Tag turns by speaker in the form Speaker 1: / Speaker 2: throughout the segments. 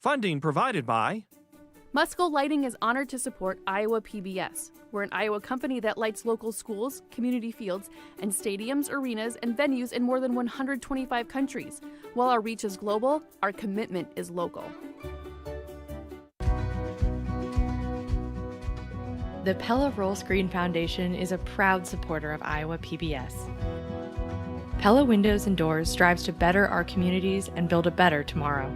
Speaker 1: Funding provided by
Speaker 2: Musco Lighting is honored to support Iowa PBS. We're an Iowa company that lights local schools, community fields, and stadiums, arenas, and venues in more than 125 countries. While our reach is global, our commitment is local.
Speaker 3: The Pella Roll Screen Foundation is a proud supporter of Iowa PBS. Pella Windows and Doors strives to better our communities and build a better tomorrow.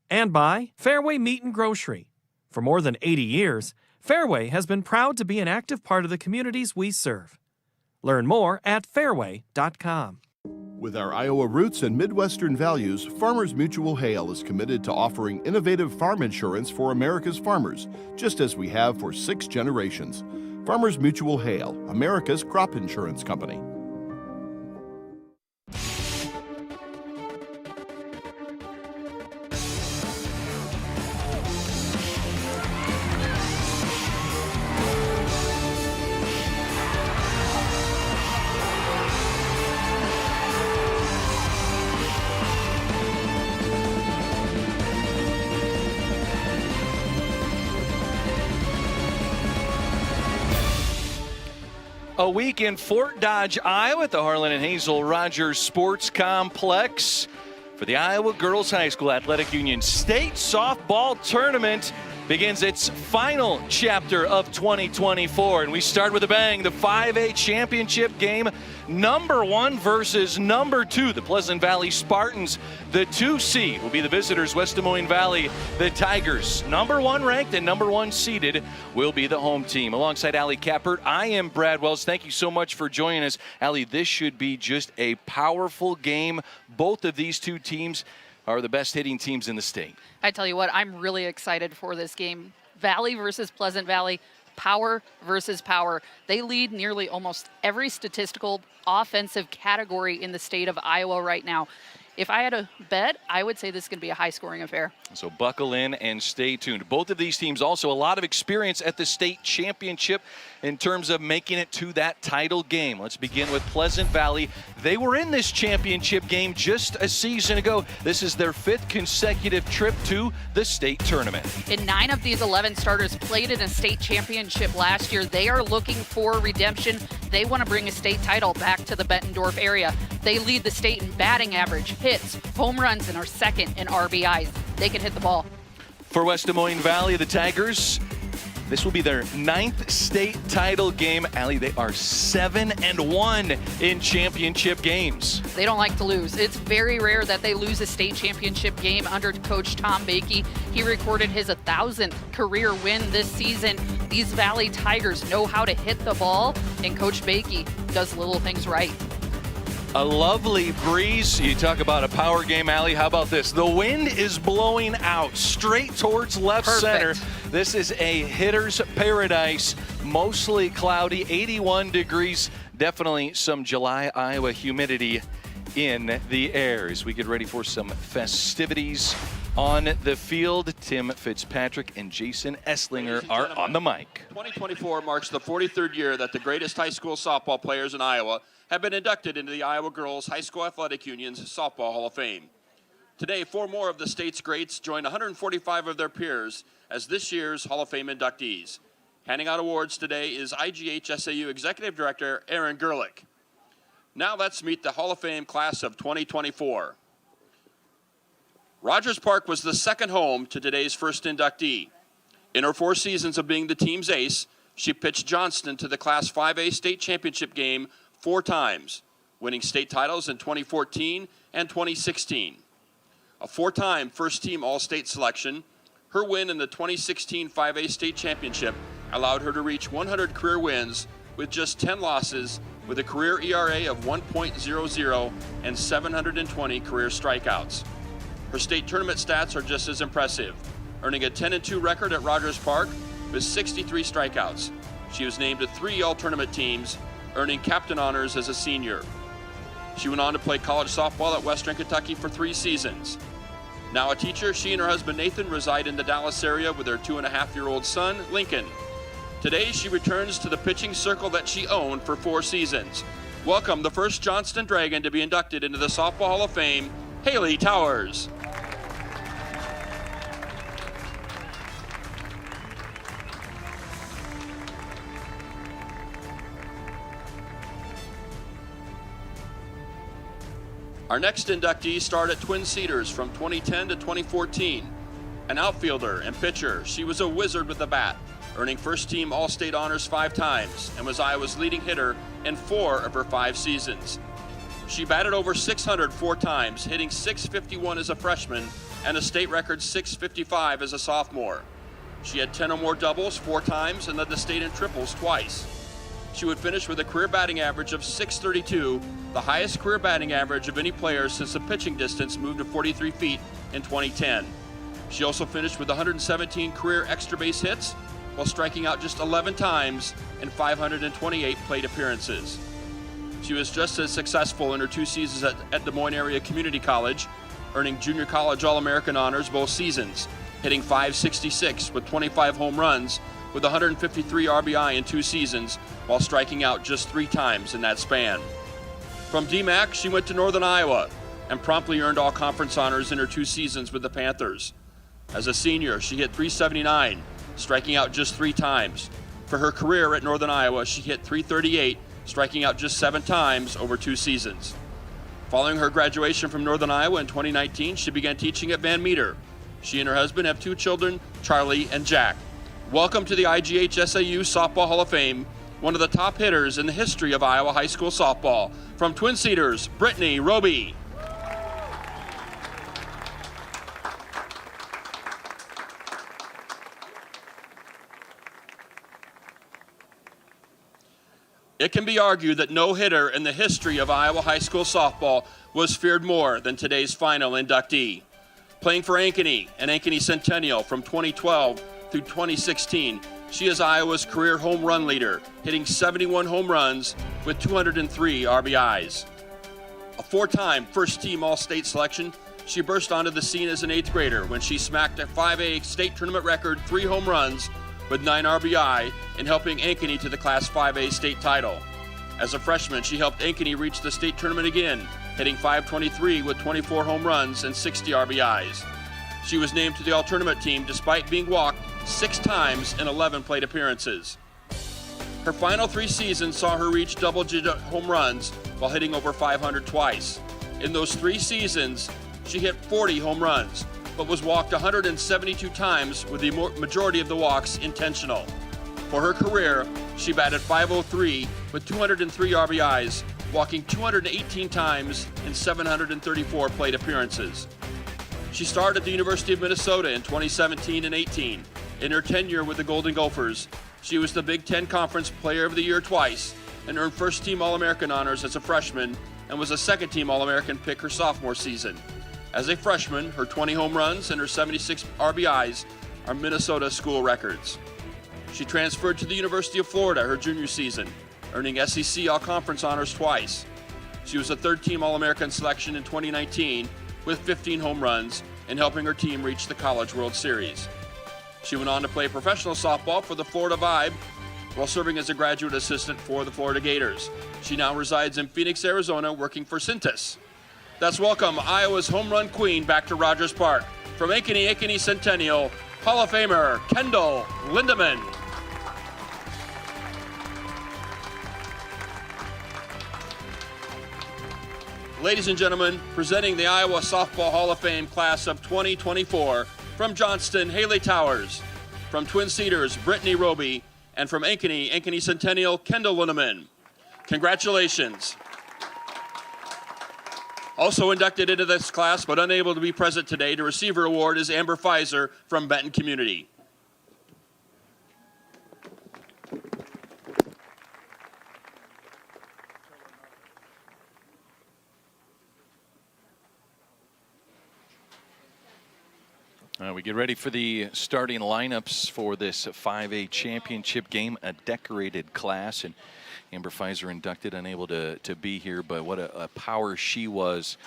Speaker 1: and by Fareway Meat and Grocery. For more than 80 years, Fareway has been proud to be an active part of the communities we serve. Learn more at fareway.com.
Speaker 4: With our Iowa roots and Midwestern values, Farmers Mutual Hail is committed to offering innovative farm insurance for America's farmers, just as we have for 6 generations. Farmers Mutual Hail, America's crop insurance company.
Speaker 5: A week in Fort Dodge, Iowa at the Harlan and Hazel Rogers Sports Complex for the Iowa Girls High School Athletic Union State Softball Tournament begins its final chapter of 2024. And we start with a bang, the 5A championship game, number 1 versus number 2. The Pleasant Valley Spartans, the 2 seed, will be the visitors. West Des Moines Valley, the Tigers, number 1 ranked and number 1 seeded, will be the home team. Alongside Allie Kappert, I am Brad Wells. Thank you so much for joining us. Allie, this should be just a powerful game. Both of these two teams are the best hitting teams in the state.
Speaker 6: I tell you what, I'm really excited for this game. Valley versus Pleasant Valley, power versus power. They lead nearly almost every statistical offensive category in the state of Iowa right now. If I had a bet, I would say this is going to be a high-scoring affair.
Speaker 5: So buckle in and stay tuned. Both of these teams also a lot of experience at the state championship in terms of making it to that title game. Let's begin with Pleasant Valley. They were in this championship game just a season ago. This is their 5th consecutive trip to the state tournament.
Speaker 6: And 9 of these 11 starters played in a state championship last year. They are looking for redemption. They want to bring a state title back to the Bettendorf area. They lead the state in batting average, hits, home runs, and are second in RBIs. They can hit the ball.
Speaker 5: For West Des Moines Valley, the Tigers, this will be their 9th state title game. Allie, they are 7-1 in championship games.
Speaker 6: They don't like to lose. It's very rare that they lose a state championship game under Coach Tom Bakey. He recorded his 1,000th career win this season. These Valley Tigers know how to hit the ball, and Coach Bakey does little things right.
Speaker 5: A lovely breeze. You talk about a power game, Allie. How about this? The wind is blowing out straight towards left center. This is a hitter's paradise. Mostly cloudy, 81 degrees. Definitely some July, Iowa humidity in the air as we get ready for some festivities on the field. Tim Fitzpatrick and Jason Esslinger are on the mic.
Speaker 7: 2024 marks the 43rd year that the greatest high school softball players in Iowa have been inducted into the Iowa Girls High School Athletic Union's Softball Hall of Fame. Today, 4 more of the state's greats join 145 of their peers as this year's Hall of Fame inductees. Handing out awards today is IGHSAU Executive Director Aaron Gerlich. Now let's meet the Hall of Fame class of 2024. Rogers Park was the second home to today's first inductee. In her 4 seasons of being the team's ace, she pitched Johnston to the Class 5A state championship game 4 times, winning state titles in 2014 and 2016. A 4-time first-team All-State selection, her win in the 2016 5A state championship allowed her to reach 100 career wins with just 10 losses, with a career ERA of 1.00 and 720 career strikeouts. Her state tournament stats are just as impressive, earning a 10-2 record at Rogers Park with 63 strikeouts. She was named to 3 all-tournament teams, earning captain honors as a senior. She went on to play college softball at Western Kentucky for 3 seasons. Now a teacher, she and her husband Nathan reside in the Dallas area with their 2.5-year-old son, Lincoln. Today she returns to the pitching circle that she owned for 4 seasons. Welcome the first Johnston Dragon to be inducted into the Softball Hall of Fame, Haley Towers. Our next inductees start at Twin Cedars from 2010 to 2014. An outfielder and pitcher, she was a wizard with the bat, earning first-team All-State honors 5 times and was Iowa's leading hitter in 4 of her 5 seasons. She batted over 600 4 times, hitting .651 as a freshman and a state record .655 as a sophomore. She had 10 or more doubles 4 times and led the state in triples twice. She would finish with a career batting average of .632, the highest career batting average of any player since the pitching distance moved to 43 feet in 2010. She also finished with 117 career extra base hits while striking out just 11 times in 528 plate appearances. She was just as successful in her 2 seasons at Des Moines Area Community College, earning junior college All-American honors both seasons, hitting .566 with 25 home runs with 153 RBI in 2 seasons while striking out just 3 times in that span. From DMAC, she went to Northern Iowa and promptly earned all conference honors in her 2 seasons with the Panthers. As a senior, she hit .379, striking out just 3 times. For her career at Northern Iowa, she hit .338, striking out just 7 times over 2 seasons. Following her graduation from Northern Iowa in 2019, she began teaching at Van Meter. She and her husband have 2 children, Charlie and Jack. Welcome to the IGHSAU Softball Hall of Fame, one of the top hitters in the history of Iowa high school softball. From Twin Cedars, Brittany Roby. It can be argued that no hitter in the history of Iowa high school softball was feared more than today's final inductee. Playing for Ankeny and Ankeny Centennial from 2012 through 2016, she is Iowa's career home run leader, hitting 71 home runs with 203 RBIs. A 4-time first-team All-State selection, she burst onto the scene as an 8th grader when she smacked a 5A state tournament record 3 home runs with 9 RBI in helping Ankeny to the Class 5A state title. As a freshman, she helped Ankeny reach the state tournament again, hitting .523 with 24 home runs and 60 RBIs. She was named to the all-tournament team despite being walked 6 times in 11 plate appearances. Her final 3 seasons saw her reach double-digit home runs while hitting over 500 twice. In those 3 seasons, she hit 40 home runs, but was walked 172 times, with the majority of the walks intentional. For her career, she batted .503 with 203 RBIs, walking 218 times in 734 plate appearances. She starred at the University of Minnesota in 2017 and 18. In her tenure with the Golden Gophers, she was the Big Ten Conference Player of the Year twice and earned first-team All-American honors as a freshman and was a second-team All-American pick her sophomore season. As a freshman, her 20 home runs and her 76 RBIs are Minnesota school records. She transferred to the University of Florida her junior season, earning SEC All-Conference honors twice. She was a third-team All-American selection in 2019 with 15 home runs and helping her team reach the College World Series. She went on to play professional softball for the Florida Vibe while serving as a graduate assistant for the Florida Gators. She now resides in Phoenix, Arizona, working for Cintas. Let's welcome Iowa's home run queen back to Rogers Park. From Ankeny Centennial, Hall of Famer Kendall Lindemann. Ladies and gentlemen, presenting the Iowa Softball Hall of Fame class of 2024, from Johnston, Haley Towers. From Twin Cedars, Brittany Roby. And from Ankeny Centennial, Kendall Lindemann. Congratulations. Also inducted into this class, but unable to be present today to receive her award, is Amber Pfizer from Benton Community.
Speaker 5: We get ready for the starting lineups for this 5A championship game, a decorated class. And Amber Pfizer inducted, unable to be here, but what a power she was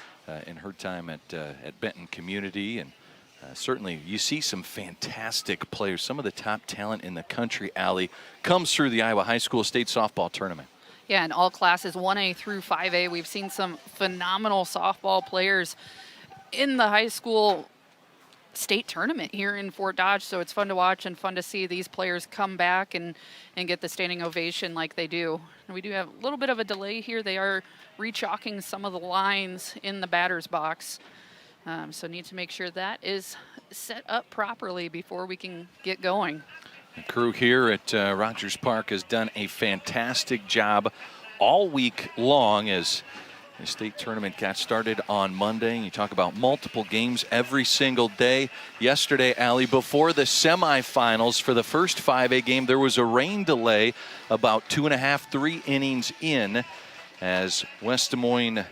Speaker 5: in her time at Benton Community. And certainly you see some fantastic players. Some of the top talent in the country, Allie, comes through the Iowa High School State Softball Tournament.
Speaker 6: Yeah, in all classes, 1A through 5A, we've seen some phenomenal softball players. in the high school state tournament here in Fort Dodge, so it's fun to watch and fun to see these players come back and get the standing ovation like they do. And we do have a little bit of a delay here. They are rechalking some of the lines in the batter's box, so need to make sure that is set up properly before we can get going.
Speaker 5: The crew here at Rogers Park has done a fantastic job all week long as the state tournament got started on Monday. You talk about multiple games every single day. Yesterday, Allie, before the semifinals for the first 5A game, there was a rain delay about 2.5, 3 innings in as West Des Moines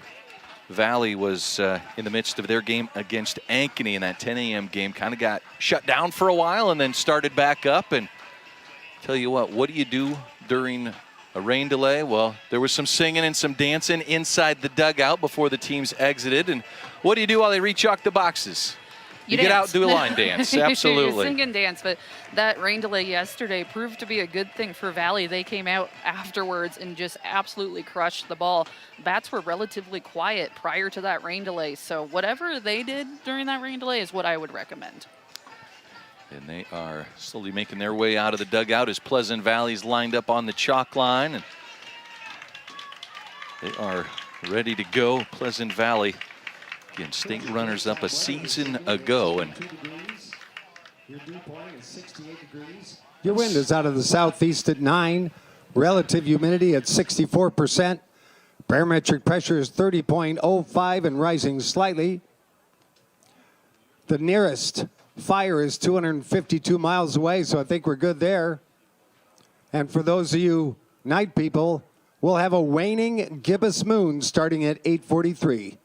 Speaker 5: Valley was in the midst of their game against Ankeny, and that 10 a.m. game kind of got shut down for a while and then started back up. And tell you what do you do during a rain delay? Well, there was some singing and some dancing inside the dugout before the teams exited. And what do you do while they rechalk the boxes? You get out and do a line dance. Absolutely.
Speaker 6: You sing and dance, but that rain delay yesterday proved to be a good thing for Valley. They came out afterwards and just absolutely crushed the ball. Bats were relatively quiet prior to that rain delay, so whatever they did during that rain delay is what I would recommend.
Speaker 5: And they are slowly making their way out of the dugout as Pleasant Valley's lined up on the chalk line. And they are ready to go. Pleasant Valley, again, state runners up a season ago. And
Speaker 8: your wind is out of the southeast at 9. Relative humidity at 64%. Barometric pressure is 30.05 and rising slightly. The nearest fire is 252 miles away, so I think we're good there. And for those of you night people, we'll have a waning gibbous moon starting at 8:43.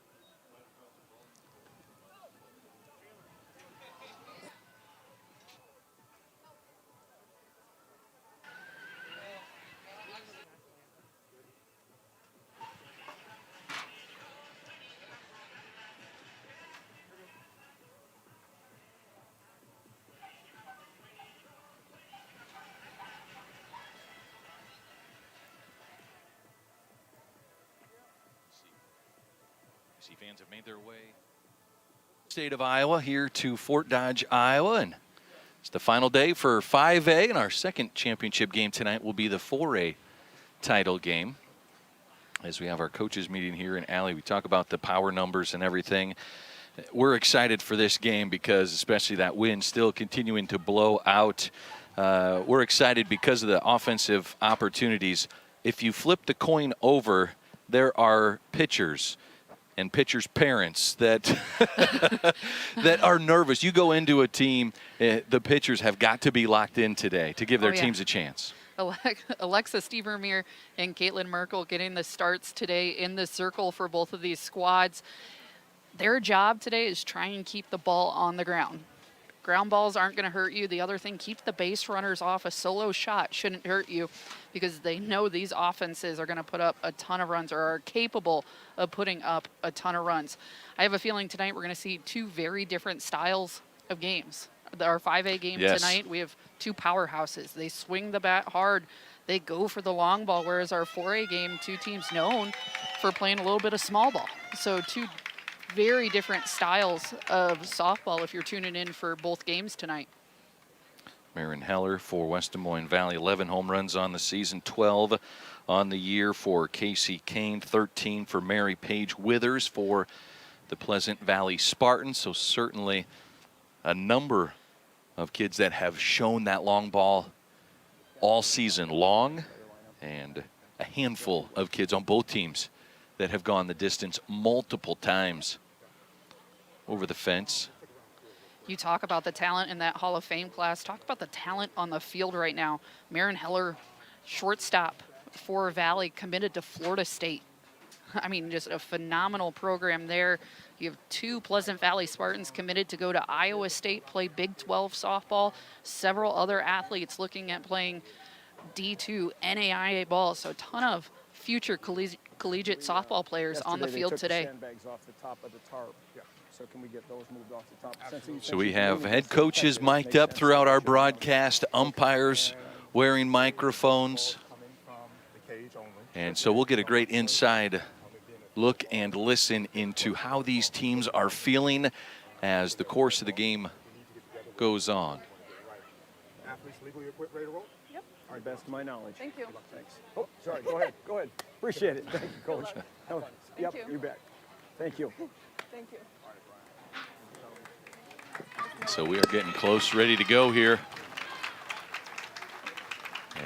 Speaker 5: Fans have made their way state of Iowa here to Fort Dodge, Iowa, and it's the final day for 5A, and our second championship game tonight will be the 4A title game. As we have our coaches meeting here in Allie, we talk about the power numbers and everything. We're excited for this game because especially that wind still continuing to blow out. We're excited because of the offensive opportunities. If you flip the coin over, there are pitchers and pitchers' parents that that are nervous. You go into a team, the pitchers have got to be locked in today to give their teams a chance.
Speaker 6: Alexa Stevermeer and Caitlin Merkel getting the starts today in the circle for both of these squads. Their job today is try and keep the ball on the ground. Ground balls aren't going to hurt you. The other thing, keep the base runners off. A solo shot shouldn't hurt you because they know these offenses are going to put up a ton of runs or are capable of putting up a ton of runs. I have a feeling tonight we're going to see two very different styles of games. Our 5A game tonight, we have two powerhouses. They swing the bat hard. They go for the long ball, whereas our 4A game, two teams known for playing a little bit of small ball. So two very different styles of softball if you're tuning in for both games tonight.
Speaker 5: Marin Heller for West Des Moines Valley, 11 home runs on the season, 12 on the year for Casey Kane, 13 for Mary Paige Withers for the Pleasant Valley Spartans. So certainly a number of kids that have shown that long ball all season long, and a handful of kids on both teams that have gone the distance multiple times over the fence.
Speaker 6: You talk about the talent in that Hall of Fame class. Talk about the talent on the field right now. Marin Heller, shortstop for Valley, committed to Florida State. I mean, just a phenomenal program there. You have two Pleasant Valley Spartans committed to go to Iowa State, play Big 12 softball. Several other athletes looking at playing D2 NAIA ball. So a ton of future collegiate softball players on the field today.
Speaker 9: Sandbags off the top of the tarp. Yeah. So can we get those moved off the top?
Speaker 5: So we have head coaches mic'd up throughout our broadcast, umpires wearing microphones. And so we'll get a great inside look and listen into how these teams are feeling as the course of the game goes on.
Speaker 9: Athletes legally equipped, ready to roll?
Speaker 2: Yep.
Speaker 9: All right, best of my knowledge.
Speaker 2: Thank you.
Speaker 9: Thanks. Oh, sorry. Go ahead. Go ahead. Appreciate it. Thank you, Coach. Oh, yep,
Speaker 2: you.
Speaker 9: you bet. Thank you.
Speaker 2: Thank you.
Speaker 5: So we are getting close, ready to go here.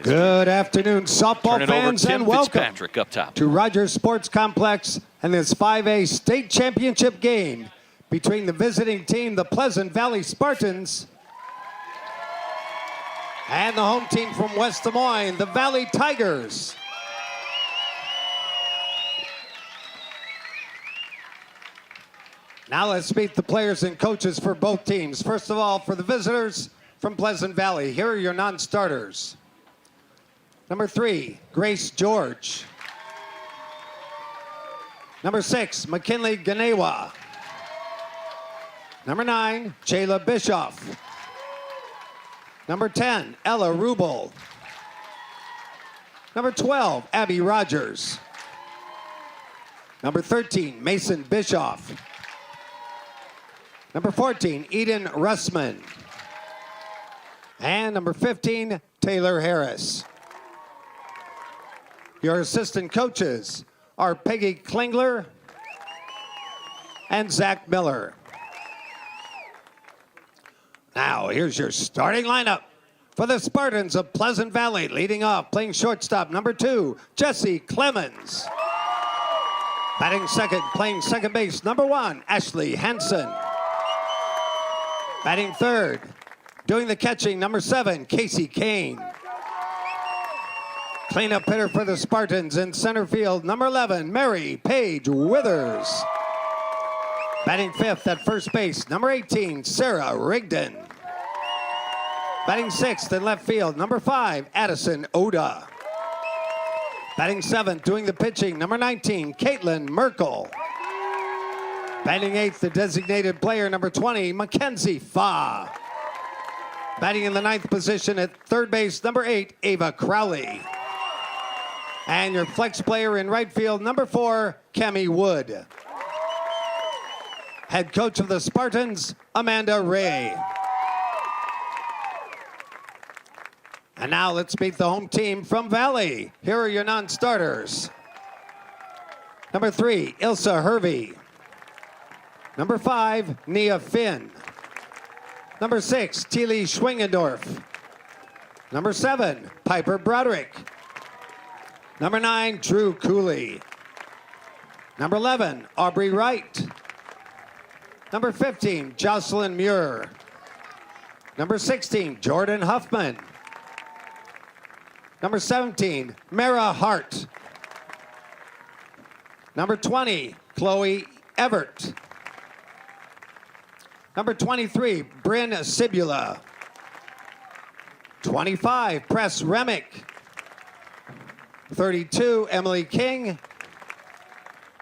Speaker 8: Good afternoon, softball
Speaker 5: Turn it over
Speaker 8: fans,
Speaker 5: to Tim
Speaker 8: and welcome
Speaker 5: Fitzpatrick up top.
Speaker 8: to Rogers Sports Complex and this 5A state championship game between the visiting team, the Pleasant Valley Spartans, and the home team from West Des Moines, the Valley Tigers. Now let's meet the players and coaches for both teams. First of all, for the visitors from Pleasant Valley, here are your non-starters. Number 3, Grace George. Number 6, McKinley Ganewa. Number 9, Jayla Bischoff. Number 10, Ella Rubel. Number 12, Abby Rogers. Number 13, Mason Bischoff. Number 14, Eden Russman. And number 15, Taylor Harris. Your assistant coaches are Peggy Klingler and Zach Miller. Now, here's your starting lineup for the Spartans of Pleasant Valley. Leading off, playing shortstop, number 2, Jesse Clemens. Batting second, playing second base, number 1, Ashley Hansen. Batting third, doing the catching, number 7, Casey Kane. Cleanup hitter for the Spartans in center field, number 11, Mary Paige Withers. Batting fifth at first base, number 18, Sarah Rigdon. Batting sixth in left field, number 5, Addison Oda. Batting seventh, doing the pitching, number 19, Caitlin Merkel. Batting eighth, the designated player, number 20, Mackenzie Fa. Batting in the ninth position at third base, number 8, Ava Crowley. And your flex player in right field, number 4, Kemi Wood. Head coach of the Spartans, Amanda Ray. And now let's meet the home team from Valley. Here are your non-starters. Number 3, Ilsa Hervey. Number 5, Nia Finn. Number 6, Teely Schwingendorf. Number 7, Piper Broderick. Number 9, Drew Cooley. Number 11, Aubrey Wright. Number 15, Jocelyn Muir. Number 16, Jordan Huffman. Number 17, Mara Hart. Number 20, Chloe Everett. Number 23, Bryn Sibula. 25, Press Remick. 32, Emily King.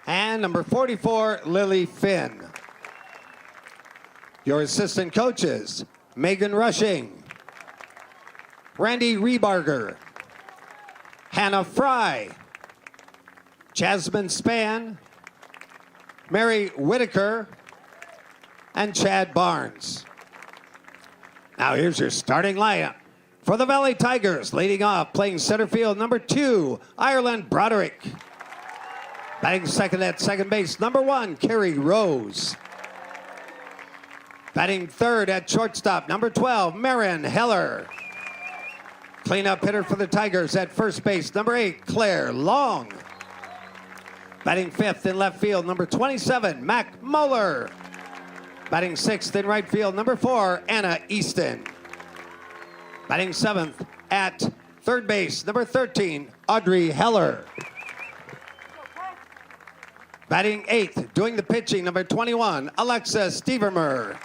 Speaker 8: And number 44, Lily Finn. Your assistant coaches, Megan Rushing, Randy Rebarger, Hannah Fry, Jasmine Spann, Mary Whitaker, and Chad Barnes. Now here's your starting lineup. For the Valley Tigers, leading off, playing center field, number 2, Ireland Broderick. Batting second at second base, number 1, Carrie Rose. Batting third at shortstop, number 12, Marin Heller. Cleanup hitter for the Tigers at first base, number 8, Claire Long. Batting fifth in left field, number 27, Mac Muller. Batting sixth in right field, number 4, Anna Easton. Batting seventh at third base, number 13, Audrey Heller. Batting eighth, doing the pitching, number 21, Alexa Stevermer.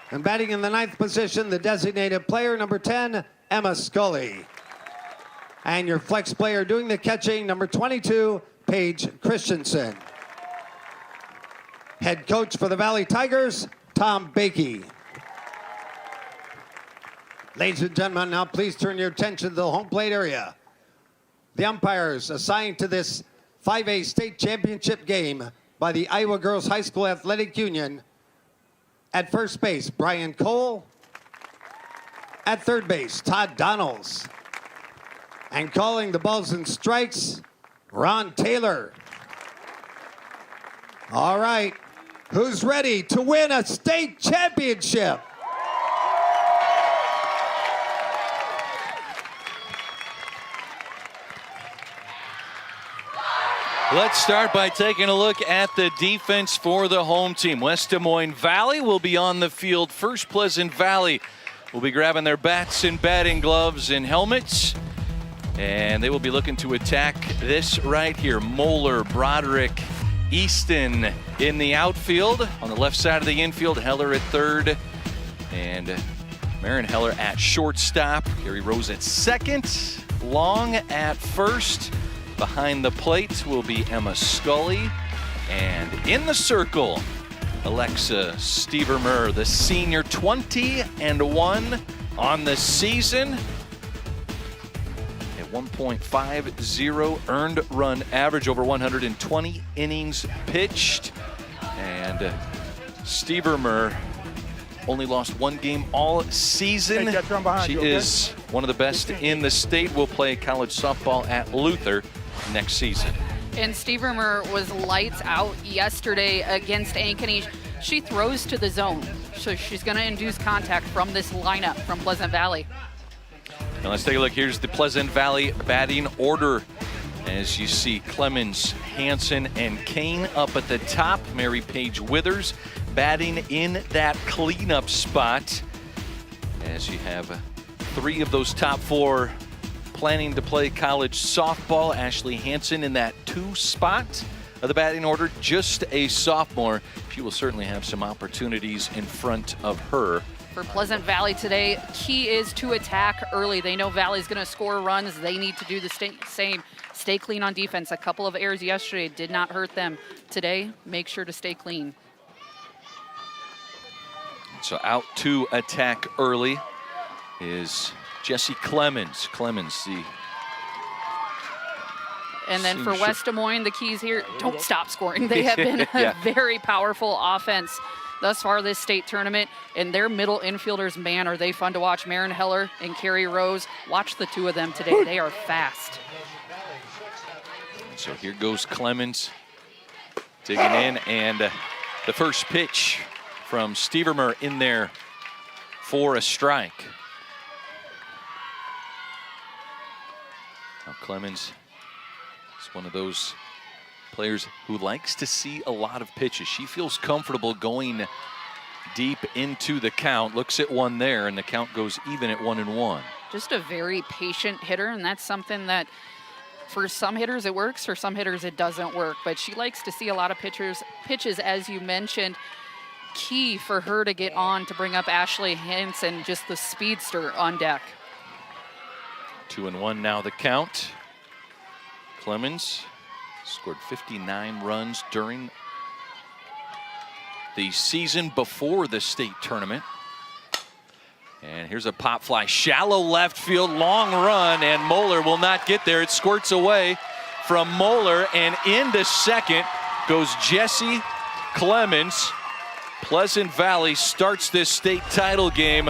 Speaker 8: And batting in the ninth position, the designated player, number 10, Emma Scully. And your flex player doing the catching, number 22, Paige Christensen. Head coach for the Valley Tigers, Tom Bakey. Ladies and gentlemen, now please turn your attention to the home plate area. The umpires assigned to this 5A state championship game by the Iowa Girls High School Athletic Union. At first base, Brian Cole. At third base, Todd Donalds. And calling the balls and strikes, Ron Taylor. All right, who's ready to win a state championship?
Speaker 5: Let's start by taking a look at the defense for the home team. West Des Moines Valley will be on the field first. Pleasant Valley will be grabbing their bats and batting gloves and helmets. And they will be looking to attack this right here. Moeller, Broderick, Easton in the outfield. On the left side of the infield, Heller at third. And Marin Heller at shortstop. Gary Rose at second. Long at first. Behind the plate will be Emma Scully. And in the circle, Alexa Stevermer, the senior, 20-1 on the season. At 1.50 earned run average, over 120 innings pitched. And Stevermer only lost one game all season. She is one of the best in the state. Will play college softball at Luther next season.
Speaker 6: And Stevermer was lights out yesterday against Ankeny. She throws to the zone, so she's going to induce contact from this lineup from Pleasant Valley.
Speaker 5: Now let's take a look. Here's the Pleasant Valley batting order. As you see, Clemens, Hansen, and Kane up at the top. Mary Page Withers batting in that cleanup spot. As you have three of those top four planning to play college softball. Ashley Hansen in that 2 spot of the batting order, just a sophomore. She will certainly have some opportunities in front of her.
Speaker 6: For Pleasant Valley today, key is to attack early. They know Valley's going to score runs. They need to do the same. Stay clean on defense. A couple of errors yesterday did not hurt them. Today, make sure to stay clean.
Speaker 5: So out to attack early is Jesse Clemens.
Speaker 6: And then for West Des Moines, the keys here, don't stop scoring. They have been a very powerful offense thus far this state tournament. And their middle infielders, man, are they fun to watch. Marin Heller and Carrie Rose. Watch the two of them today. They are fast.
Speaker 5: So here goes Clemens digging in, and the first pitch from Stevermer in there for a strike. Now Clemens is one of those players who likes to see a lot of pitches. She feels comfortable going deep into the count. Looks at one there, and the count goes even at 1-1.
Speaker 6: Just a very patient hitter, and that's something that for some hitters it works, for some hitters it doesn't work. But she likes to see a lot of pitches, as you mentioned. Key for her to get on to bring up Ashley Hansen, just the speedster on deck.
Speaker 5: 2-1 now the count. Clemens scored 59 runs during the season before the state tournament. And here's a pop fly, shallow left field, long run, and Moeller will not get there. It squirts away from Moeller, and into second goes Jesse Clemens. Pleasant Valley starts this state title game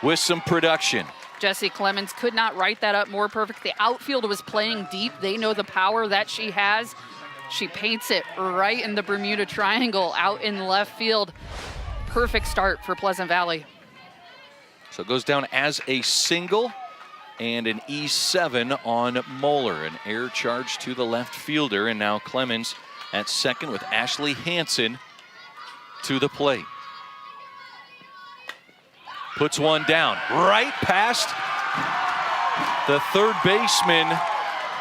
Speaker 5: with some production.
Speaker 6: Jesse Clemens could not write that up more perfect. The outfield was playing deep. They know the power that she has. She paints it right in the Bermuda Triangle out in left field. Perfect start for Pleasant Valley.
Speaker 5: So it goes down as a single and an E7 on Moeller. An air charge to the left fielder, and now Clemens at second with Ashley Hansen to the plate. Puts one down right past the third baseman.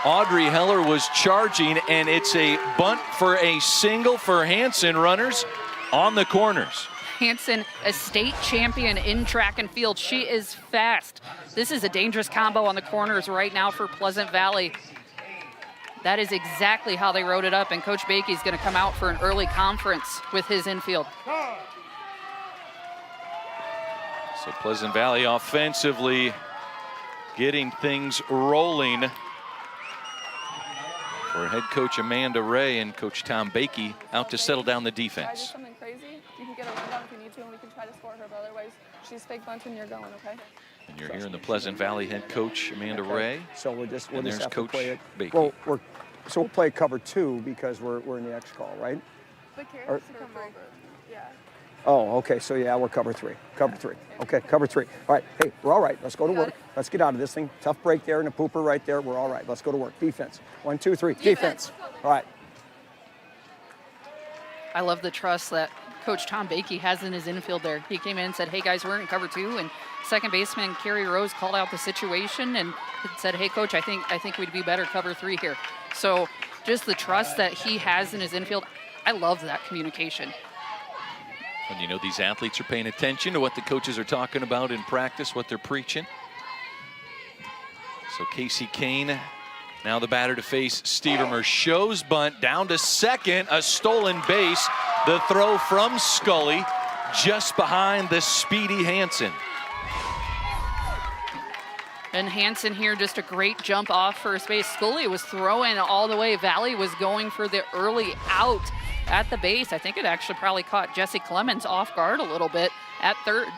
Speaker 5: Audrey Heller was charging, and it's a bunt for a single for Hansen. Runners on the corners.
Speaker 6: Hansen, a state champion in track and field. She is fast. This is a dangerous combo on the corners right now for Pleasant Valley. That is exactly how they wrote it up, and Coach Bakey's going to come out for an early conference with his infield.
Speaker 5: So Pleasant Valley offensively getting things rolling for head coach Amanda Ray and coach Tom Bakey out to settle down the
Speaker 2: Try to do
Speaker 5: defense.
Speaker 2: something crazy. You can get a rundown if you need to, and we can try to score her, but otherwise, she's fake bunt and you're going, okay?
Speaker 5: And you're hearing the Pleasant Valley head coach Amanda Ray.
Speaker 9: So we'll just
Speaker 5: And there's
Speaker 9: have
Speaker 5: Coach
Speaker 9: to play it.
Speaker 5: Bakey.
Speaker 9: Well, so we'll play cover 2 because we're in the X call, right?
Speaker 2: But Carrie
Speaker 9: Or-
Speaker 2: has to come over. Yeah.
Speaker 9: Oh, okay. So yeah, we're cover 3. Cover 3. Okay, cover 3. All right. Hey, we're all right. Let's go to
Speaker 2: Got
Speaker 9: work.
Speaker 2: it.
Speaker 9: Let's get out of this thing. Tough break there and a pooper right there. We're all right. Let's go to work. Defense. 1, 2, 3. Defense. All right.
Speaker 6: I love the trust that Coach Tom Bakey has in his infield there. He came in and said, hey guys, we're in cover 2, and second baseman Carrie Rose called out the situation and said, hey coach, I think we'd be better cover 3 here. So just the trust that he has in his infield, I love that communication.
Speaker 5: And you know, these athletes are paying attention to what the coaches are talking about in practice, what they're preaching. So Casey Kane, now the batter to face. Stevermer shows bunt down to second, a stolen base. The throw from Scully just behind the speedy Hansen.
Speaker 6: And Hansen here, just a great jump off first base. Scully was throwing all the way. Valley was going for the early out at the base. I think it actually probably caught Jesse Clemens off guard a little bit at third.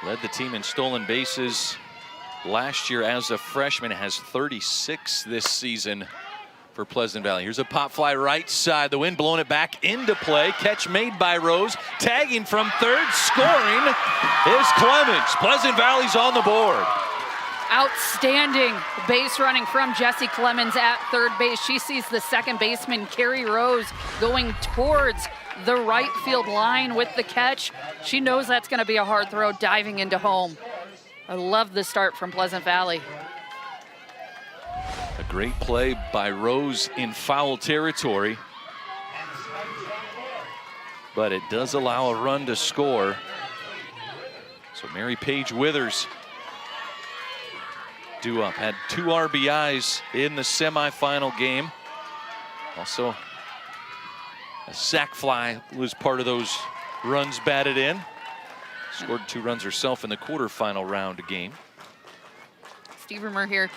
Speaker 5: Led the team in stolen bases last year as a freshman, has 36 this season for Pleasant Valley. Here's a pop fly right side, the wind blowing it back into play. Catch made by Rose, tagging from third, scoring is Clemens. Pleasant Valley's on the board.
Speaker 6: Outstanding base running from Jesse Clemens at third base. She sees the second baseman, Carrie Rose, going towards the right field line with the catch. She knows that's going to be a hard throw, diving into home. I love the start from Pleasant Valley.
Speaker 5: A great play by Rose in foul territory, but it does allow a run to score. So Mary Paige Withers due up, had 2 RBIs in the semifinal game. Also, a sac fly was part of those runs batted in. Scored 2 runs herself in the quarterfinal round game.
Speaker 6: Stevermer here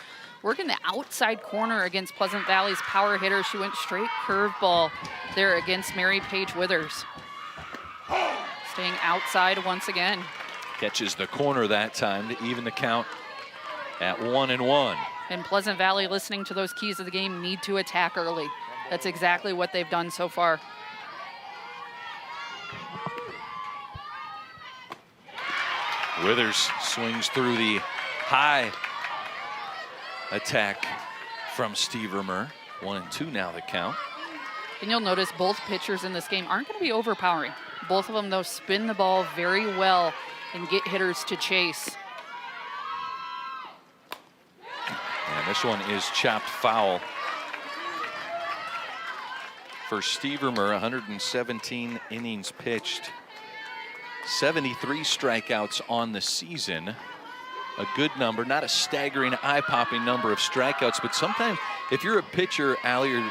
Speaker 6: working the outside corner against Pleasant Valley's power hitter. She went straight curveball there against Mary Paige Withers. Staying outside once again.
Speaker 5: Catches the corner that time to even the count at 1-1.
Speaker 6: And Pleasant Valley, listening to those keys of the game, need to attack early. That's exactly what they've done so far.
Speaker 5: Withers swings through the high attack from Stevermer. 1-2 now the count.
Speaker 6: And you'll notice both pitchers in this game aren't going to be overpowering. Both of them, though, spin the ball very well and get hitters to chase.
Speaker 5: And this one is chopped foul for Stevermer. 117 innings pitched, 73 strikeouts on the season. A good number, not a staggering, eye-popping number of strikeouts, but sometimes if you're a pitcher, Allie, you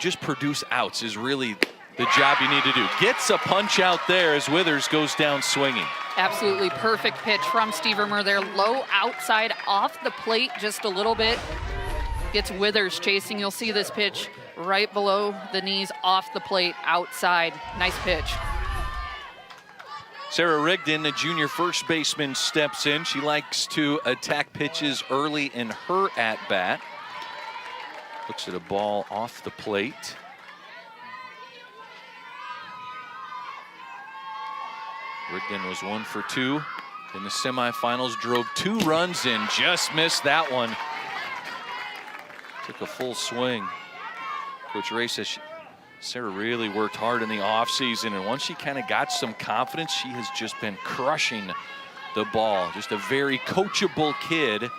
Speaker 5: just produce outs is really the job you need to do. Gets a punch out there as Withers goes down swinging.
Speaker 6: Absolutely perfect pitch from Stevermer there. Low outside off the plate just a little bit. Gets Withers chasing. You'll see this pitch right below the knees off the plate outside. Nice pitch.
Speaker 5: Sarah Rigdon, the junior first baseman, steps in. She likes to attack pitches early in her at-bat. Looks at a ball off the plate. Rigdon was 1 for 2 in the semifinals, drove 2 runs in, just missed that one. Took a full swing. Coach Ray says Sarah really worked hard in the offseason, and once she kind of got some confidence, she has just been crushing the ball. Just a very coachable kid.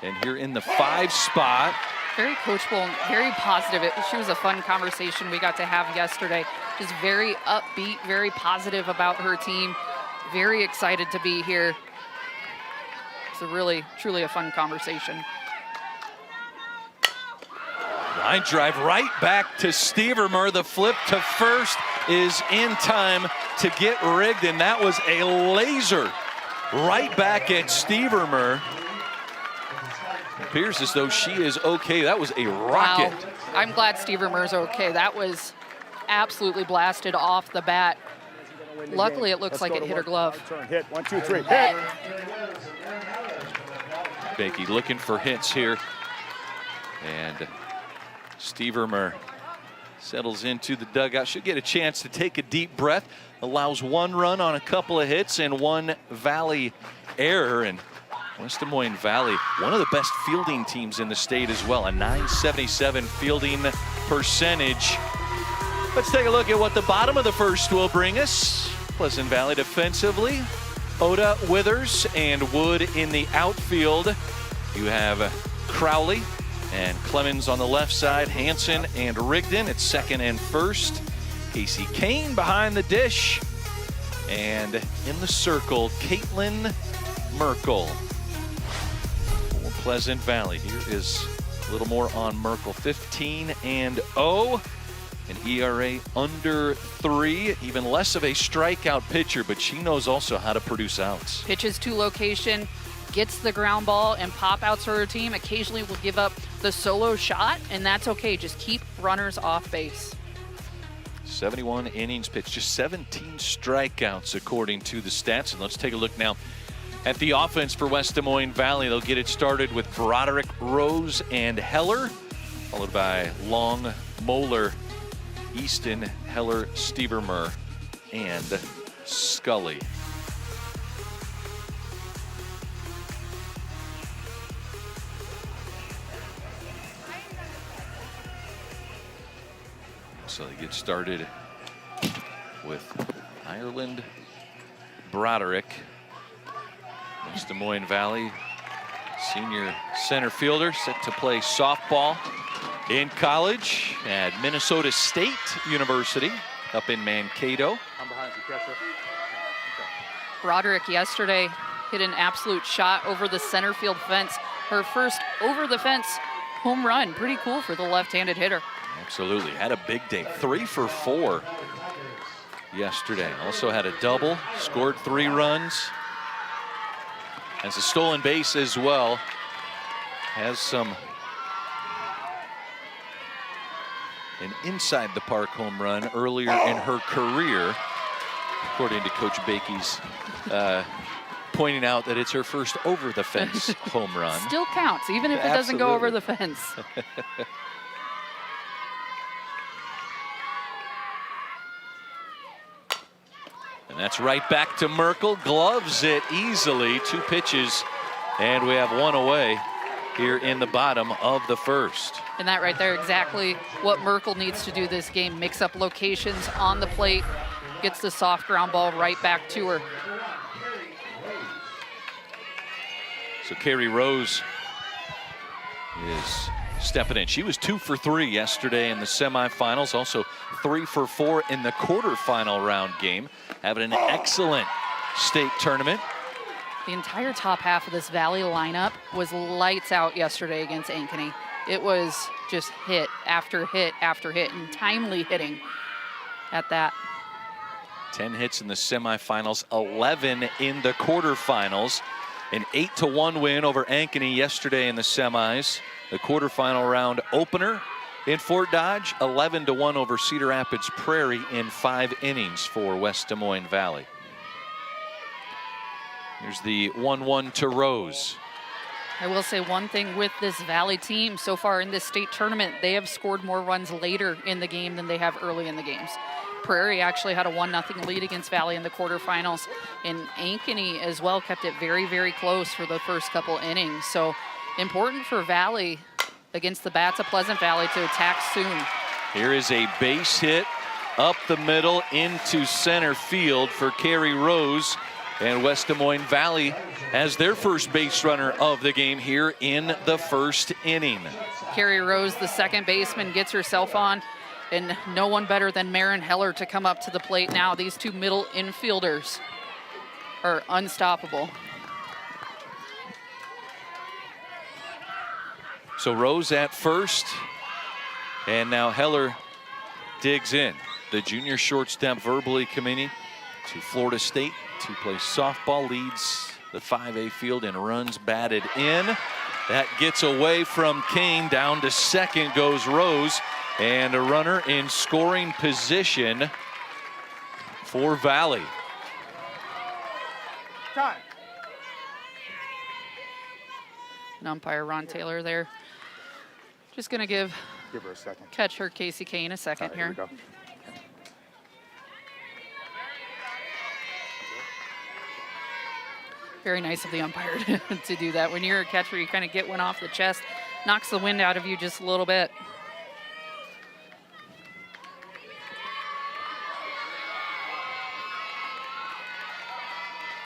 Speaker 5: And here in the 5 spot.
Speaker 6: Very coachable and very positive. She was a fun conversation we got to have yesterday. Just very upbeat, very positive about her team. Very excited to be here. It's a really, truly a fun conversation.
Speaker 5: Line drive right back to Stevermer. The flip to first is in time to get Rigdon. That was a laser right back at Stevermer. Appears as though she is okay. That was a rocket.
Speaker 6: Wow. I'm glad Steve Mer's okay. That was absolutely blasted off the bat. Luckily, it looks like it hit her glove.
Speaker 9: Hit, 1, 2, 3, hit.
Speaker 5: Becky looking for hits here. And Steve Mer settles into the dugout. Should get a chance to take a deep breath. Allows 1 run on a couple of hits and 1 Valley error. And West Des Moines Valley, one of the best fielding teams in the state as well. A .977 fielding percentage. Let's take a look at what the bottom of the first will bring us. Pleasant Valley defensively. Oda, Withers, and Wood in the outfield. You have Crowley and Clemens on the left side, Hanson and Rigdon at second and first. Casey Kane behind the dish. And in the circle, Caitlin Merkel for Pleasant Valley. Here is a little more on Merkel. 15-0. An ERA under 3, even less of a strikeout pitcher, but she knows also how to produce outs.
Speaker 6: Pitches to location, gets the ground ball and pop outs for her team. Occasionally will give up the solo shot, and that's okay. Just keep runners off base.
Speaker 5: 71 innings pitched, just 17 strikeouts according to the stats. And let's take a look now at the offense for West Des Moines Valley. They'll get it started with Broderick, Rose, and Heller, followed by Long, Moeller, Easton, Heller, Stevermer, and Scully. So they get started with Ireland, Broderick, West Des Moines Valley, senior center fielder, set to play softball in college at Minnesota State University up in Mankato.
Speaker 9: I'm behind you, catcher.
Speaker 6: Broderick yesterday hit an absolute shot over the center field fence. Her first over the fence home run. Pretty cool for the left-handed hitter.
Speaker 5: Absolutely, had a big day, 3 for 4 yesterday. Also had a double, scored 3 runs. Has a stolen base as well. Has an inside the park home run earlier in her career, according to Coach Bakey's pointing out that it's her first over the fence home run.
Speaker 6: Still counts, even if it doesn't go over the fence.
Speaker 5: And that's right back to Merkel. Gloves it easily. 2 pitches, and we have 1 away here in the bottom of the first.
Speaker 6: And that right there, exactly what Merkel needs to do this game. Mix up locations on the plate, gets the soft ground ball right back to her.
Speaker 5: So Carrie Rose is stepping in. She was 2 for 3 yesterday in the semifinals, also 3 for 4 in the quarterfinal round game. Having an excellent state tournament.
Speaker 6: The entire top half of this Valley lineup was lights out yesterday against Ankeny. It was just hit after hit after hit, and timely hitting at that.
Speaker 5: 10 hits in the semifinals, 11 in the quarterfinals. An 8-1 win over Ankeny yesterday in the semis. The quarterfinal round opener in Fort Dodge, 11-1 over Cedar Rapids Prairie in 5 innings for West Des Moines Valley. Here's the 1-1 to Rose.
Speaker 6: I will say one thing with this Valley team so far in this state tournament, they have scored more runs later in the game than they have early in the games. Prairie actually had a 1-0 lead against Valley in the quarterfinals, and Ankeny as well kept it very, very close for the first couple innings. So important for Valley against the bats of Pleasant Valley to attack soon.
Speaker 5: Here is a base hit up the middle into center field for Carrie Rose, and West Des Moines Valley has their first base runner of the game here in the first inning.
Speaker 6: Carrie Rose, the second baseman, gets herself on, and no one better than Marin Heller to come up to the plate now. These 2 middle infielders are unstoppable.
Speaker 5: So Rose at first, and now Heller digs in. The junior shortstop verbally committing to Florida State to play softball, leads the 5A field in runs batted in. That gets away from Kane. Down to second goes Rose. And a runner in scoring position for Valley.
Speaker 9: Time.
Speaker 6: And umpire Ron Taylor there. Just going to give
Speaker 10: her a second.
Speaker 6: Catcher Casey Kane a second here.
Speaker 10: We go.
Speaker 6: Very nice of the umpire to do that. When you're a catcher, you kind of get one off the chest, knocks the wind out of you just a little bit.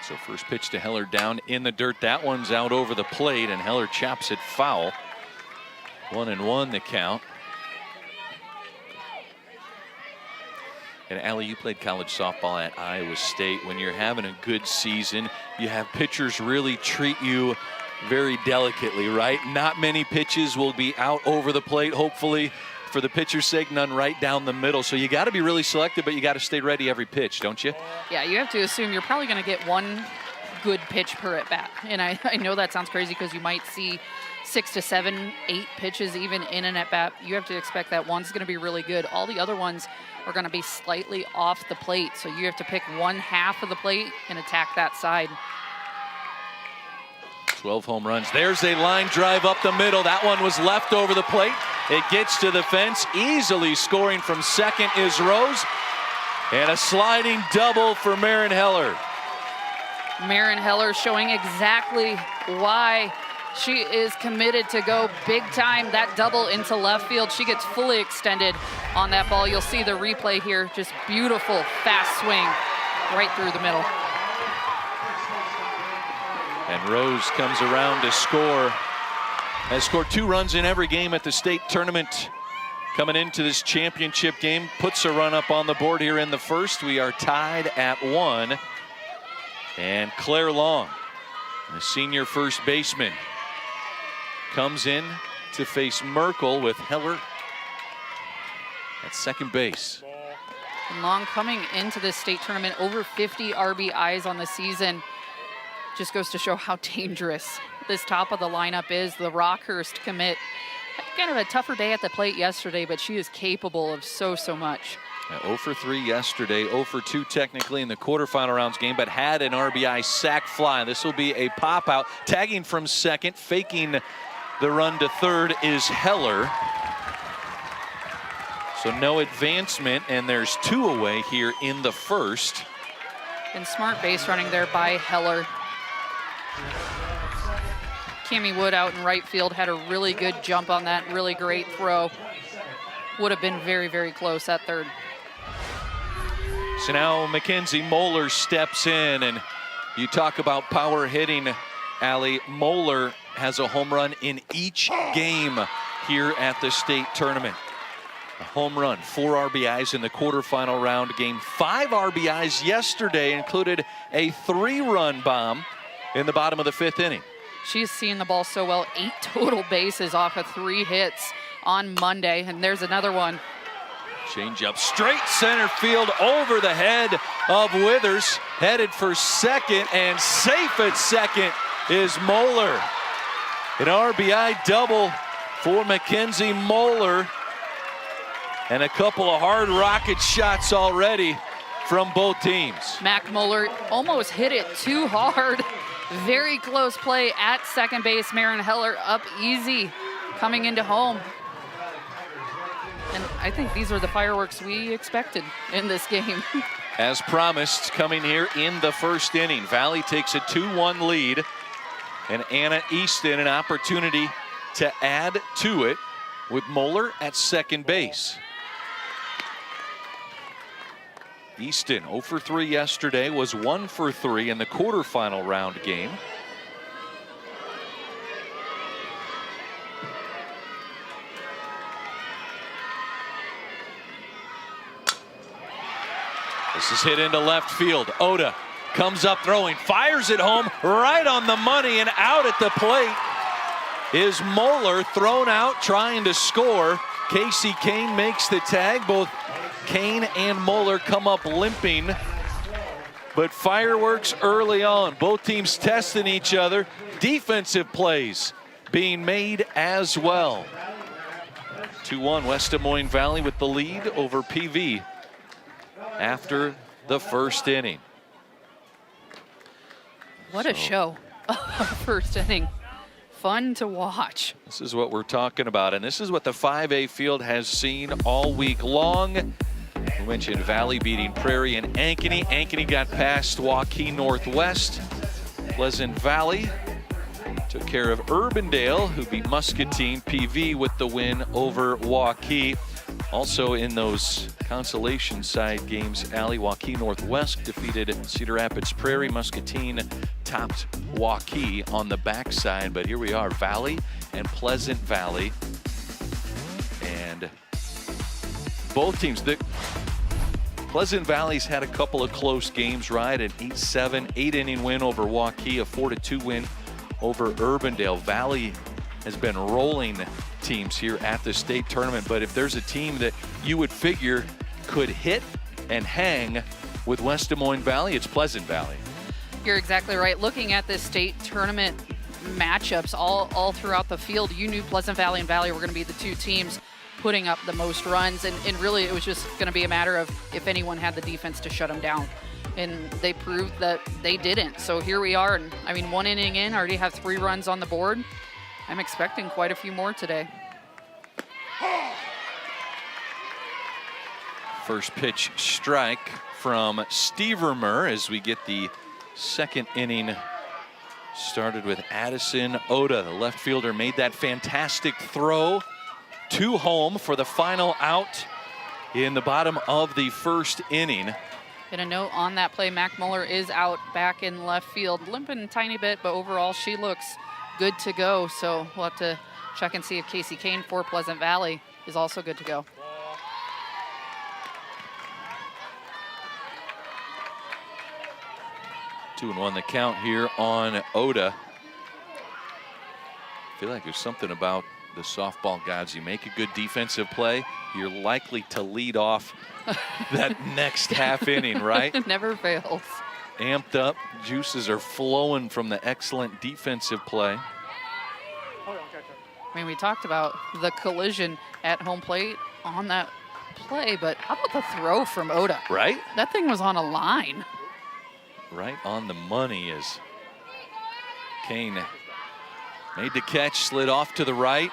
Speaker 5: So first pitch to Heller down in the dirt. That one's out over the plate, and Heller chops it foul. 1-1 the count. And Allie, you played college softball at Iowa State. When you're having a good season, you have pitchers really treat you very delicately, right? Not many pitches will be out over the plate, hopefully. For the pitcher's sake, none right down the middle. So you got to be really selective, but you got to stay ready every pitch, don't you?
Speaker 6: Yeah, you have to assume you're probably going to get one good pitch per at bat. And I know that sounds crazy because you might see 6 to 7, 8 pitches even in an at bat. You have to expect that one's going to be really good. All the other ones are going to be slightly off the plate. So you have to pick one half of the plate and attack that side.
Speaker 5: 12 home runs. There's a line drive up the middle. That one was left over the plate. It gets to the fence. Easily scoring from second is Rose. And a sliding double for Marin Heller.
Speaker 6: Marin Heller showing exactly why she is committed to go big time. That double into left field. She gets fully extended on that ball. You'll see the replay here. Just beautiful, fast swing right through the middle.
Speaker 5: And Rose comes around to score. Has scored 2 runs in every game at the state tournament. Coming into this championship game, puts a run up on the board here in the first. We are tied at 1. And Claire Long, the senior first baseman, comes in to face Merkel with Heller at second base.
Speaker 6: And Long coming into this state tournament, over 50 RBIs on the season. Just goes to show how dangerous this top of the lineup is. The Rockhurst commit had kind of a tougher day at the plate yesterday, but she is capable of so much.
Speaker 5: 0 for 3 yesterday, 0 for 2 technically in the quarterfinal rounds game, but had an RBI sac fly. This will be a pop out. Tagging from second, faking the run to third is Heller. So no advancement, and there's 2 away here in the first.
Speaker 6: And smart base running there by Heller. Cammie Wood out in right field had a really good jump on that, really great throw. Would have been very close at third.
Speaker 5: So now Mackenzie Moeller steps in, and you talk about power hitting, Allie. Moeller has a home run in each game here at the state tournament. A home run, 4 RBIs in the quarterfinal round game. 5 RBIs yesterday, included a 3-run bomb in the bottom of the 5th inning.
Speaker 6: She's seeing the ball so well. 8 total bases off of 3 hits on Monday, and there's another one.
Speaker 5: Change up straight center field over the head of Withers. Headed for second, and safe at second is Moeller. An RBI double for Mackenzie Moeller. And a couple of hard rocket shots already from both teams.
Speaker 6: Mac Moeller almost hit it too hard. Very close play at second base. Marin Heller up easy coming into home. And I think these are the fireworks we expected in this game.
Speaker 5: As promised, coming here in the first inning. Valley takes a 2-1 lead. And Anna Easton an opportunity to add to it with Moeller at second base. Easton 0 for 3 yesterday, was 1 for 3 in the quarterfinal round game. This is hit into left field. Oda comes up throwing, fires it home, right on the money, and out at the plate is Moeller, thrown out trying to score. Casey Kane makes the tag. Both Kane and Moeller come up limping, but fireworks early on. Both teams testing each other. Defensive plays being made as well. 2-1 West Des Moines Valley with the lead over PV after the first inning.
Speaker 6: What a show. First inning. Fun to watch.
Speaker 5: This is what we're talking about, and this is what the 5A field has seen all week long. We mentioned Valley beating Prairie and Ankeny. Ankeny got past Waukee Northwest. Pleasant Valley took care of Urbandale, who beat Muscatine. PV with the win over Waukee. Also in those consolation side games, Waukee Northwest defeated Cedar Rapids Prairie. Muscatine topped Waukee on the backside, but here we are, Valley and Pleasant Valley. And both teams, Pleasant Valley's had a couple of close games, right? An 8-7, 8-inning win over Waukee, a 4-2 win over Urbandale. Valley has been rolling teams here at the state tournament, but if there's a team that you would figure could hit and hang with West Des Moines Valley, it's Pleasant Valley.
Speaker 6: You're exactly right. Looking at this state tournament matchups all throughout the field, you knew Pleasant Valley and Valley were going to be the two teams putting up the most runs, and really it was just going to be a matter of if anyone had the defense to shut them down. And they proved that they didn't. So here we are, and I mean, 1 inning in, already have 3 runs on the board. I'm expecting quite a few more today.
Speaker 5: First pitch strike from Stevermer as we get the second inning started with Addison Oda. The left fielder made that fantastic throw to home for the final out in the bottom of the first inning.
Speaker 6: And a note on that play, Mac Muller is out back in left field, limping a tiny bit, but overall she looks good to go. So we'll have to check and see if Casey Kane for Pleasant Valley is also good to go.
Speaker 5: Two and one the count here on Oda. I feel like there's something about the softball gods. You make a good defensive play, you're likely to lead off that next half inning, right?
Speaker 6: It never fails.
Speaker 5: Amped up, juices are flowing from the excellent defensive play.
Speaker 6: I mean, we talked about the collision at home plate on that play, but how about the throw from Oda?
Speaker 5: Right?
Speaker 6: That thing was on a line.
Speaker 5: Right on the money as Kane made the catch, slid off to the right.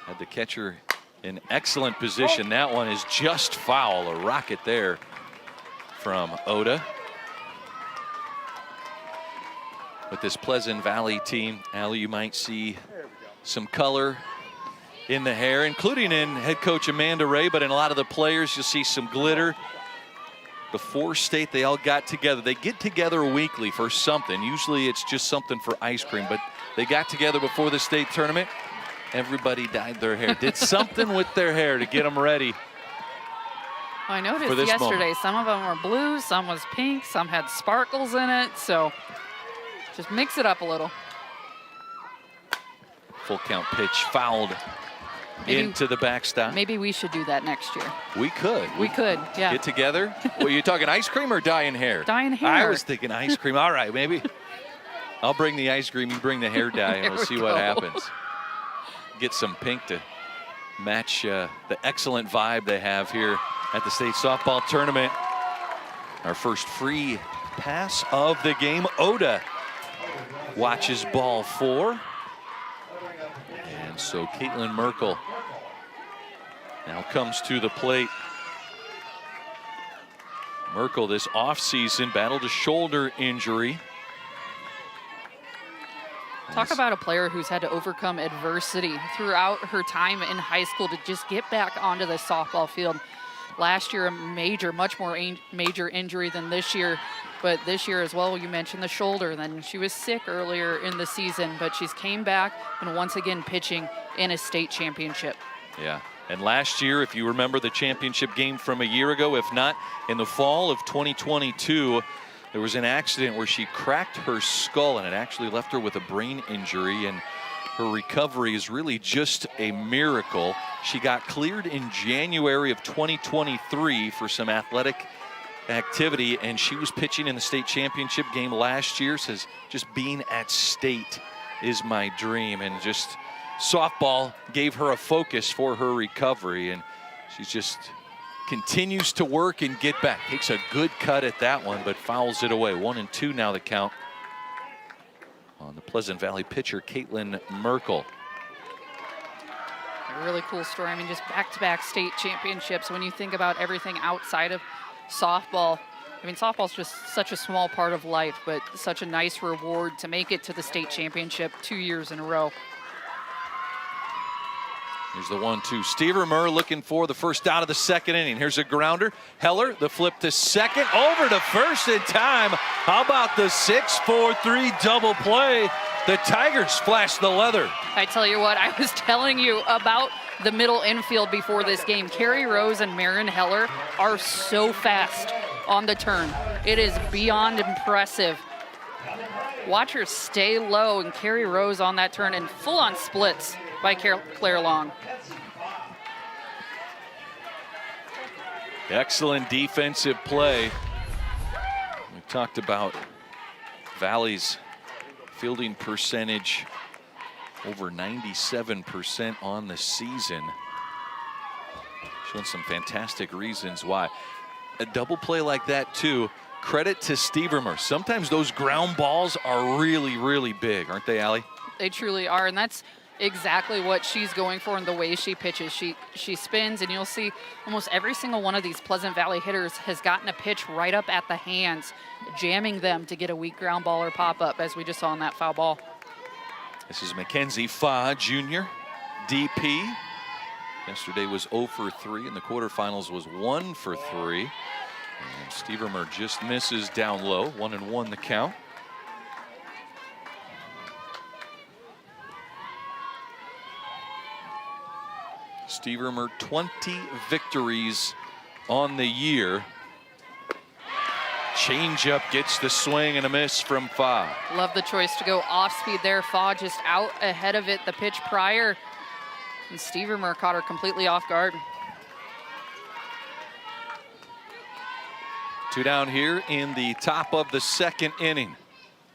Speaker 5: Had the catcher in excellent position. That one is just foul, a rocket there from Oda. With this Pleasant Valley team, Allie, you might see some color in the hair, including in head coach Amanda Ray, but in a lot of the players, you'll see some glitter. Before state, they all got together. They get together weekly for something. Usually it's just something for ice cream, but they got together before the state tournament. Everybody dyed their hair, did something with their hair to get them ready.
Speaker 6: Well, I noticed yesterday, some of them were blue, some was pink, some had sparkles in it, so just mix it up a little.
Speaker 5: Full count pitch fouled into the backstop.
Speaker 6: Maybe we should do that next year.
Speaker 5: We could.
Speaker 6: We could, yeah.
Speaker 5: Get together. Were you talking ice cream or dyeing hair?
Speaker 6: Dyeing hair.
Speaker 5: I was thinking ice cream. All right, maybe. I'll bring the ice cream, you bring the hair dye, and we'll see what happens. Get some pink to match the excellent vibe they have here at the state softball tournament. Our first free pass of the game. Oda watches ball 4. And so Caitlin Merkel now comes to the plate. Merkel this offseason battled a shoulder injury.
Speaker 6: Talk about a player who's had to overcome adversity throughout her time in high school to just get back onto the softball field. Last year, a much more major injury than this year. But this year as well, you mentioned the shoulder. Then she was sick earlier in the season, but she's came back and once again pitching in a state championship.
Speaker 5: Yeah, and last year, if you remember the championship game from a year ago, if not, in the fall of 2022, there was an accident where she cracked her skull and it actually left her with a brain injury, and her recovery is really just a miracle. She got cleared in January of 2023 for some athletic activity, and she was pitching in the state championship game last year. Says just being at state is my dream, and just softball gave her a focus for her recovery, and she's just continues to work and get back. Takes a good cut at that one, but fouls it away. 1-2 now the count on the Pleasant Valley pitcher, Caitlin Merkel.
Speaker 6: A really cool story. I mean, just back-to-back state championships. When you think about everything outside of softball, I mean, softball's just such a small part of life, but such a nice reward to make it to the state championship 2 years in a row.
Speaker 5: Here's the 1-2. Stevermer looking for the first out of the second inning. Here's a grounder. Heller, the flip to second, over to first in time. How about the 6-4-3 double play? The Tigers flash the leather.
Speaker 6: I tell you what, I was telling you about the middle infield before this game. Carrie Rose and Marin Heller are so fast on the turn. It is beyond impressive. Watch her stay low and Carrie Rose on that turn, and full-on splits by Claire Long.
Speaker 5: Excellent defensive play. We talked about Valley's fielding percentage, over 97% on the season. Showing some fantastic reasons why. A double play like that too, credit to Stevermer. Sometimes those ground balls are really, really big, aren't they, Allie?
Speaker 6: They truly are, and that's exactly what she's going for in the way she pitches. She spins, and you'll see almost every single one of these Pleasant Valley hitters has gotten a pitch right up at the hands, jamming them to get a weak ground ball or pop up, as we just saw in that foul ball.
Speaker 5: This is Mackenzie Fa, junior, DP. Yesterday was 0 for 3, and the quarterfinals was 1 for 3. And Stevermer just misses down low, 1-1 the count. Stevermer 20 victories on the year. Changeup gets the swing and a miss from Fa.
Speaker 6: Love the choice to go off speed there. Fa just out ahead of it the pitch prior, and Stevermer caught her completely off guard.
Speaker 5: 2 down here in the top of the second inning.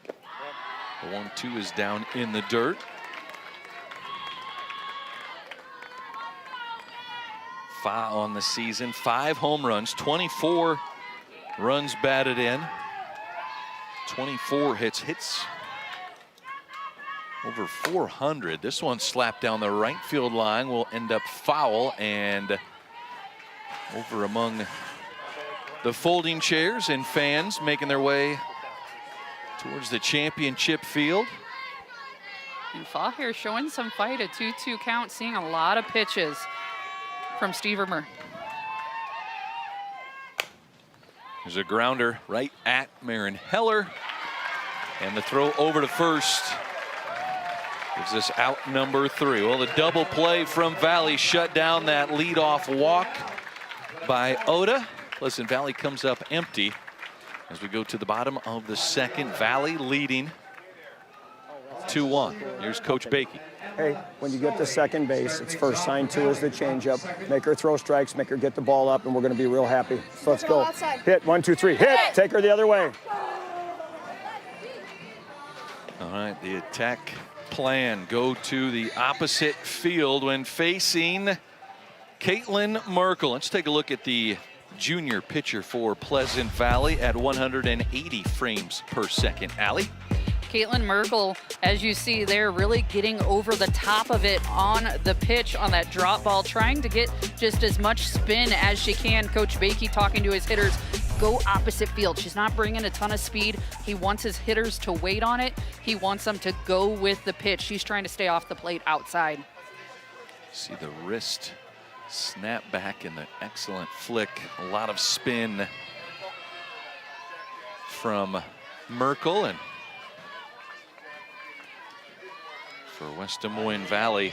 Speaker 5: The 1-2 is down in the dirt. Fa on the season, 5 home runs, 24 runs batted in, 24 hits over 400. This one slapped down the right field line, will end up foul and over among the folding chairs and fans making their way towards the championship field.
Speaker 6: And Fa here showing some fight, a 2-2 count, seeing a lot of pitches from Stevermer.
Speaker 5: There's a grounder right at Marin Heller, and the throw over to first gives us out number 3. Well, the double play from Valley shut down that leadoff walk by Oda. Pleasant Valley comes up empty as we go to the bottom of the second. Valley leading 2-1. Here's Coach Bakey.
Speaker 9: Hey, when you get to second base, it's first sign 2 is the changeup. Make her throw strikes, make her get the ball up, and we're going to be real happy. So let's go. Hit, 1, 2, 3, hit. Take her the other way.
Speaker 5: All right, the attack plan. Go to the opposite field when facing Caitlin Merkel. Let's take a look at the junior pitcher for Pleasant Valley at 180 frames per second. Allie?
Speaker 6: Caitlin Merkel, as you see there, really getting over the top of it on the pitch on that drop ball, trying to get just as much spin as she can. Coach Bakey talking to his hitters, go opposite field. She's not bringing a ton of speed. He wants his hitters to wait on it. He wants them to go with the pitch. She's trying to stay off the plate outside.
Speaker 5: See the wrist snap back and the excellent flick. A lot of spin from Merkel, and for West Des Moines Valley,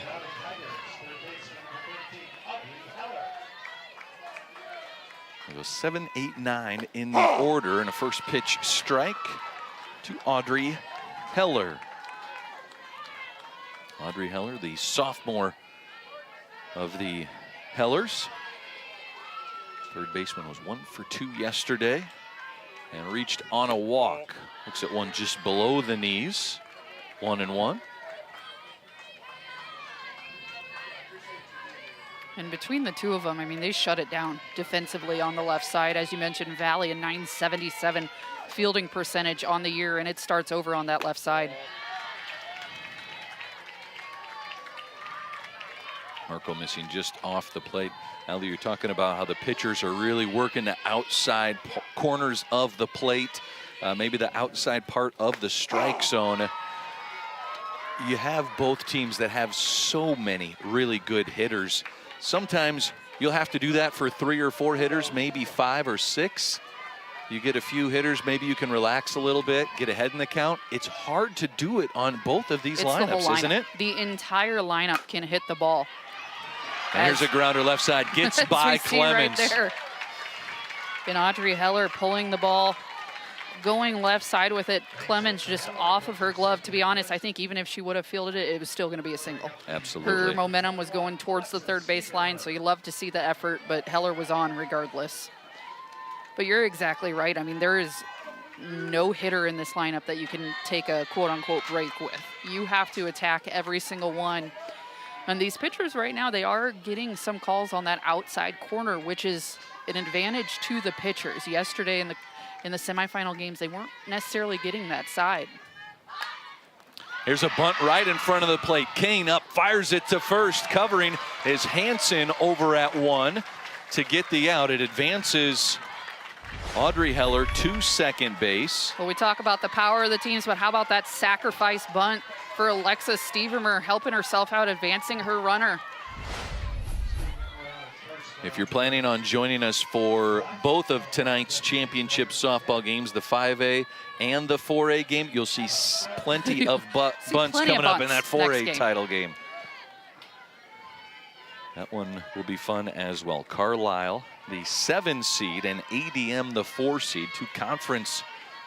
Speaker 5: it goes 7, 8, 9 in the order, and a first pitch strike to Audrey Heller. Audrey Heller, the sophomore of the Hellers. Third baseman was 1 for 2 yesterday and reached on a walk. Looks at one just below the knees. 1-1.
Speaker 6: And between the two of them, I mean, they shut it down defensively on the left side. As you mentioned, Valley a .977 fielding percentage on the year, and it starts over on that left side.
Speaker 5: Marco missing just off the plate. Allie, you're talking about how the pitchers are really working the outside corners of the plate, maybe the outside part of the strike zone. You have both teams that have so many really good hitters. Sometimes you'll have to do that for 3 or 4 hitters, maybe 5 or 6. You get a few hitters, maybe you can relax a little bit, get ahead in the count. It's hard to do it on both of these lineups, isn't it?
Speaker 6: The entire lineup can hit the ball.
Speaker 5: And here's a grounder left side, gets by Clemens.
Speaker 6: Right there. And Audrey Heller pulling the ball, going left side with it. Clemens just off of her glove. To be honest, I think even if she would have fielded it, it was still going to be a single.
Speaker 5: Absolutely.
Speaker 6: Her momentum was going towards the third base line, so you love to see the effort, but Heller was on regardless. But you're exactly right. I mean, there is no hitter in this lineup that you can take a quote-unquote break with. You have to attack every single one. And these pitchers right now, they are getting some calls on that outside corner, which is an advantage to the pitchers. Yesterday in the semifinal games, they weren't necessarily getting that side.
Speaker 5: Here's a bunt right in front of the plate. Kane up, fires it to first. Covering is Hansen over at 1 to get the out. It advances Audrey Heller to second base.
Speaker 6: Well, we talk about the power of the teams, but how about that sacrifice bunt for Alexis Stevermer, helping herself out, advancing her runner.
Speaker 5: If you're planning on joining us for both of tonight's championship softball games, the 5A and the 4A game, you'll see plenty of bunts coming up in that 4A title game. That one will be fun as well. Carlisle, the 7 seed, and ADM, the 4 seed, 2 conference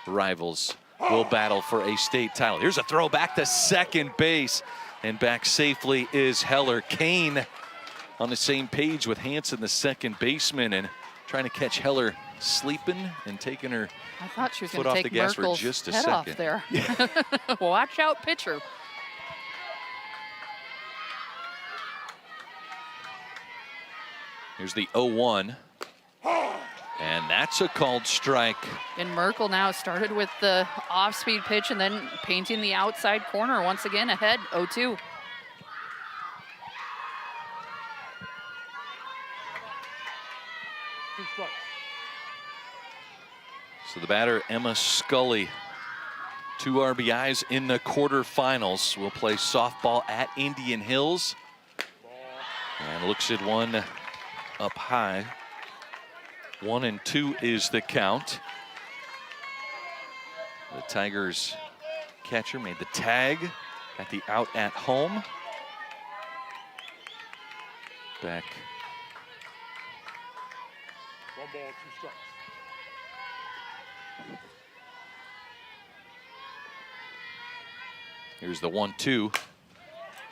Speaker 5: rivals, will battle for a state title. Here's a throw back to second base, and back safely is Heller. Kane on the same page with Hansen, the second baseman, and trying to catch Heller sleeping and taking her
Speaker 6: I thought she was
Speaker 5: foot
Speaker 6: going
Speaker 5: off
Speaker 6: to
Speaker 5: the
Speaker 6: take
Speaker 5: gas for
Speaker 6: Merkel's
Speaker 5: just a
Speaker 6: head
Speaker 5: second.
Speaker 6: off there. Watch out, pitcher.
Speaker 5: Here's the 0-1. And that's a called strike.
Speaker 6: And Merkel now started with the off-speed pitch and then painting the outside corner once again ahead, 0-2.
Speaker 5: So the batter, Emma Scully, 2 RBIs in the quarterfinals. Will play softball at Indian Hills. And looks at one up high. 1-2 is the count. The Tigers catcher made the tag at the out at home. Back.
Speaker 10: 1 ball, 2 strikes.
Speaker 5: Here's the 1-2.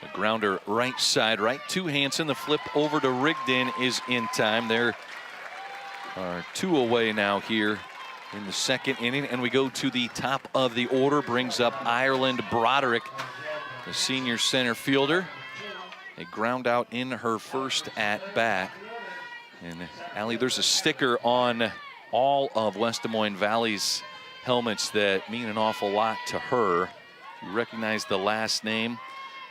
Speaker 5: A grounder right side, right to Hansen. The flip over to Rigdon is in time. There are 2 away now here in the second inning. And we go to the top of the order. Brings up Ireland Broderick, the senior center fielder. A ground out in her first at bat. And Allie, there's a sticker on all of West Des Moines Valley's helmets that mean an awful lot to her. You recognize the last name,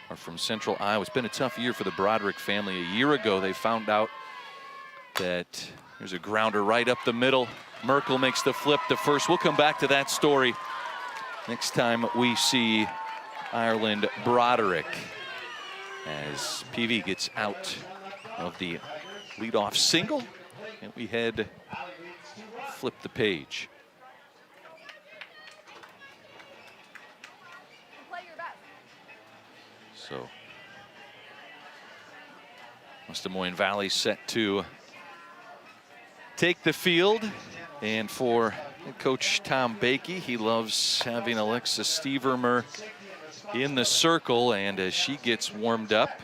Speaker 5: are from Central Iowa. It's been a tough year for the Broderick family. A year ago, they found out that there's a grounder right up the middle. Merkel makes the flip to first. We'll come back to that story next time we see Ireland Broderick as PV gets out of the leadoff single, and we head flip the page. So West Des Moines Valley set to take the field, and for Coach Tom Bakey, he loves having Alexa Stevermer in the circle, and as she gets warmed up,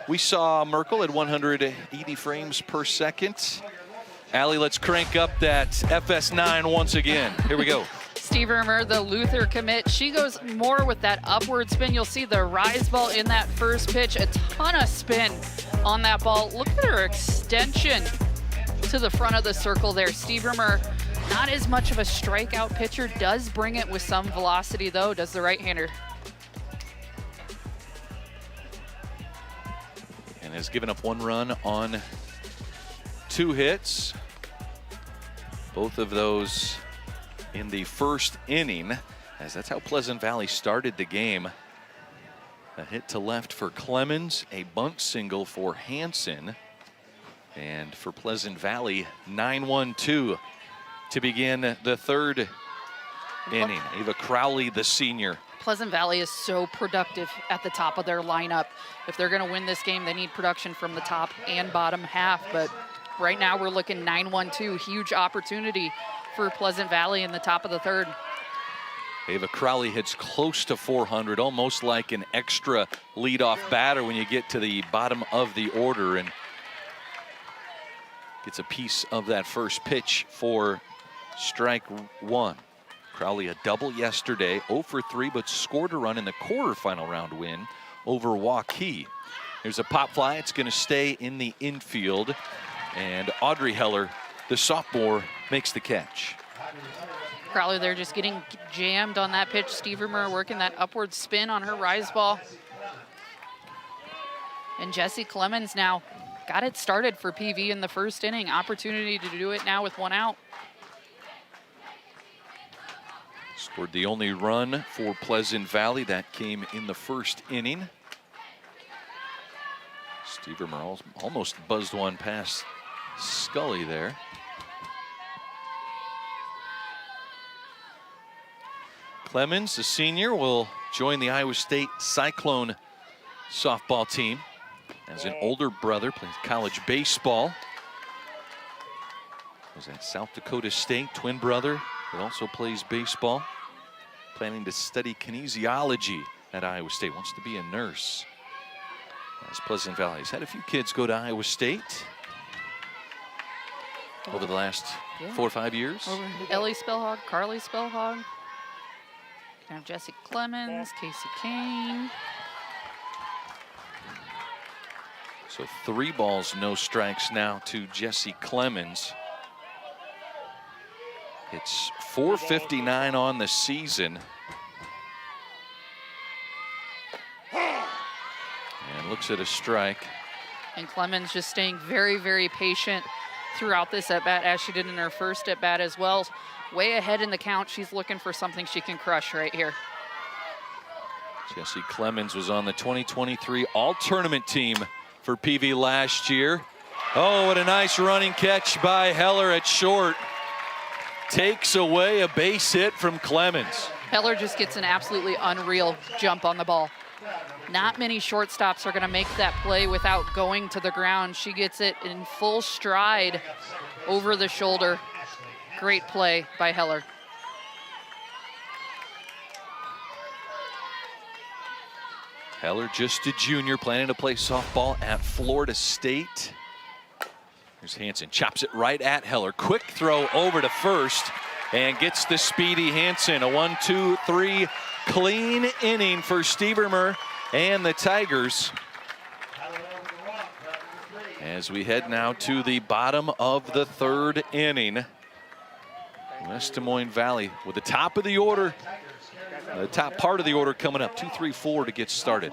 Speaker 5: we saw Merkel at 180 frames per second. Allie, let's crank up that FS9 once again. Here we go.
Speaker 6: Steve Irmer, the Luther commit, she goes more with that upward spin. You'll see the rise ball in that first pitch, a ton of spin on that ball. Look at her extension to the front of the circle there. Steve Irmer, not as much of a strikeout pitcher, does bring it with some velocity though, does the right-hander.
Speaker 5: And has given up 1 run on 2 hits. Both of those in the first inning, as that's how Pleasant Valley started the game. A hit to left for Clemens, a bunt single for Hansen. And for Pleasant Valley, 9-1-2 to begin the third inning. Ava Crowley, the senior.
Speaker 6: Pleasant Valley is so productive at the top of their lineup. If they're going to win this game, they need production from the top and bottom half. But right now we're looking 9-1-2, huge opportunity for Pleasant Valley in the top of the third.
Speaker 5: Ava Crowley hits close to 400, almost like an extra leadoff batter when you get to the bottom of the order, and gets a piece of that first pitch for strike 1. Crowley a double yesterday, 0 for 3, but scored a run in the quarterfinal round win over Waukee. There's a pop fly. It's going to stay in the infield, and Audrey Heller, the sophomore, makes the catch.
Speaker 6: Crowley there just getting jammed on that pitch. Steve Irmer working that upward spin on her rise ball. And Jessie Clemens now got it started for PV in the first inning. Opportunity to do it now with 1 out.
Speaker 5: Scored the only run for Pleasant Valley. That came in the first inning. Steve Irmer almost buzzed one past Scully there. Clemens, the senior, will join the Iowa State Cyclone softball team. As an older brother, plays college baseball. Was at South Dakota State, twin brother that also plays baseball. Planning to study kinesiology at Iowa State, wants to be a nurse. As Pleasant Valley has had a few kids go to Iowa State over the last 4 or 5 years.
Speaker 6: Over Ellie Spellhog, Carly Spellhog. Now Jessie Clemens, Casey Kane.
Speaker 5: So 3 balls, no strikes now to Jessie Clemens. It's .459 on the season. And looks at a strike.
Speaker 6: And Clemens just staying very, very patient throughout this at-bat, as she did in her first at-bat as well. Way ahead in the count. She's looking for something she can crush right here.
Speaker 5: Jessie Clemens was on the 2023 All-Tournament team for PV last year. Oh, what a nice running catch by Heller at short. Takes away a base hit from Clemens.
Speaker 6: Heller just gets an absolutely unreal jump on the ball. Not many shortstops are going to make that play without going to the ground. She gets it in full stride over the shoulder. Great play by Heller.
Speaker 5: Heller, just a junior, planning to play softball at Florida State. Here's Hansen, chops it right at Heller. Quick throw over to first and gets the speedy Hansen. A 1-2-3 clean inning for Steve Irmer and the Tigers. As we head now to the bottom of the third inning. West Des Moines Valley with the top of the order. The top part of the order coming up, 2-3-4 to get started.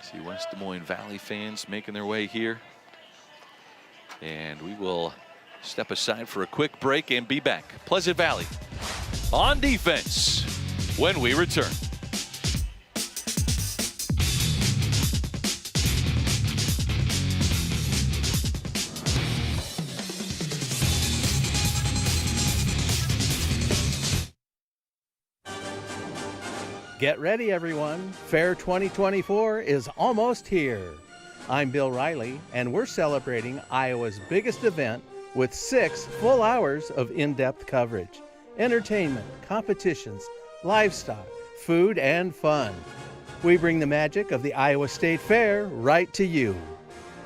Speaker 5: See West Des Moines Valley fans making their way here. And we will step aside for a quick break and be back. Pleasant Valley on defense when we return.
Speaker 11: Get ready, everyone. Fair 2024 is almost here. I'm Bill Riley, and we're celebrating Iowa's biggest event with 6 full hours of in-depth coverage, entertainment, competitions, livestock, food, and fun. We bring the magic of the Iowa State Fair right to you.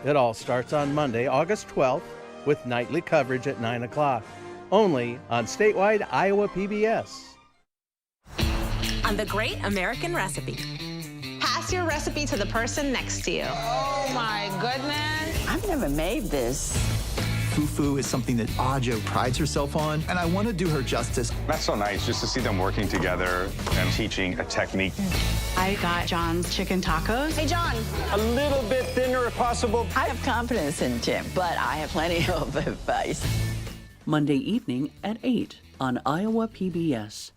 Speaker 11: It all starts on Monday, August 12th, with nightly coverage at 9 o'clock, only on statewide Iowa PBS.
Speaker 12: On The Great American Recipe.
Speaker 13: Pass your recipe to the person next to you.
Speaker 12: Oh my goodness.
Speaker 14: I've never made this.
Speaker 15: Fufu is something that Ajo prides herself on, and I want to do her justice.
Speaker 16: That's so nice just to see them working together and teaching a technique.
Speaker 17: I got John's chicken tacos.
Speaker 13: Hey, John.
Speaker 9: A little bit thinner if possible.
Speaker 14: I have confidence in Jim, but I have plenty of advice.
Speaker 18: Monday evening at 8 on Iowa PBS.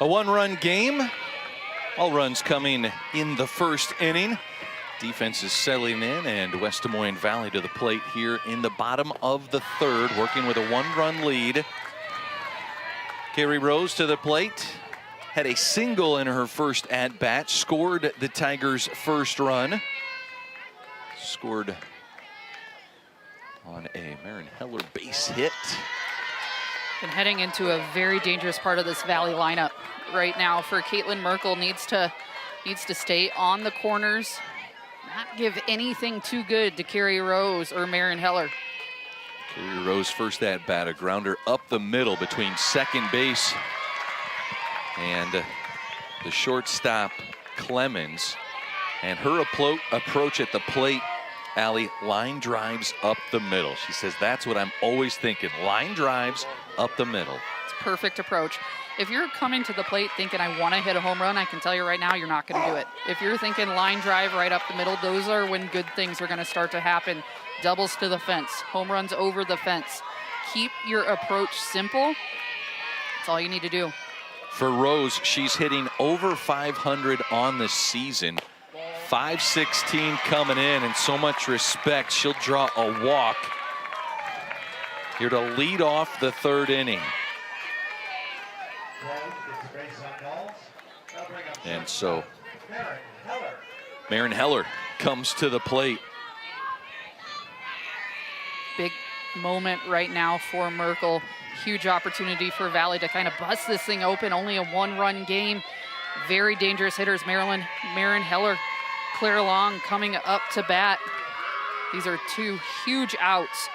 Speaker 5: A one-run game. All runs coming in the first inning. Defense is settling in, and West Des Moines Valley to the plate here in the bottom of the third, working with a one-run lead. Carrie Rose to the plate. Had a single in her first at-bat. Scored the Tigers' first run. Scored on a Marin Heller base hit.
Speaker 6: And heading into a very dangerous part of this Valley lineup right now for Caitlin Merkel. Needs to stay on the corners, not give anything too good to Carrie Rose or Marin Heller.
Speaker 5: Carrie Rose first at bat, a grounder up the middle between second base and the shortstop Clemens. And her approach at the plate, Allie, line drives up the middle. She says, that's what I'm always thinking, line drives up the middle.
Speaker 6: It's a perfect approach. If you're coming to the plate thinking I want to hit a home run, I can tell you right now you're not going to do it. If you're thinking line drive right up the middle, those are when good things are going to start to happen. Doubles to the fence, home runs over the fence. Keep your approach simple. That's all you need to do.
Speaker 5: For Rose, she's hitting over 500 on the season. 516 coming in, and so much respect. She'll draw a walk here to lead off the third inning. And so Marin Heller comes to the plate.
Speaker 6: Big moment right now for Merkel. Huge opportunity for Valley to kind of bust this thing open. Only a one-run game. Very dangerous hitters. Marin Heller, Claire Long coming up to bat. These are two huge outs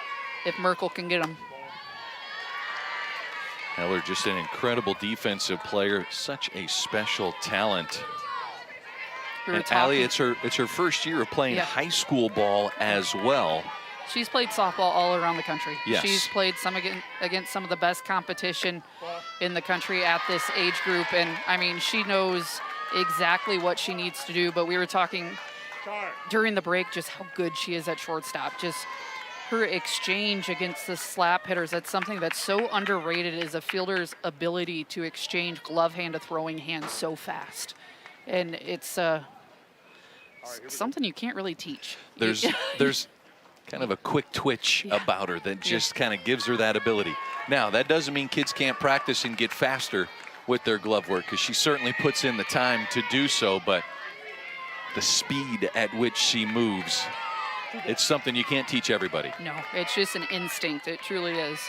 Speaker 6: if Merkel can get them.
Speaker 5: Heller, just an incredible defensive player, such a special talent. And Allie, it's her first year of playing high school ball as well.
Speaker 6: She's played softball all around the country.
Speaker 5: Yes.
Speaker 6: She's played some against some of the best competition in the country at this age group. And I mean, she knows exactly what she needs to do. But we were talking during the break just how good she is at shortstop. Just her exchange against the slap hitters. That's something that's so underrated, is a fielder's ability to exchange glove hand to throwing hand so fast. And it's something you can't really teach.
Speaker 5: There's kind of a quick twitch about her that just kind of gives her that ability. Now, that doesn't mean kids can't practice and get faster with their glove work, because she certainly puts in the time to do so, but the speed at which she moves, it's something you can't teach everybody.
Speaker 6: No, it's just an instinct. It truly is.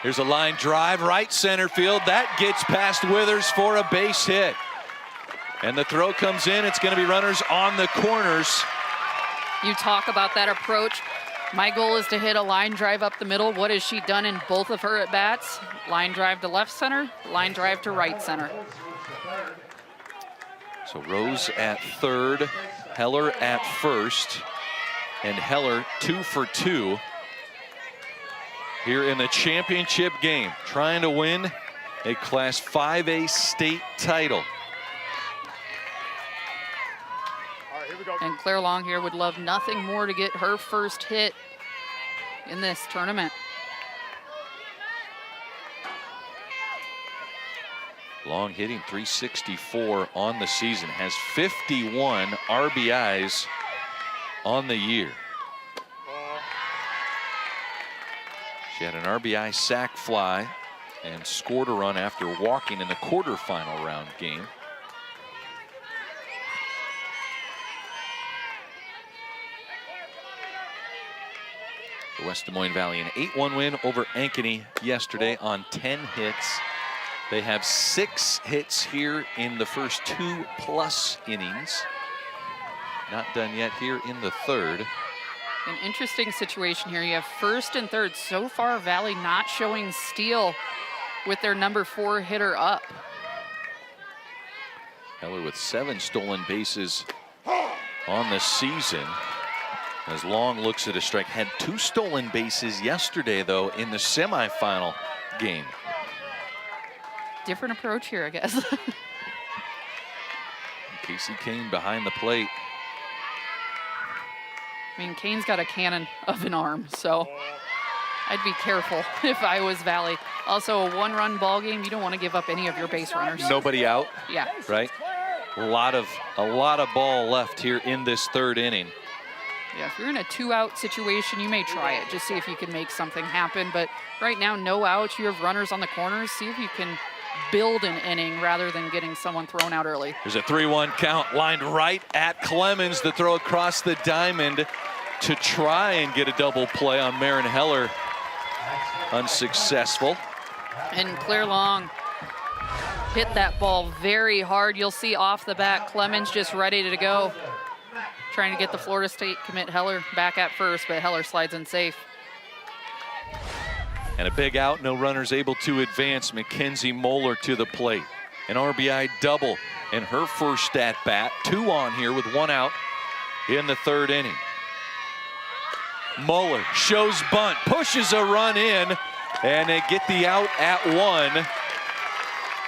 Speaker 5: Here's a line drive, right center field. That gets past Withers for a base hit. And the throw comes in. It's going to be runners on the corners.
Speaker 6: You talk about that approach. My goal is to hit a line drive up the middle. What has she done in both of her at-bats? Line drive to left center, line drive to right center.
Speaker 5: So Rose at third, Heller at first, and Heller 2 for 2 here in the championship game, trying to win a Class 5A state title.
Speaker 6: And Claire Long here would love nothing more to get her first hit in this tournament.
Speaker 5: Long hitting .364 on the season, has 51 RBIs on the year. She had an RBI sac fly and scored a run after walking in the quarterfinal round game. The West Des Moines Valley, an 8-1 win over Ankeny yesterday on 10 hits They have 6 hits here in the first 2+ innings. Not done yet here in the third.
Speaker 6: An interesting situation here. You have first and third. So far, Valley not showing steal with their number 4 hitter up.
Speaker 5: Heller with 7 stolen bases on the season. As Long looks at a strike. Had 2 stolen bases yesterday, though, in the semifinal game.
Speaker 6: Different approach here, I guess.
Speaker 5: Casey Kane behind the plate.
Speaker 6: I mean, Kane's got a cannon of an arm, so I'd be careful if I was Valley. Also, a 1-run ball game, you don't want to give up any of your base runners.
Speaker 5: Nobody out.
Speaker 6: Yeah.
Speaker 5: Right. A lot of ball left here in this third inning.
Speaker 6: Yeah, if you're in a 2-out situation, you may try it. Just see if you can make something happen. But right now, no outs. You have runners on the corners. See if you can build an inning rather than getting someone thrown out early.
Speaker 5: There's a 3-1 count lined right at Clemens. The throw across the diamond to try and get a double play on Marin Heller. Unsuccessful.
Speaker 6: And Claire Long hit that ball very hard. You'll see off the bat, Clemens just ready to go. Trying to get the Florida State commit Heller back at first, but Heller slides in safe.
Speaker 5: And a big out, no runners able to advance. Mackenzie Moeller to the plate. An RBI double in her first at bat. 2 on here with 1 out in the third inning. Moeller shows bunt, pushes a run in, and they get the out at 1.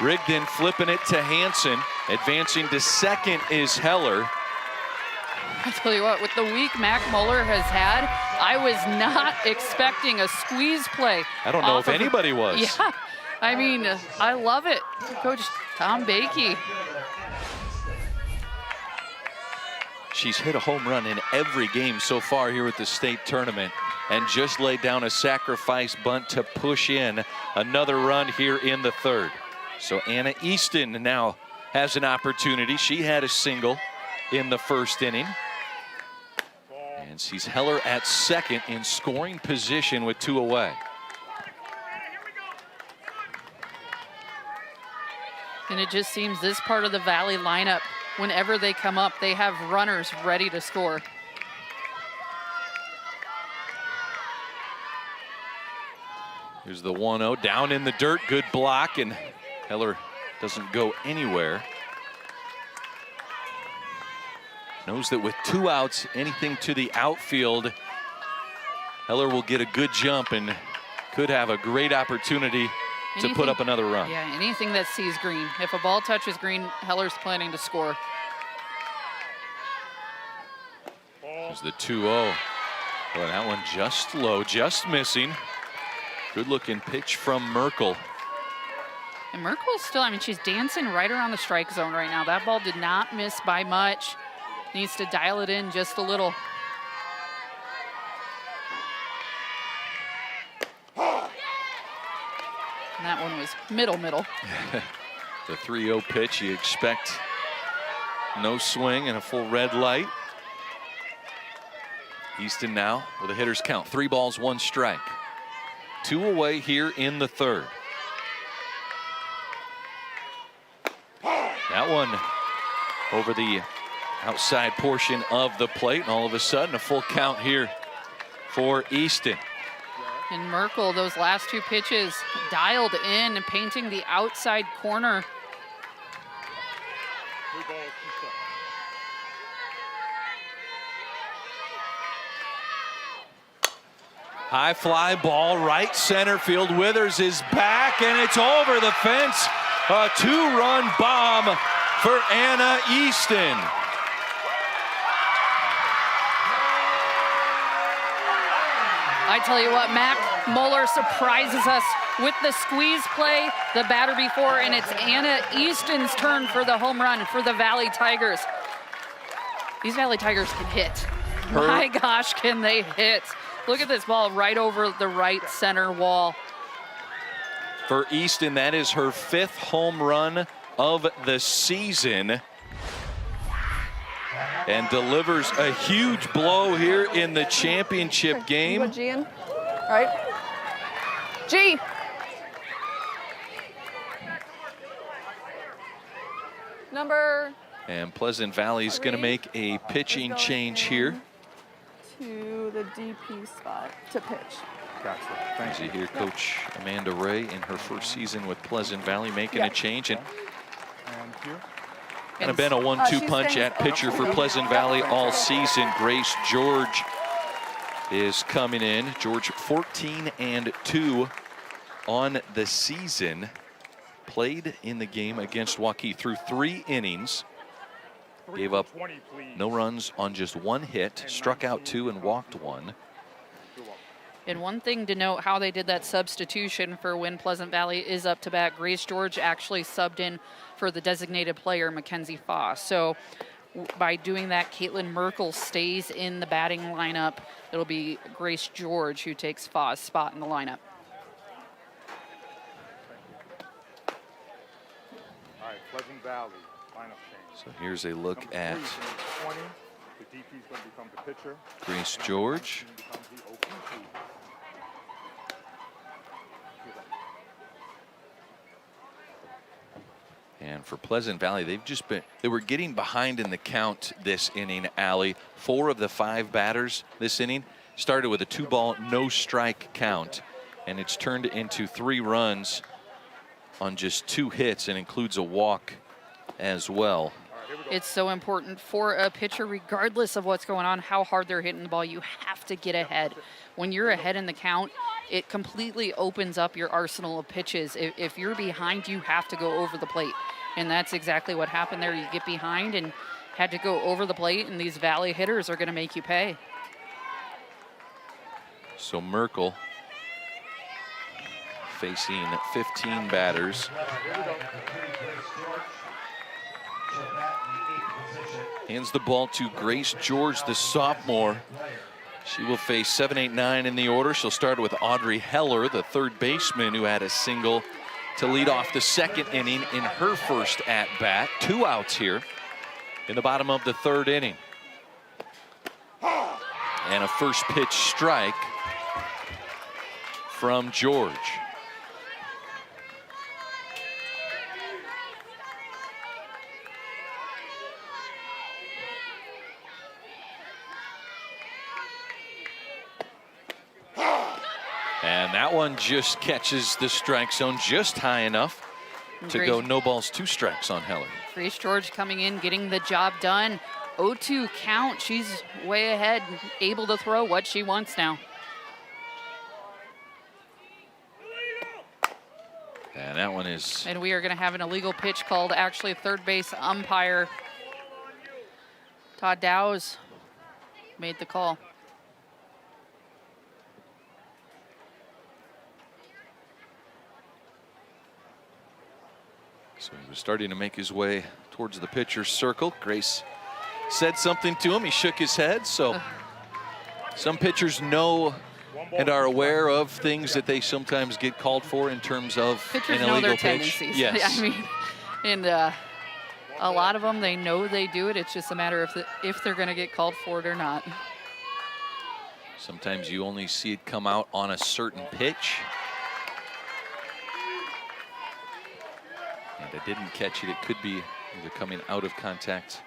Speaker 5: Rigdon flipping it to Hansen. Advancing to second is Heller.
Speaker 6: I tell you what, with the week Mac Moeller has had, I was not expecting a squeeze play.
Speaker 5: I don't know if anybody was.
Speaker 6: Yeah, I mean, I love it. Coach Tom Bakey.
Speaker 5: She's hit a home run in every game so far here at the state tournament and just laid down a sacrifice bunt to push in another run here in the third. So Anna Easton now has an opportunity. She had a single in the first inning. And sees Heller at second in scoring position with 2 away.
Speaker 6: And it just seems this part of the Valley lineup, whenever they come up, they have runners ready to score.
Speaker 5: Here's the 1-0 down in the dirt. Good block, and Heller doesn't go anywhere. Knows that with 2 outs, anything to the outfield, Heller will get a good jump and could have a great opportunity to put up another run.
Speaker 6: Yeah, anything that sees green. If a ball touches green, Heller's planning to score.
Speaker 5: There's the 2-0. Boy, that one just low, just missing. Good looking pitch from Merkel.
Speaker 6: And Merkel's still, I mean, she's dancing right around the strike zone right now. That ball did not miss by much. Needs to dial it in just a little. And that one was middle.
Speaker 5: The 3-0 pitch, you expect no swing and a full red light. Easton now with a hitter's count. 3 balls, 1 strike. 2 away here in the third. That one over the outside portion of the plate, and all of a sudden a full count here for Easton.
Speaker 6: And Merkel, those last 2 pitches dialed in and painting the outside corner.
Speaker 5: High fly ball, right center field. Withers is back, and it's over the fence. A 2-run bomb for Anna Easton.
Speaker 6: I tell you what, Mac Moeller surprises us with the squeeze play the batter before, and it's Anna Easton's turn for the home run for the Valley Tigers. These Valley Tigers can hit. My gosh, can they hit. Look at this ball right over the right center wall.
Speaker 5: For Easton, that is her 5th home run of the season. And delivers a huge blow here in the championship game.
Speaker 19: You put G in, right? G!
Speaker 2: Number.
Speaker 5: And Pleasant Valley's going to make a pitching change here.
Speaker 2: To the DP spot to pitch.
Speaker 10: Gotcha. Thank
Speaker 5: you. Hear Coach Amanda Ray in her first season with Pleasant Valley making a change. And kind of been a 1-2 punch at pitcher for Pleasant Valley all season. Grace George is coming in. George 14-2 on the season. Played in the game against Waukee through 3 innings. Gave up no runs on just 1 hit, struck out 2 and walked 1.
Speaker 6: And one thing to note how they did that substitution for when Pleasant Valley is up to bat, Grace George actually subbed in for the designated player, Mackenzie Foss. So by doing that, Caitlin Merkel stays in the batting lineup. It'll be Grace George who takes Foss' spot in the lineup.
Speaker 10: All right, Pleasant Valley, lineup change.
Speaker 5: So here's a look at
Speaker 10: 20. The DP is going to become the pitcher.
Speaker 5: Grace George. And for Pleasant Valley, they were getting behind in the count this inning, Allie. 4 of the 5 batters this inning started with a 2-ball, no strike count. And it's turned into 3 runs on just 2 hits and includes a walk as well.
Speaker 6: It's so important for a pitcher, regardless of what's going on, how hard they're hitting the ball. You have to get ahead. When you're ahead in the count, it completely opens up your arsenal of pitches. If you're behind, you have to go over the plate. And that's exactly what happened there. You get behind and had to go over the plate, and these Valley hitters are going to make you pay.
Speaker 5: So Merkel facing 15 batters. Hands the ball to Grace George, the sophomore. She will face 7, 8, 9 in the order. She'll start with Audrey Heller, the third baseman who had a single to lead off the 2nd inning in her first at-bat. 2 outs here in the bottom of the 3rd inning. And a first pitch strike from George. And that one just catches the strike zone just high enough to go no balls, 2 strikes on Heller.
Speaker 6: Grace George coming in, getting the job done. 0-2 count. She's way ahead, able to throw what she wants now.
Speaker 5: And that one is...
Speaker 6: And we are going to have an illegal pitch called. Actually, third base umpire Todd Dowes made the call.
Speaker 5: So he was starting to make his way towards the pitcher's circle. Grace said something to him. He shook his head. So some pitchers know and are aware of things that they sometimes get called for in terms of
Speaker 6: pitchers
Speaker 5: an
Speaker 6: know
Speaker 5: illegal
Speaker 6: their
Speaker 5: pitch.
Speaker 6: tendencies.
Speaker 5: Yes.
Speaker 6: I mean, and a lot of them, they know they do it. It's just a matter of if they're going to get called for it or not.
Speaker 5: Sometimes you only see it come out on a certain pitch. And it didn't catch it. It could be either coming out of contact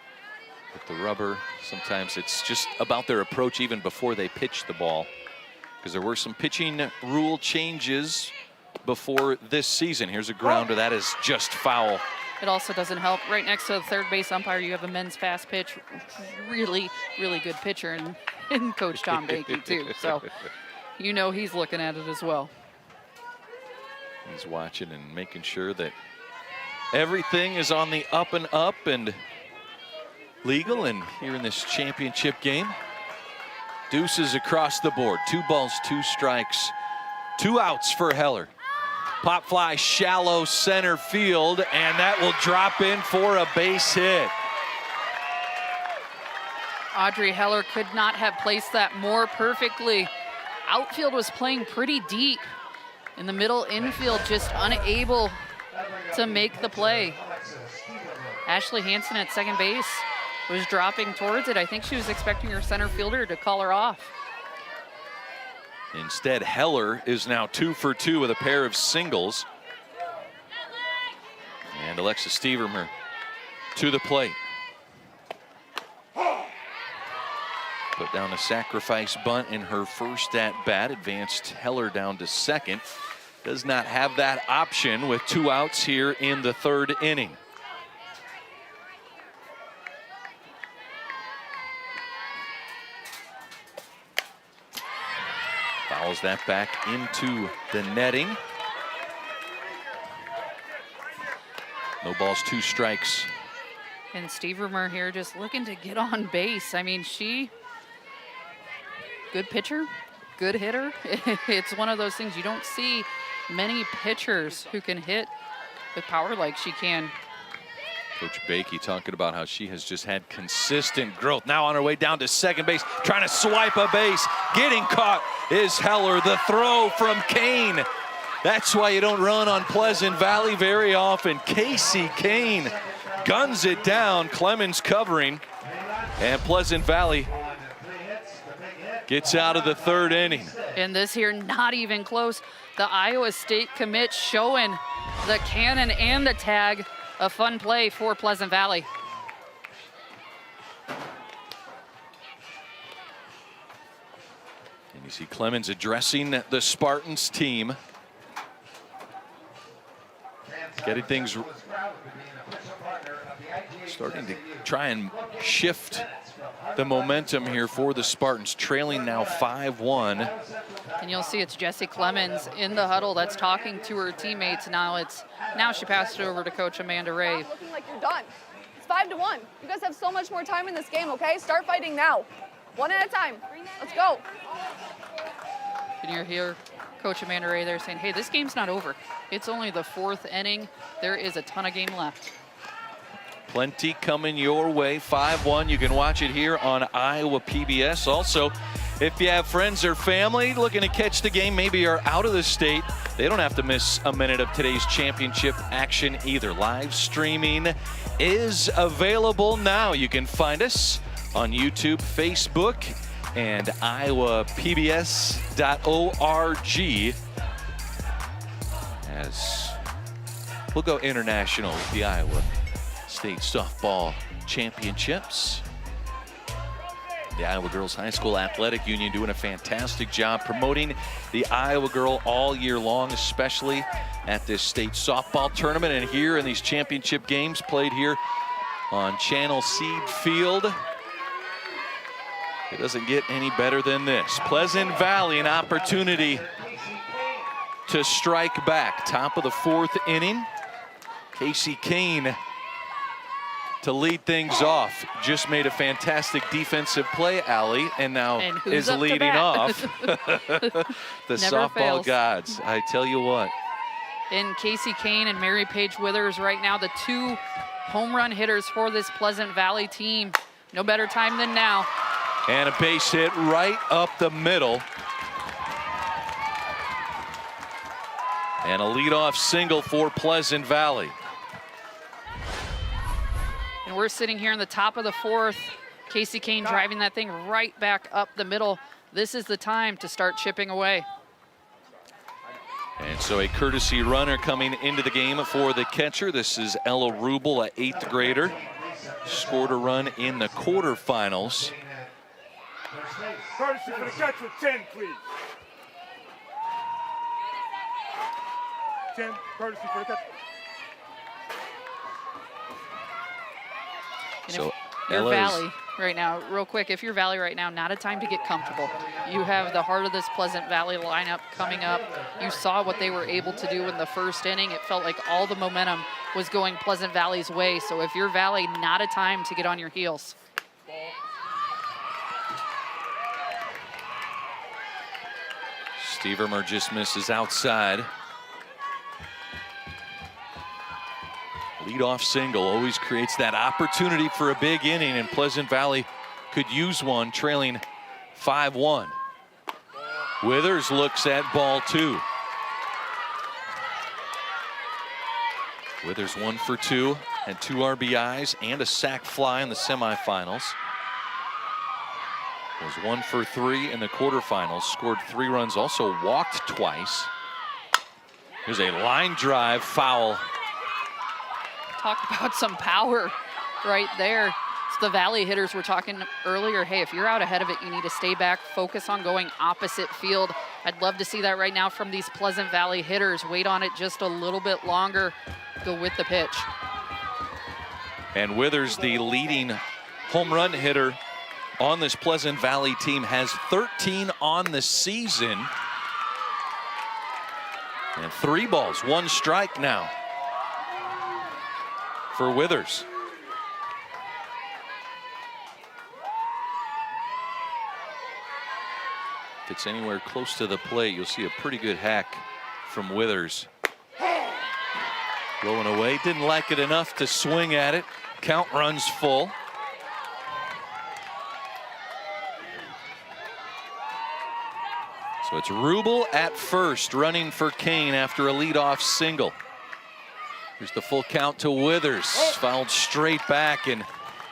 Speaker 5: with the rubber. Sometimes it's just about their approach even before they pitch the ball. Because there were some pitching rule changes before this season. Here's a grounder. That is just foul.
Speaker 6: It also doesn't help. Right next to the third base umpire, you have a men's fast pitch. Really, really good pitcher and Coach Tom Bakey, too. So you know he's looking at it as well.
Speaker 5: He's watching and making sure that everything is on the up and up and legal. And here in this championship game, deuces across the board. 2 balls, 2 strikes, 2 outs for Heller. Pop fly shallow center field, and that will drop in for a base hit.
Speaker 6: Audrey Heller could not have placed that more perfectly. Outfield was playing pretty deep. In the middle infield, just unable to make the play. Ashley Hansen at second base was dropping towards it. I think she was expecting her center fielder to call her off.
Speaker 5: Instead, Heller is now 2 for 2 with a pair of singles. And Alexis Stevermer to the plate. Put down a sacrifice bunt in her first at bat. Advanced Heller down to second. Does not have that option with 2 outs here in the 3rd inning. Fouls that back into the netting. No balls, 2 strikes.
Speaker 6: And Stevermer here just looking to get on base. I mean, good pitcher, good hitter. It's one of those things you don't see many pitchers who can hit with power like she can.
Speaker 5: Coach Bakey talking about how she has just had consistent growth. Now on her way down to second base, trying to swipe a base. Getting caught is Heller. The throw from Kane. That's why you don't run on Pleasant Valley very often. Casey Kane guns it down. Clemens covering. And Pleasant Valley gets out of the 3rd inning.
Speaker 6: And this here, not even close. The Iowa State commit showing the cannon and the tag. A fun play for Pleasant Valley.
Speaker 5: And you see Clemens addressing the Spartans team. Getting things starting to try and shift the momentum here for the Spartans, trailing now 5-1.
Speaker 6: And you'll see it's Jessie Clemens in the huddle that's talking to her teammates. Now she passed it over to Coach Amanda Ray.
Speaker 19: Looking like you're done. It's 5-1. You guys have so much more time in this game, okay? Start fighting now. 1 at a time. Let's go.
Speaker 6: And you hear Coach Amanda Ray there saying, hey, this game's not over. It's only the 4th inning. There is a ton of game left.
Speaker 5: Plenty coming your way. 5-1. You can watch it here on Iowa PBS. Also, if you have friends or family looking to catch the game, maybe you're out of the state, they don't have to miss a minute of today's championship action either. Live streaming is available now. You can find us on YouTube, Facebook, and iowapbs.org. As we'll go international with the Iowa State Softball Championships. The Iowa Girls High School Athletic Union doing a fantastic job promoting the Iowa girl all year long, especially at this state softball tournament and here in these championship games played here on Channel Seed Field. It doesn't get any better than this. Pleasant Valley, an opportunity to strike back. Top of the 4th inning. Casey Kane to lead things off. Just made a fantastic defensive play, Allie, and now is leading off. The softball
Speaker 6: fails.
Speaker 5: gods, I tell you what.
Speaker 6: And Casey Kane and Mary Paige Withers right now, the 2 home run hitters for this Pleasant Valley team. No better time than now.
Speaker 5: And a base hit right up the middle. And a leadoff single for Pleasant Valley.
Speaker 6: And we're sitting here in the top of the 4th. Casey Kane driving that thing right back up the middle. This is the time to start chipping away.
Speaker 5: And so a courtesy runner coming into the game for the catcher. This is Ella Rubel, an 8th grader. Scored a run in the quarterfinals.
Speaker 10: Courtesy for the catcher, 10, please. 10, courtesy for the catcher.
Speaker 6: So your Valley right now, real quick, if you're Valley right now, not a time to get comfortable. You have the heart of this Pleasant Valley lineup coming up. You saw what they were able to do in the 1st inning. It felt like all the momentum was going Pleasant Valley's way. So if you're Valley, not a time to get on your heels.
Speaker 5: Stevermer just misses outside. Leadoff single always creates that opportunity for a big inning, and Pleasant Valley could use one, trailing 5-1. Withers looks at ball 2. Withers 1 for 2, had 2 RBIs and a sac fly in the semifinals. Was 1 for 3 in the quarterfinals, scored 3 runs, also walked twice. Here's a line drive foul.
Speaker 6: Talk about some power right there. So the Valley hitters were talking earlier, hey, if you're out ahead of it, you need to stay back, focus on going opposite field. I'd love to see that right now from these Pleasant Valley hitters. Wait on it just a little bit longer, go with the pitch.
Speaker 5: And Withers, the leading home run hitter on this Pleasant Valley team, has 13 on the season. And 3 balls, 1 strike now for Withers. If it's anywhere close to the plate, you'll see a pretty good hack from Withers. Blowing away, didn't like it enough to swing at it. Count runs full. So it's Rubel at first, running for Kane after a leadoff single. Here's the full count to Withers. Fouled straight back, and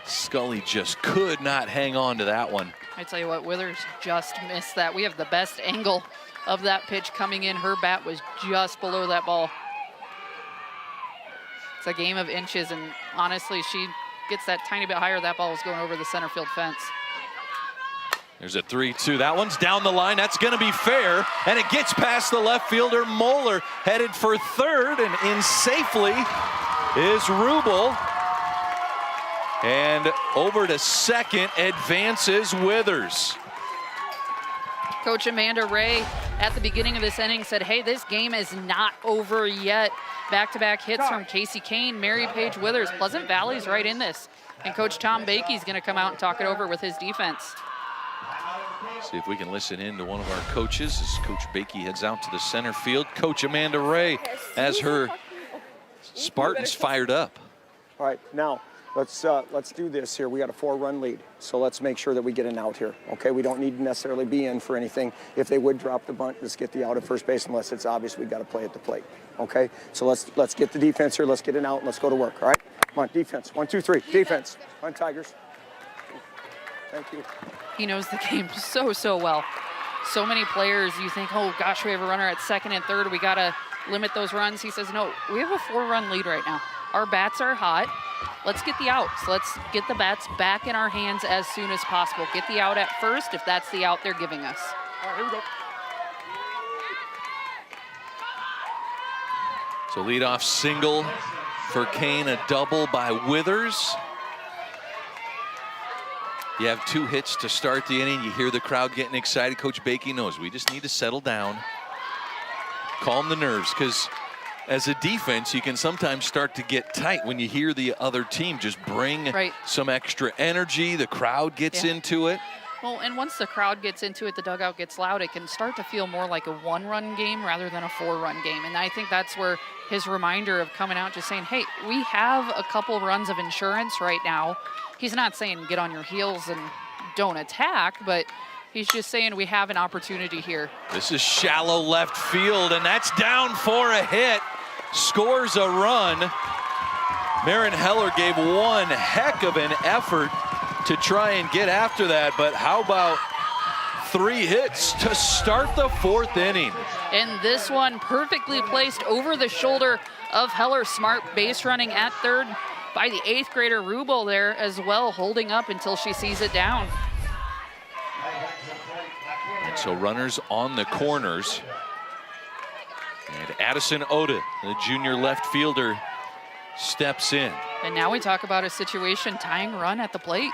Speaker 5: Scully just could not hang on to that one.
Speaker 6: I tell you what, Withers just missed that. We have the best angle of that pitch coming in. Her bat was just below that ball. It's a game of inches, and honestly, she gets that tiny bit higher. That ball was going over the center field fence.
Speaker 5: There's a 3-2. That one's down the line. That's going to be fair, and it gets past the left fielder. Moeller headed for third, and in safely is Rubel. And over to second advances Withers.
Speaker 6: Coach Amanda Ray at the beginning of this inning said, hey, this game is not over yet. Back-to-back hits from Casey Kane, Mary Paige Withers. Pleasant Valley's right in this. And Coach Tom Bakey's going to come out and talk it over with his defense.
Speaker 5: See if we can listen in to one of our coaches as Coach Bakey heads out to the center field. Coach Amanda Ray has her Spartans fired up.
Speaker 9: All right, now let's do this here. We got a 4-run lead, so let's make sure that we get an out here. Okay, we don't need to necessarily be in for anything. If they would drop the bunt, let's get the out at first base, unless it's obvious we got to play at the plate. Okay, so let's get the defense here. Let's get an out and let's go to work. All right, come on, defense. 1, 2, 3, defense. Come on, Tigers. Thank you.
Speaker 6: He knows the game so well. So many players, you think, oh gosh, we have a runner at second and third. We got to limit those runs. He says, no, we have a 4-run lead right now. Our bats are hot. Let's get the outs. Let's get the bats back in our hands as soon as possible. Get the out at first if that's the out they're giving us.
Speaker 10: All right, here we go.
Speaker 5: So leadoff single for Kane, a double by Withers. You have 2 hits to start the inning. You hear the crowd getting excited. Coach Bakey knows we just need to settle down, calm the nerves, because as a defense, you can sometimes start to get tight when you hear the other team just bring some extra energy. The crowd gets into it.
Speaker 6: Well, and once the crowd gets into it, the dugout gets loud, it can start to feel more like a 1-run game rather than a 4-run game. And I think that's where his reminder of coming out just saying, hey, we have a couple runs of insurance right now. He's not saying get on your heels and don't attack, but he's just saying we have an opportunity here.
Speaker 5: This is shallow left field, and that's down for a hit. Scores a run. Marin Heller gave one heck of an effort to try and get after that, but how about 3 hits to start the 4th inning?
Speaker 6: And this one perfectly placed over the shoulder of Heller. Smart base running at third by the 8th grader Rubel there as well, holding up until she sees it down.
Speaker 5: And so runners on the corners. And Addison Oda, the junior left fielder, steps in.
Speaker 6: And now we talk about a situation tying run at the plate.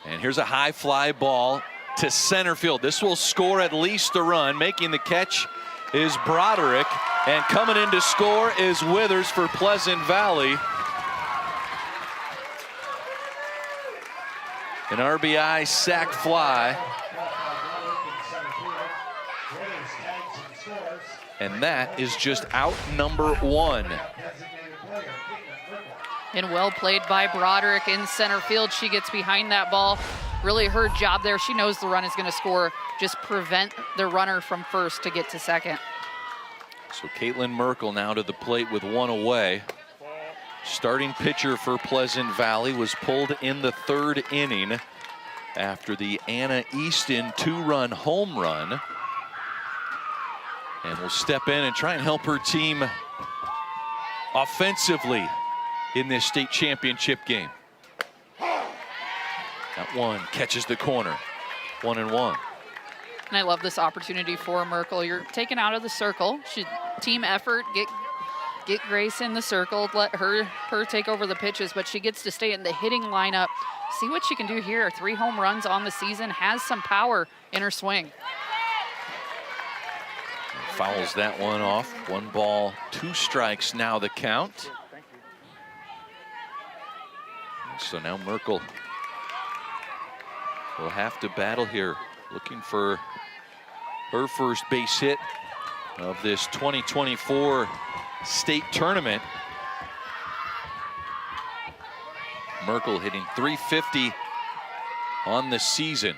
Speaker 5: And here's a high fly ball to center field. This will score at least a run. Making the catch is Broderick, and coming in to score is Withers for Pleasant Valley. An RBI sac fly. And that is just out number 1.
Speaker 6: And well played by Broderick in center field. She gets behind that ball. Really her job there. She knows the run is going to score. Just prevent the runner from first to get to second.
Speaker 5: So Caitlin Merkel now to the plate with 1 away. Starting pitcher for Pleasant Valley was pulled in the 3rd inning after the Anna Easton 2-run home run. And will step in and try and help her team offensively in this state championship game. That one catches the corner. 1-1.
Speaker 6: And I love this opportunity for Merkel. You're taken out of the circle. Team effort, get Grace in the circle, let her take over the pitches, but she gets to stay in the hitting lineup. See what she can do here. 3 home runs on the season, has some power in her swing.
Speaker 5: Fouls that one off. 1 ball, 2 strikes now the count. So now Merkel will have to battle here, looking for her first base hit of this 2024 state tournament. Merkel hitting .350 on the season.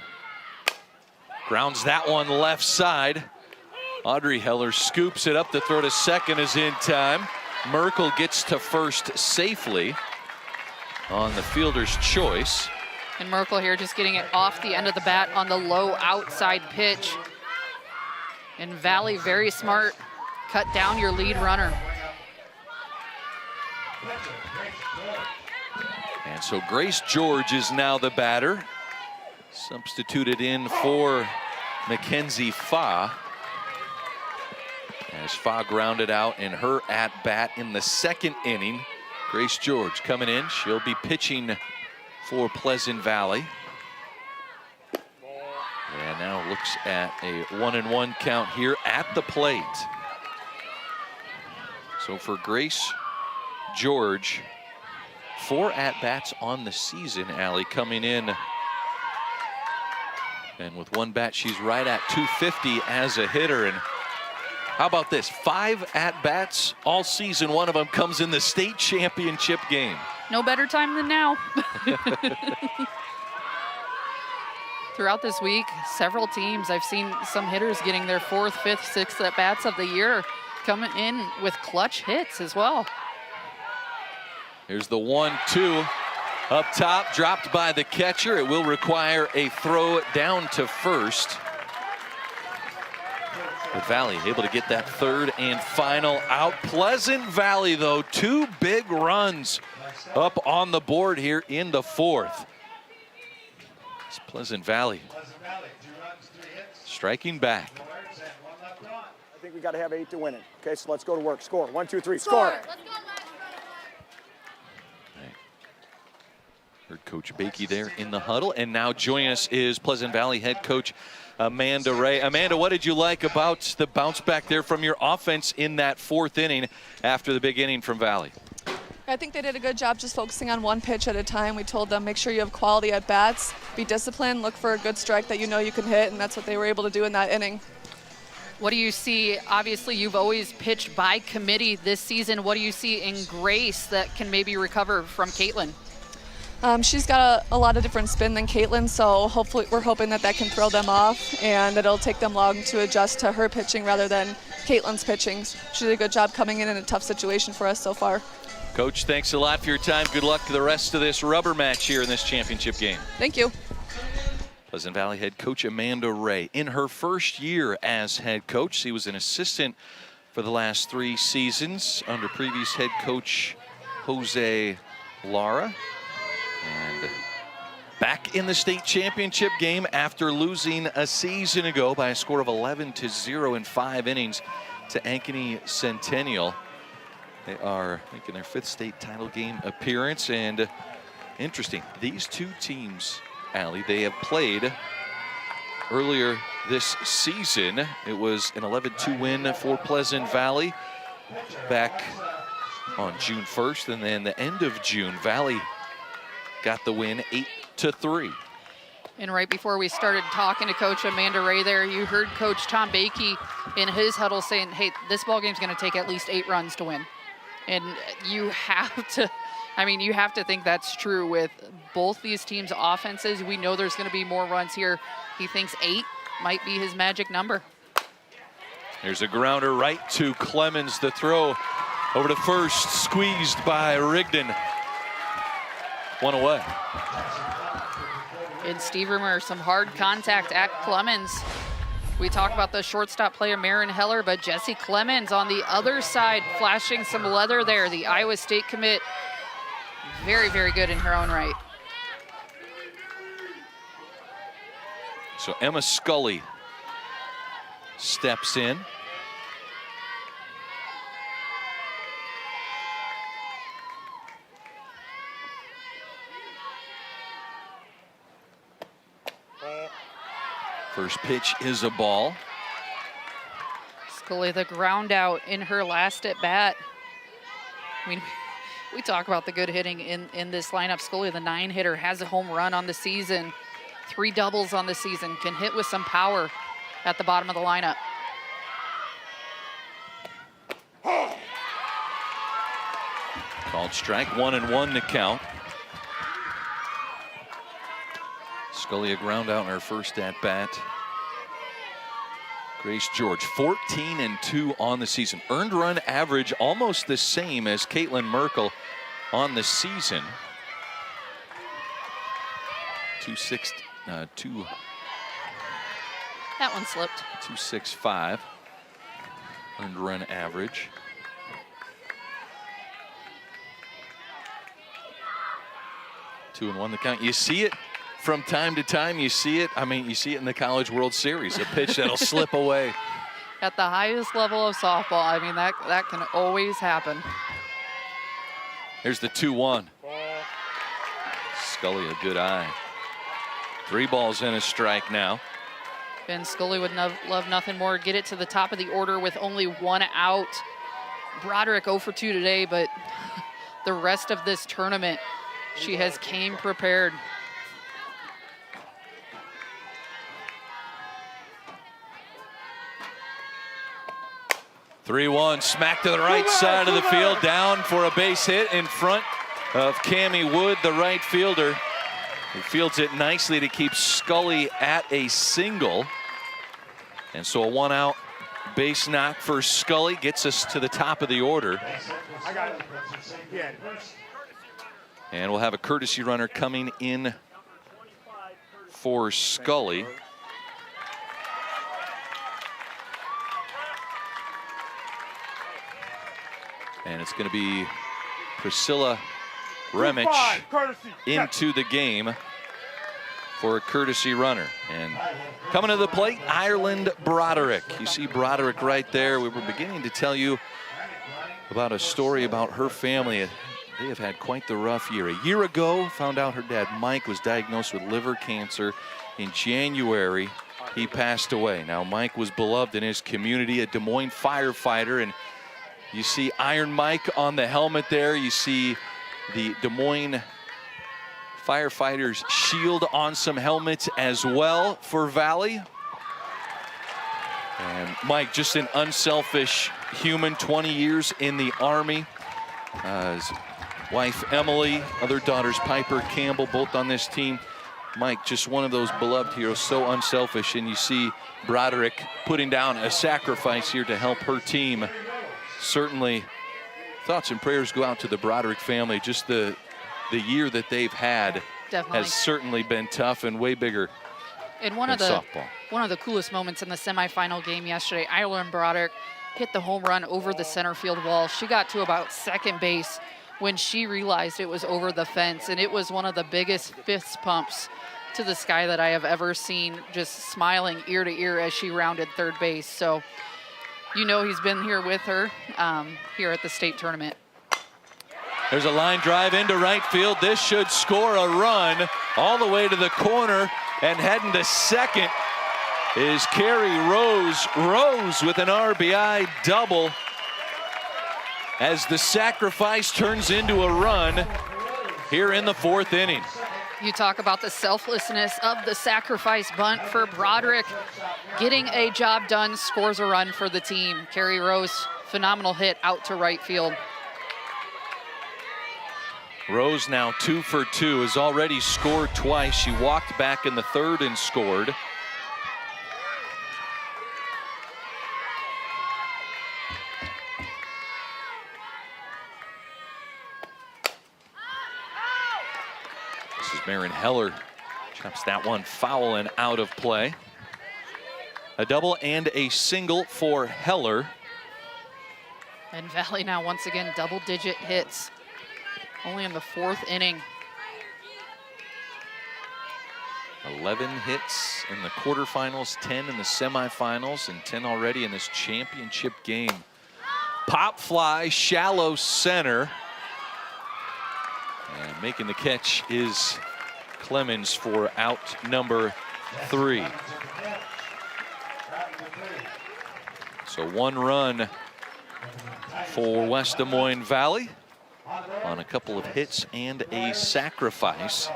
Speaker 5: Grounds that one left side. Audrey Heller scoops it up. The throw to second is in time. Merkel gets to first safely on the fielder's choice.
Speaker 6: And Merkel here just getting it off the end of the bat on the low outside pitch. And Valley, very smart, cut down your lead runner.
Speaker 5: And so Grace George is now the batter. Substituted in for Mackenzie Fa. As Fa grounded out in her at-bat in the 2nd inning. Grace George coming in. She'll be pitching for Pleasant Valley. And now looks at a 1-1 count here at the plate. So for Grace George, 4 at-bats on the season, Allie, coming in. And with 1 bat, she's right at .250 as a hitter. And how about this? 5 at-bats all season. 1 of them comes in the state championship game.
Speaker 6: No better time than now. Throughout this week, several teams, I've seen some hitters getting their 4th, 5th, 6th at-bats of the year, coming in with clutch hits as well.
Speaker 5: Here's the 1-2 up top, dropped by the catcher. It will require a throw down to first. But Valley able to get that 3rd and final out. Pleasant Valley, though, 2 big runs up on the board here in the 4th. It's Pleasant Valley striking back.
Speaker 9: I think we got to have 8 to win it. Okay, so let's go to work. Score. 1, 2, 3. Score.
Speaker 19: Let's go,
Speaker 5: Heard Coach Bakey there in the huddle. And now joining us is Pleasant Valley head coach Amanda Ray. Amanda, what did you like about the bounce back there from your offense in that 4th inning after the big inning from Valley?
Speaker 19: I think they did a good job just focusing on 1 pitch at a time. We told them make sure you have quality at bats, be disciplined, look for a good strike that you know you can hit, and that's what they were able to do in that inning.
Speaker 6: What do you see? Obviously, you've always pitched by committee this season. What do you see in Grace that can maybe recover from Caitlin?
Speaker 19: She's got a lot of different spin than Caitlin, so hopefully we're hoping that can throw them off and that it'll take them long to adjust to her pitching rather than Caitlin's pitching. She did a good job coming in a tough situation for us so far.
Speaker 5: Coach, thanks a lot for your time. Good luck to the rest of this rubber match here in this championship game.
Speaker 19: Thank you.
Speaker 5: Pleasant Valley head coach Amanda Ray. In her first year as head coach, she was an assistant for the last 3 seasons under previous head coach Jose Lara. And back in the state championship game after losing a season ago by a score of 11-0 in 5 innings to Ankeny Centennial. They are making their 5th state title game appearance. And interesting, these 2 teams, Allie, they have played earlier this season. It was an 11-2 win for Pleasant Valley back on June 1st. And then the end of June, Valley got the win 8-3.
Speaker 6: And right before we started talking to Coach Amanda Ray there, you heard Coach Tom Bakey in his huddle saying, hey, this ball game's going to take at least 8 runs to win. And you have to, you have to think that's true with both these teams' offenses. We know there's going to be more runs here. He thinks 8 might be his magic number.
Speaker 5: There's a grounder right to Clemens. The throw over to first, squeezed by Rigdon. 1 away.
Speaker 6: And Steve Rimmer, some hard contact at Clemens. We talk about the shortstop player, Marin Heller, but Jessie Clemens on the other side, flashing some leather there. The Iowa State commit, very, very good in her own right.
Speaker 5: So Emma Scully steps in. First pitch is a ball.
Speaker 6: Scully, the ground out in her last at bat. I mean, we talk about the good hitting in this lineup. Scully, the 9-hitter, has a home run on the season, 3 doubles on the season, can hit with some power at the bottom of the lineup.
Speaker 5: Called strike, 1-1 to count. Scully a ground out in her first at bat. Grace George, 14-2 on the season. Earned run average almost the same as Caitlin Merkel on the season. 2.6,
Speaker 6: That one slipped.
Speaker 5: 2.65 earned run average. Two and one the count. You see it from time to time. You see it. I mean, you see it in the College World Series. A pitch that'll slip away.
Speaker 6: At the highest level of softball, I mean, that can always happen.
Speaker 5: Here's the 2-1. Scully, a good eye. 3 balls and a strike now.
Speaker 6: Ben Scully would love nothing more. Get it to the top of the order with only 1 out. Broderick 0 for 2 today, but the rest of this tournament, she has came prepared.
Speaker 5: (3-1) smack to the right side of the field, down for a base hit in front of Cammie Wood, the right fielder. He fields it nicely to keep Scully at a single. And so a 1-out base knock for Scully gets us to the top of the order. And we'll have a courtesy runner coming in for Scully. And it's going to be Priscilla Remich into the game for a courtesy runner. And coming to the plate, Ireland Broderick. You see Broderick right there. We were beginning to tell you about a story about her family. They have had quite the rough year. A year ago, found out her dad, Mike, was diagnosed with liver cancer. In January, he passed away. Now, Mike was beloved in his community, a Des Moines firefighter, and you see Iron Mike on the helmet there. You see the Des Moines firefighters shield on some helmets as well for Valley. And Mike, just an unselfish human, 20 years in the Army. His wife Emily, other daughters Piper, Campbell, both on this team. Mike, just one of those beloved heroes, so unselfish. And you see Broderick putting down a sacrifice here to help her team. Certainly, thoughts and prayers go out to the Broderick family. Just the year that they've had has certainly been tough and way bigger
Speaker 6: and
Speaker 5: than softball.
Speaker 6: One of the coolest moments in the semifinal game yesterday, Ireland Broderick hit the home run over the center field wall. She got to about second base when she realized it was over the fence, and it was one of the biggest fist pumps to the sky that I have ever seen, just smiling ear to ear as she rounded third base. So you know he's been here with her here at the state tournament.
Speaker 5: There's a line drive into right field. This should score a run all the way to the corner, and heading to second is Carrie Rose. Rose with an RBI double as the sacrifice turns into a run here in the 4th inning.
Speaker 6: You talk about the selflessness of the sacrifice bunt for Broderick. Getting a job done, scores a run for the team. Carrie Rose, phenomenal hit out to right field.
Speaker 5: Rose now 2 for 2, has already scored twice. She walked back in the 3rd and scored. This is Marin Heller. Chops that one foul and out of play. A double and a single for Heller.
Speaker 6: And Valley now once again double-digit hits, only in the 4th inning.
Speaker 5: 11 hits in the quarterfinals, 10 in the semifinals, and 10 already in this championship game. Pop fly, shallow center. And making the catch is Clemens for out number 3. So 1 run for West Des Moines Valley on a couple of hits and a sacrifice.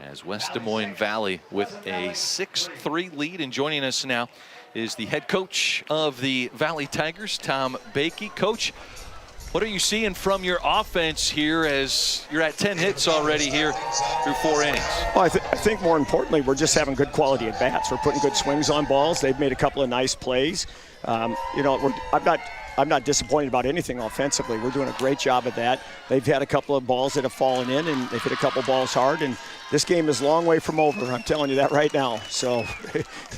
Speaker 5: As West Des Moines Valley with a 6-3 lead. And joining us now is the head coach of the Valley Tigers, Tom Bakey. Coach, what are you seeing from your offense here as you're at 10 hits already here through 4 innings?
Speaker 9: Well, I think more importantly, we're just having good quality at bats. We're putting good swings on balls. They've made a couple of nice plays. You know, I'm not disappointed about anything offensively. We're doing a great job of that. They've had a couple of balls that have fallen in, and they've hit a couple balls hard. And this game is a long way from over. I'm telling you that right now. So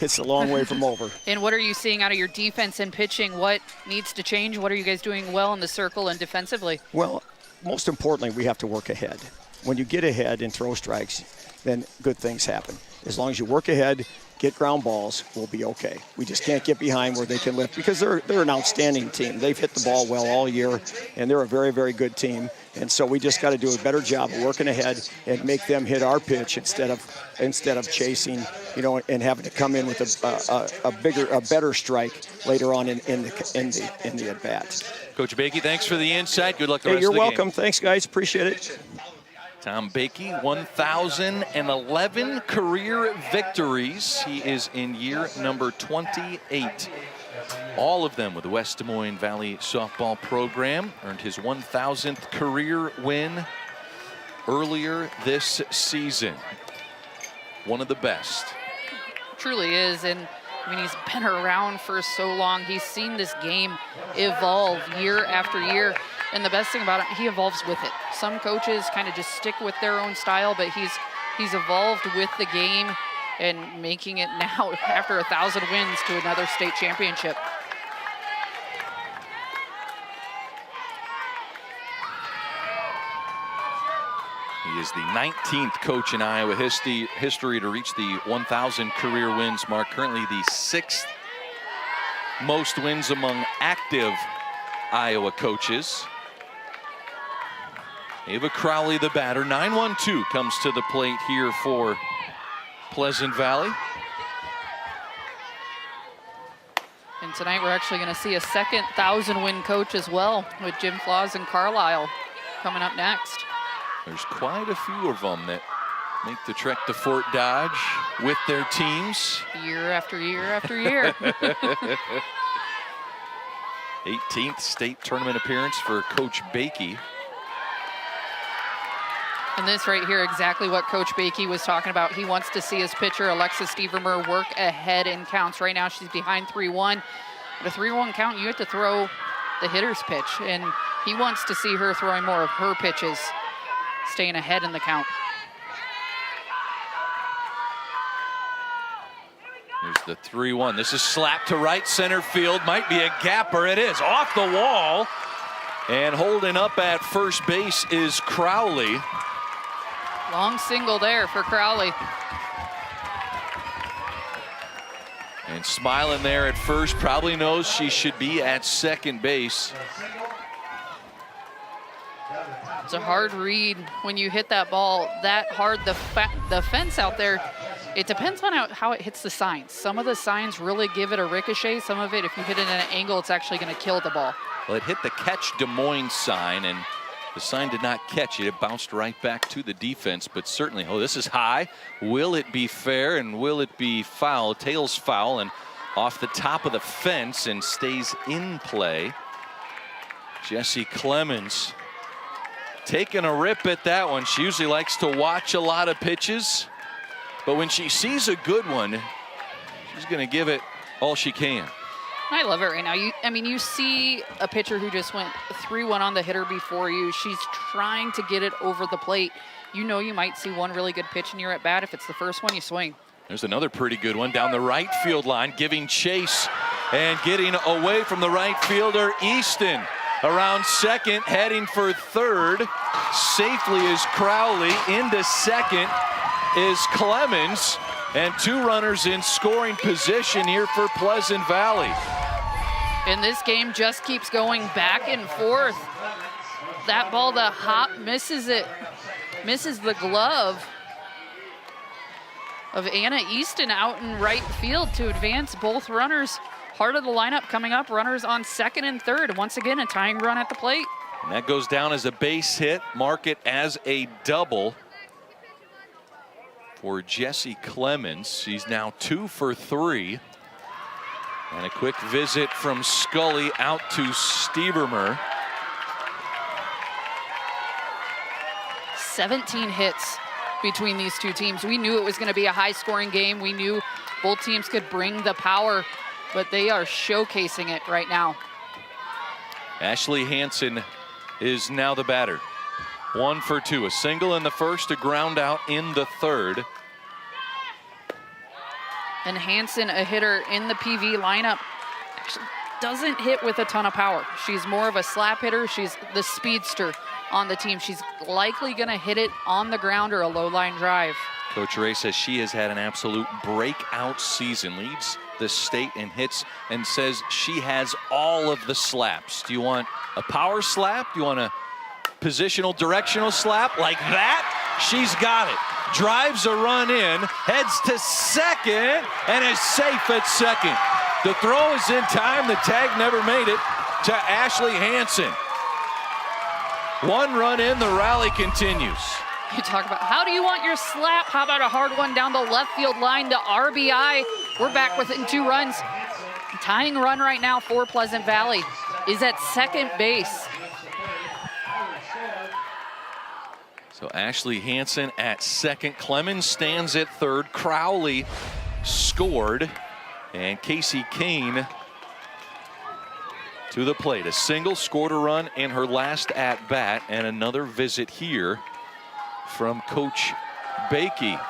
Speaker 9: it's a long way from over.
Speaker 6: And what are you seeing out of your defense and pitching? What needs to change? What are you guys doing well in the circle and defensively?
Speaker 9: Well, most importantly, we have to work ahead. When you get ahead and throw strikes, then good things happen. As long as you work ahead, get ground balls, we'll be okay. We just can't get behind where they can lift because they're an outstanding team. They've hit the ball well all year, and they're a very, very good team. And so we just got to do a better job of working ahead and make them hit our pitch instead of chasing, you know, and having to come in with a better strike later on in the at bat.
Speaker 5: Coach Bakey, thanks for the insight. Good luck the rest
Speaker 9: You're
Speaker 5: of the
Speaker 9: welcome.
Speaker 5: game.
Speaker 9: Thanks, guys. Appreciate it.
Speaker 5: Tom Bakey, 1,011 career victories. He is in year number 28. All of them with the West Des Moines Valley softball program. Earned his 1,000th career win earlier this season. One of the best.
Speaker 6: Truly is, and I mean, he's been around for so long. He's seen this game evolve year after year. And the best thing about it, he evolves with it. Some coaches kind of just stick with their own style, but he's evolved with the game and making it now after 1,000 wins to another state championship.
Speaker 5: He is the 19th coach in Iowa history to reach the 1,000 career wins mark. Currently the 6th most wins among active Iowa coaches. Ava Crowley, the batter. 9-1-2 comes to the plate here for Pleasant Valley.
Speaker 6: And tonight we're actually going to see a second 1,000-win coach as well, with Jim Flaws and Carlisle coming up next.
Speaker 5: There's quite a few of them that make the trek to Fort Dodge with their teams.
Speaker 6: Year after year after year.
Speaker 5: 18th state tournament appearance for Coach Bakey.
Speaker 6: And this right here, exactly what Coach Bakey was talking about. He wants to see his pitcher, Alexis Stevermer, work ahead in counts. Right now, she's behind 3-1. At a 3-1 count, you have to throw the hitter's pitch. And he wants to see her throwing more of her pitches, staying ahead in the count.
Speaker 5: Here's the 3-1. This is slapped to right center field. Might be a gapper. It is off the wall. And holding up at first base is Crowley.
Speaker 6: Long single there for Crowley.
Speaker 5: And smiling there at first, probably knows she should be at second base.
Speaker 6: It's a hard read when you hit that ball that hard. The fence out there, it depends on how it hits the signs. Some of the signs really give it a ricochet. Some of it, if you hit it at an angle, it's actually going to kill the ball.
Speaker 5: Well, it hit the Catch Des Moines sign, and the sign did not catch it. It bounced right back to the defense, but certainly, oh, this is high. Will it be fair, and will it be foul? Tails foul, and off the top of the fence, and stays in play. Jessie Clemens taking a rip at that one. She usually likes to watch a lot of pitches, but when she sees a good one, she's going to give it all she can.
Speaker 6: I love it right now. You see a pitcher who just went 3-1 on the hitter before you. She's trying to get it over the plate. You know you might see one really good pitch in your at bat. If it's the first one, you swing.
Speaker 5: There's another pretty good one down the right field line, giving chase and getting away from the right fielder, Easton. Around second, heading for third. Safely is Crowley. Into second is Clemens. And 2 runners in scoring position here for Pleasant Valley.
Speaker 6: And this game just keeps going back and forth. That ball to Hop misses it. Misses the glove of Anna Easton out in right field to advance both runners. Heart of the lineup coming up, runners on second and third. Once again, a tying run at the plate.
Speaker 5: And that goes down as a base hit. Mark it as a double for Jessie Clemens. She's now 2 for 3. And a quick visit from Scully out to Stevermer.
Speaker 6: 17 hits between these two teams. We knew it was going to be a high-scoring game. We knew both teams could bring the power, but they are showcasing it right now.
Speaker 5: Ashley Hansen is now the batter. 1 for 2. A single in the first, a ground out in the third.
Speaker 6: And Hansen, a hitter in the PV lineup, actually doesn't hit with a ton of power. She's more of a slap hitter. She's the speedster on the team. She's likely going to hit it on the ground or a low line drive.
Speaker 5: Coach Ray says she has had an absolute breakout season, leads the state in hits, and says she has all of the slaps. Do you want a power slap? Do you want a positional directional slap like that? She's got it. Drives a run in, heads to second, and is safe at second. The throw is in time. The tag never made it to Ashley Hansen. 1 run in, the rally continues.
Speaker 6: You talk about how do you want your slap? How about a hard one down the left field line to RBI? We're back within 2 runs. Tying run right now for Pleasant Valley is at second base.
Speaker 5: So Ashley Hansen at second. Clemens stands at third. Crowley scored. And Casey Kane to the plate. A single, scored a run in her last at bat, and another visit here from Coach Bakey.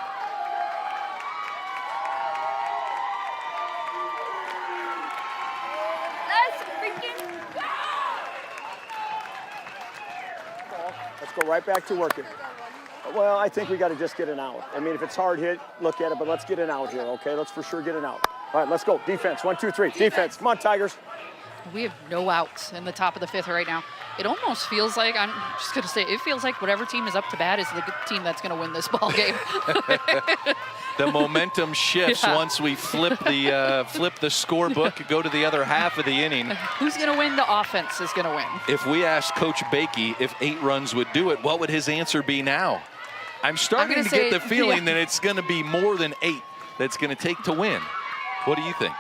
Speaker 9: Let's go right back to work here. Well, I think we got to just get an out. I mean, if it's hard hit, look at it, but let's get an out here, okay? Let's for sure get an out. All right, let's go. Defense, 1, 2, 3. Defense, come on, Tigers.
Speaker 6: We have no outs in the top of the 5th right now. It almost feels like, I'm just going to say, it feels like whatever team is up to bat is the team that's going to win this ball game.
Speaker 5: The momentum shifts once we flip the scorebook, go to the other half of the inning.
Speaker 6: Who's going to win? The offense is going to win.
Speaker 5: If we asked Coach Bakey if 8 runs would do it, what would his answer be now? I'm starting to get the feeling that it's going to be more than 8 that's going to take to win. What do you think?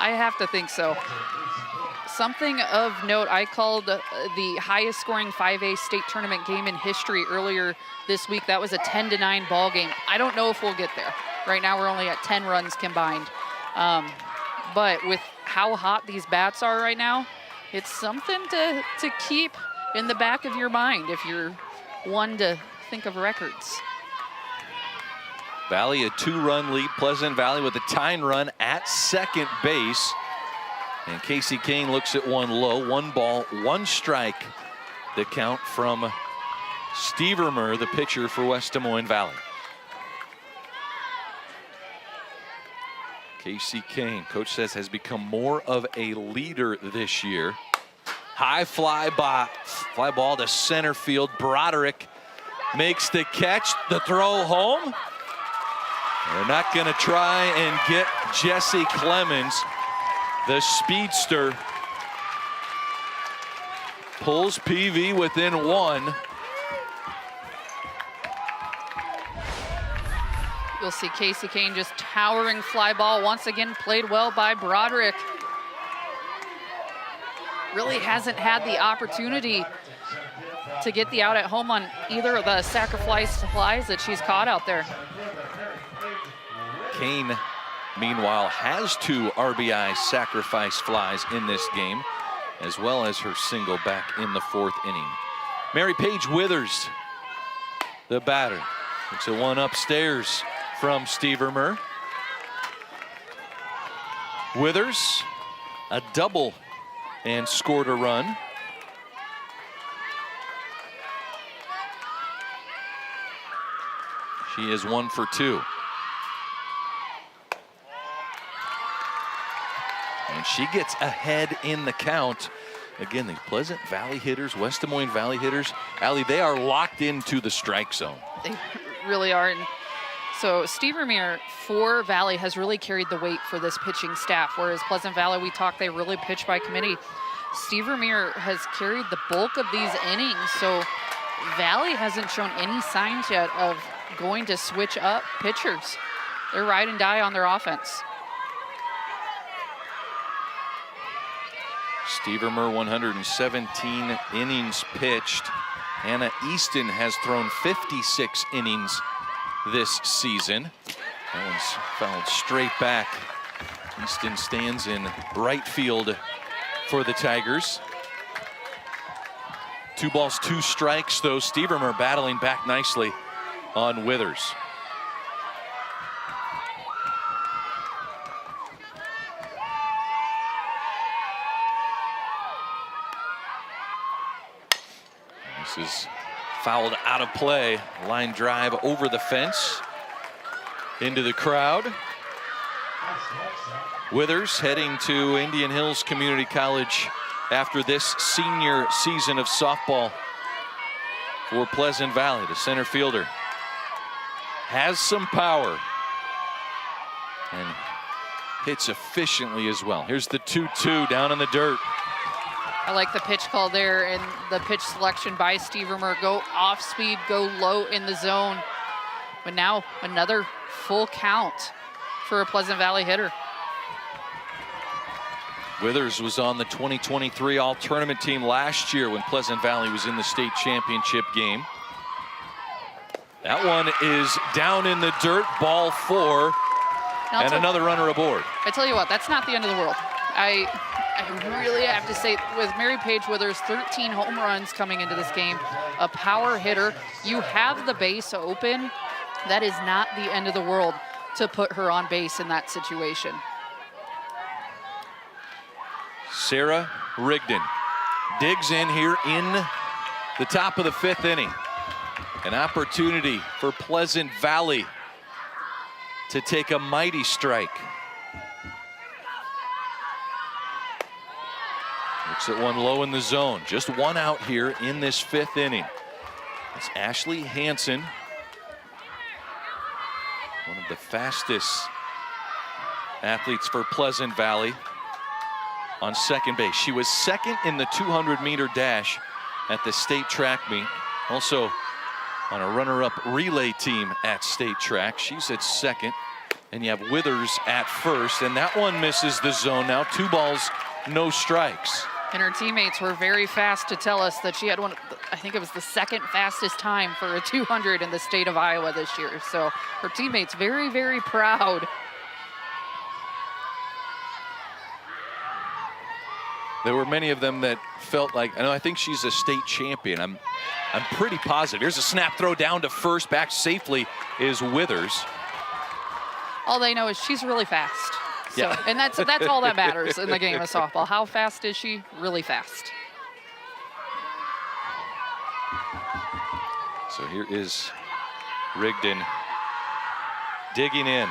Speaker 6: I have to think so. Something of note, I called the highest scoring 5A state tournament game in history earlier this week. That was a 10-9 ball game. I don't know if we'll get there. Right now we're only at 10 runs combined. But with how hot these bats are right now, it's something to keep in the back of your mind if you're one to think of records.
Speaker 5: Valley a 2-run lead. Pleasant Valley with a tying run at second base. And Casey Kane looks at one low. 1 ball, 1 strike. The count from Stevermer, the pitcher for West Des Moines Valley. Casey Kane, coach says, has become more of a leader this year. High fly ball to center field. Broderick makes the catch. The throw home. They're not going to try and get Jessie Clemens. The speedster pulls PV within 1.
Speaker 6: You'll see Casey Kane just towering fly ball. Once again, played well by Broderick. Really hasn't had the opportunity to get the out at home on either of the sacrifice flies that she's caught out there.
Speaker 5: Kane, meanwhile, has 2 RBI sacrifice flies in this game, as well as her single back in the 4th inning. Mary Paige Withers, the batter. It's a 1 upstairs from Stevermer. Withers, a double and scored a run. She is 1 for 2. And she gets ahead in the count. Again, these Pleasant Valley hitters, West Des Moines Valley hitters, Allie, they are locked into the strike zone.
Speaker 6: They really are. And so Stevermer for Valley has really carried the weight for this pitching staff, whereas Pleasant Valley, we talked, they really pitch by committee. Stevermer has carried the bulk of these innings, so Valley hasn't shown any signs yet of going to switch up pitchers. They're ride and die on their offense.
Speaker 5: Stevermer 117 innings pitched. Hannah Easton has thrown 56 innings this season. That one's fouled straight back. Easton stands in right field for the Tigers. 2 balls, 2 strikes, though. Stevermer battling back nicely on Withers. This is fouled out of play. Line drive over the fence into the crowd. Withers heading to Indian Hills Community College after this senior season of softball for Pleasant Valley. The center fielder has some power and hits efficiently as well. Here's the 2-2 down in the dirt.
Speaker 6: I like the pitch call there and the pitch selection by Stevermer. Go off speed, go low in the zone. But now another full count for a Pleasant Valley hitter.
Speaker 5: Withers was on the 2023 All-Tournament team last year when Pleasant Valley was in the state championship game. That one is down in the dirt, ball 4, and another runner aboard.
Speaker 6: I tell you what, that's not the end of the world. I really have to say, with Mary Paige Withers, 13 home runs coming into this game, a power hitter, you have the base open. That is not the end of the world to put her on base in that situation.
Speaker 5: Sarah Rigdon digs in here in the top of the 5th inning. An opportunity for Pleasant Valley to take a mighty strike. Looks at one low in the zone. Just 1 out here in this 5th inning. It's Ashley Hansen, one of the fastest athletes for Pleasant Valley, on second base. She was second in the 200-meter dash at the state track meet. Also on a runner-up relay team at state track. She's at second. And you have Withers at first. And that one misses the zone now. 2 balls, no strikes.
Speaker 6: And her teammates were very fast to tell us that she had one, I think it was the 2nd fastest time for a 200 in the state of Iowa this year. So her teammates very, very proud.
Speaker 5: There were many of them that felt like, I think she's a state champion. I'm pretty positive. Here's a snap throw down to first. Back safely is Withers.
Speaker 6: All they know is she's really fast. So,
Speaker 5: yeah.
Speaker 6: And that's all that matters in the game of softball. How fast is she? Really fast.
Speaker 5: So here is Rigdon digging in.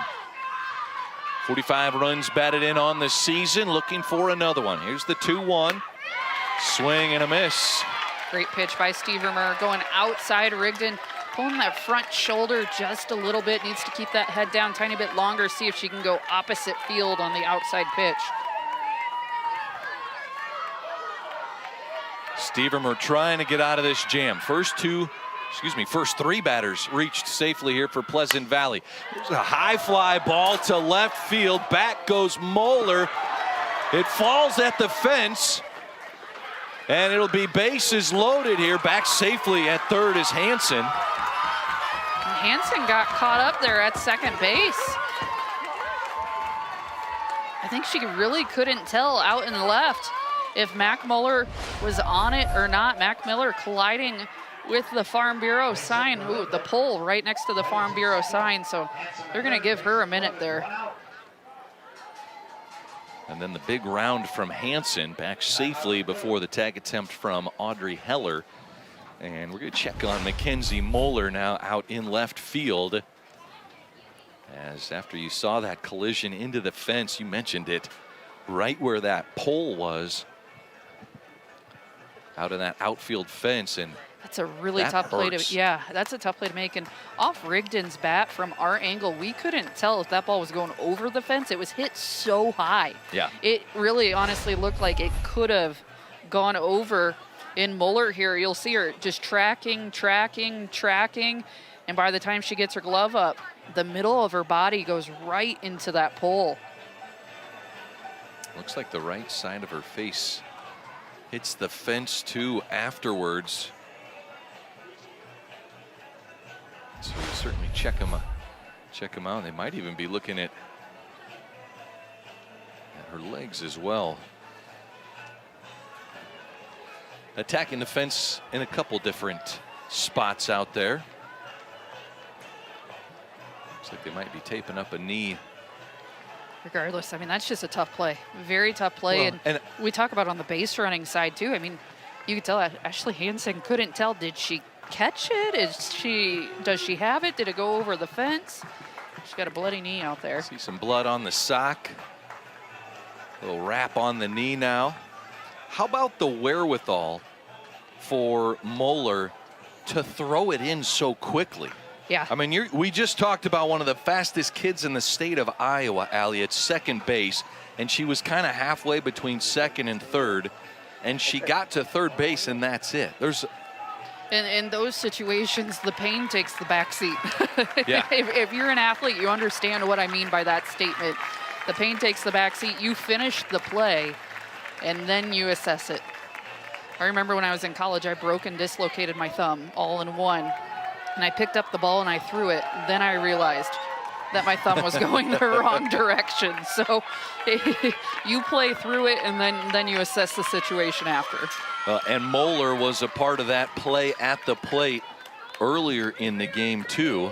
Speaker 5: 45 runs batted in on the season, looking for another one. Here's the 2-1. Swing and a miss.
Speaker 6: Great pitch by Stevermer, going outside Rigdon, pulling that front shoulder just a little bit. Needs to keep that head down a tiny bit longer, see if she can go opposite field on the outside pitch.
Speaker 5: Stevermer trying to get out of this jam. First 3 batters reached safely here for Pleasant Valley. There's a high fly ball to left field. Back goes Moeller. It falls at the fence. And it'll be bases loaded here. Back safely at third is Hansen.
Speaker 6: Hansen got caught up there at second base. I think she really couldn't tell out in the left if Mac Muller was on it or not. Mac Miller colliding with the Farm Bureau sign. Ooh, the pole right next to the Farm Bureau sign, so they're going to give her a minute there.
Speaker 5: And then the big round from Hansen, back safely before the tag attempt from Audrey Heller. And we're going to check on Mackenzie Moeller now out in left field. As after you saw that collision into the fence, you mentioned it, right where that pole was, out of that outfield fence, and
Speaker 6: that's a really tough play to, yeah, that's a tough play to make. And off Rigdon's bat from our angle, we couldn't tell if that ball was going over the fence. It was hit so high.
Speaker 5: Yeah.
Speaker 6: It really honestly looked like it could have gone over. In Moeller here, you'll see her just tracking. And by the time she gets her glove up, the middle of her body goes right into that pole.
Speaker 5: Looks like the right side of her face hits the fence too afterwards. So we'll certainly check them out. They might even be looking at her legs as well. Attacking the fence in a couple different spots out there. Looks like they might be taping up a knee.
Speaker 6: Regardless, I mean, that's just a tough play. Very tough play.
Speaker 5: Well,
Speaker 6: and we talk about on the base running side too. I mean, you could tell Ashley Hansen couldn't tell. Did she catch it? Does she have it? Did it go over the fence? She's got a bloody knee out there.
Speaker 5: See some blood on the sock. A little wrap on the knee now. How about the wherewithal for Moeller to throw it in so quickly?
Speaker 6: Yeah.
Speaker 5: I mean, we just talked about one of the fastest kids in the state of Iowa, Allie, at second base, and she was kind of halfway between second and third, and she got to third base, and that's it.
Speaker 6: In those situations, the pain takes the back seat.
Speaker 5: Yeah.
Speaker 6: If you're an athlete, you understand what I mean by that statement. The pain takes the back seat. You finish the play, and then you assess it. I remember when I was in college, I broke and dislocated my thumb all in one. And I picked up the ball and I threw it. Then I realized that my thumb was going the wrong direction. So you play through it, and then you assess the situation after.
Speaker 5: And Moeller was a part of that play at the plate earlier in the game too,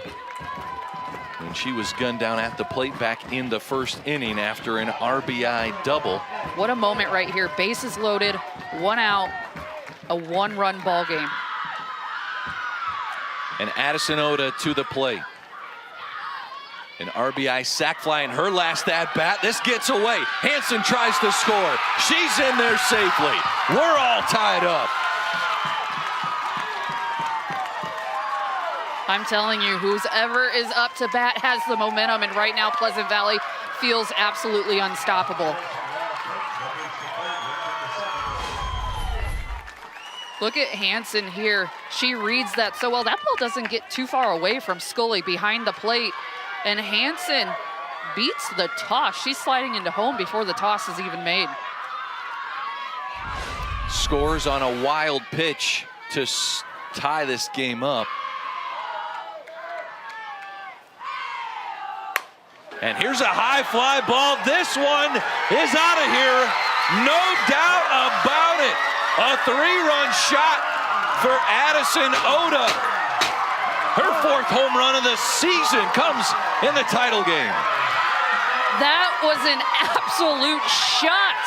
Speaker 5: when she was gunned down at the plate back in the first inning after an RBI double.
Speaker 6: What a moment right here. Bases loaded, 1 out, a 1-run ball game.
Speaker 5: And Addison Oda to the plate. An RBI sac fly in her last at-bat. This gets away. Hansen tries to score. She's in there safely. We're all tied up.
Speaker 6: I'm telling you, whoever is up to bat has the momentum, and right now Pleasant Valley feels absolutely unstoppable. Look at Hansen here. She reads that so well. That ball doesn't get too far away from Scully behind the plate. And Hansen beats the toss. She's sliding into home before the toss is even made.
Speaker 5: Scores on a wild pitch to tie this game up. And here's a high fly ball. This one is out of here. No doubt about it. A 3-run shot for Addison Oda. Her 4th home run of the season comes in the title game.
Speaker 6: That was an absolute shot.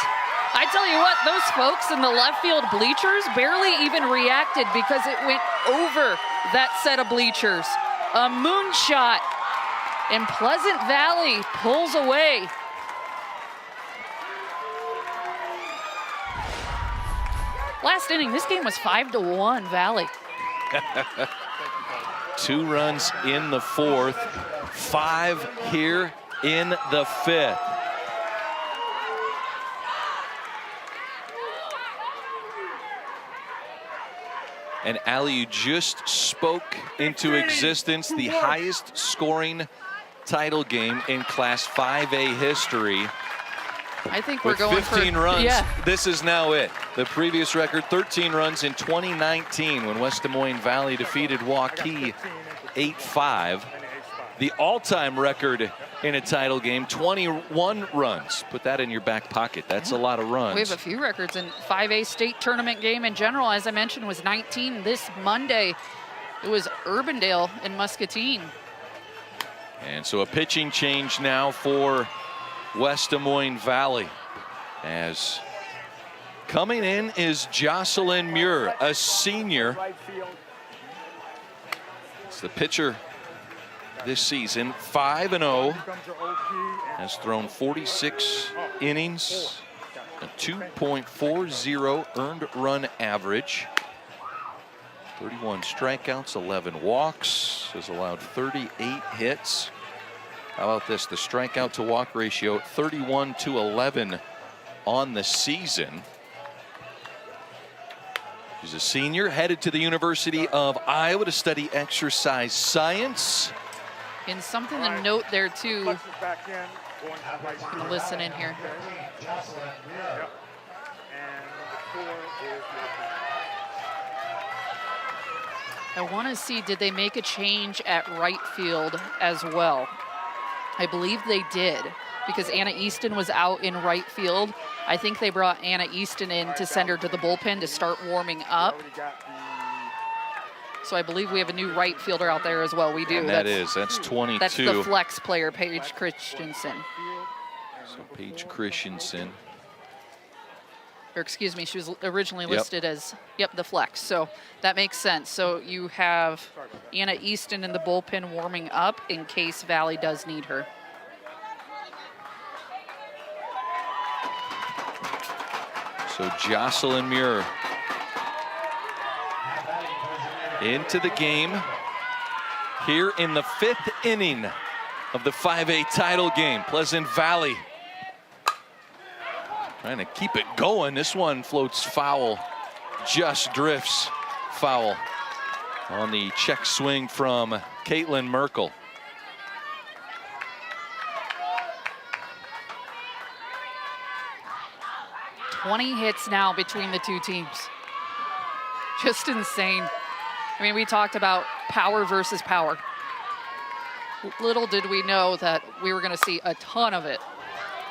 Speaker 6: I tell you what, those folks in the left field bleachers barely even reacted because it went over that set of bleachers. A moonshot, and Pleasant Valley pulls away. Last inning, this game was 5-1 Valley.
Speaker 5: 2 runs in the 4th, 5 here in the 5th. And Allie, you just spoke into existence the highest scoring title game in Class 5A history.
Speaker 6: I think we're
Speaker 5: with
Speaker 6: going
Speaker 5: 15
Speaker 6: for,
Speaker 5: runs.
Speaker 6: yeah.
Speaker 5: This is now it. The previous record, 13 runs in 2019 when West Des Moines Valley defeated Waukee 8-5. The all-time record in a title game. 21 runs. Put that in your back pocket. That's a lot of runs.
Speaker 6: We have a few records in 5A state tournament game in general. As I mentioned, was 19 this Monday. It was Urbandale and Muscatine.
Speaker 5: And so a pitching change now for West Des Moines Valley, as coming in is Jocelyn Muir, a senior. It's the pitcher this season, 5-0, has thrown 46 innings, a 2.40 earned run average, 31 strikeouts, 11 walks, has allowed 38 hits. How about this? The strikeout to walk ratio, 31-11 on the season. She's a senior, headed to the University of Iowa to study exercise science.
Speaker 6: And something to note there too. I'm gonna listen in here. I want to see, did they make a change at right field as well? I believe they did, because Anna Easton was out in right field. I think they brought Anna Easton in to send her to the bullpen to start warming up. So I believe we have a new right fielder out there as well. We do.
Speaker 5: And that's 22.
Speaker 6: That's the flex player, Paige Christensen.
Speaker 5: So Paige Christensen.
Speaker 6: Or excuse me, she was originally listed as, the flex. So that makes sense. So you have Anna Easton in the bullpen warming up in case Valley does need her.
Speaker 5: So Jocelyn Muir into the game here in the 5th inning of the 5A title game. Pleasant Valley trying to keep it going. This one floats foul, just drifts foul on the check swing from Caitlin Merkel.
Speaker 6: "20 hits now between the two teams. Just insane. I mean, we talked about power versus power. Little did we know that we were going to see a ton of it.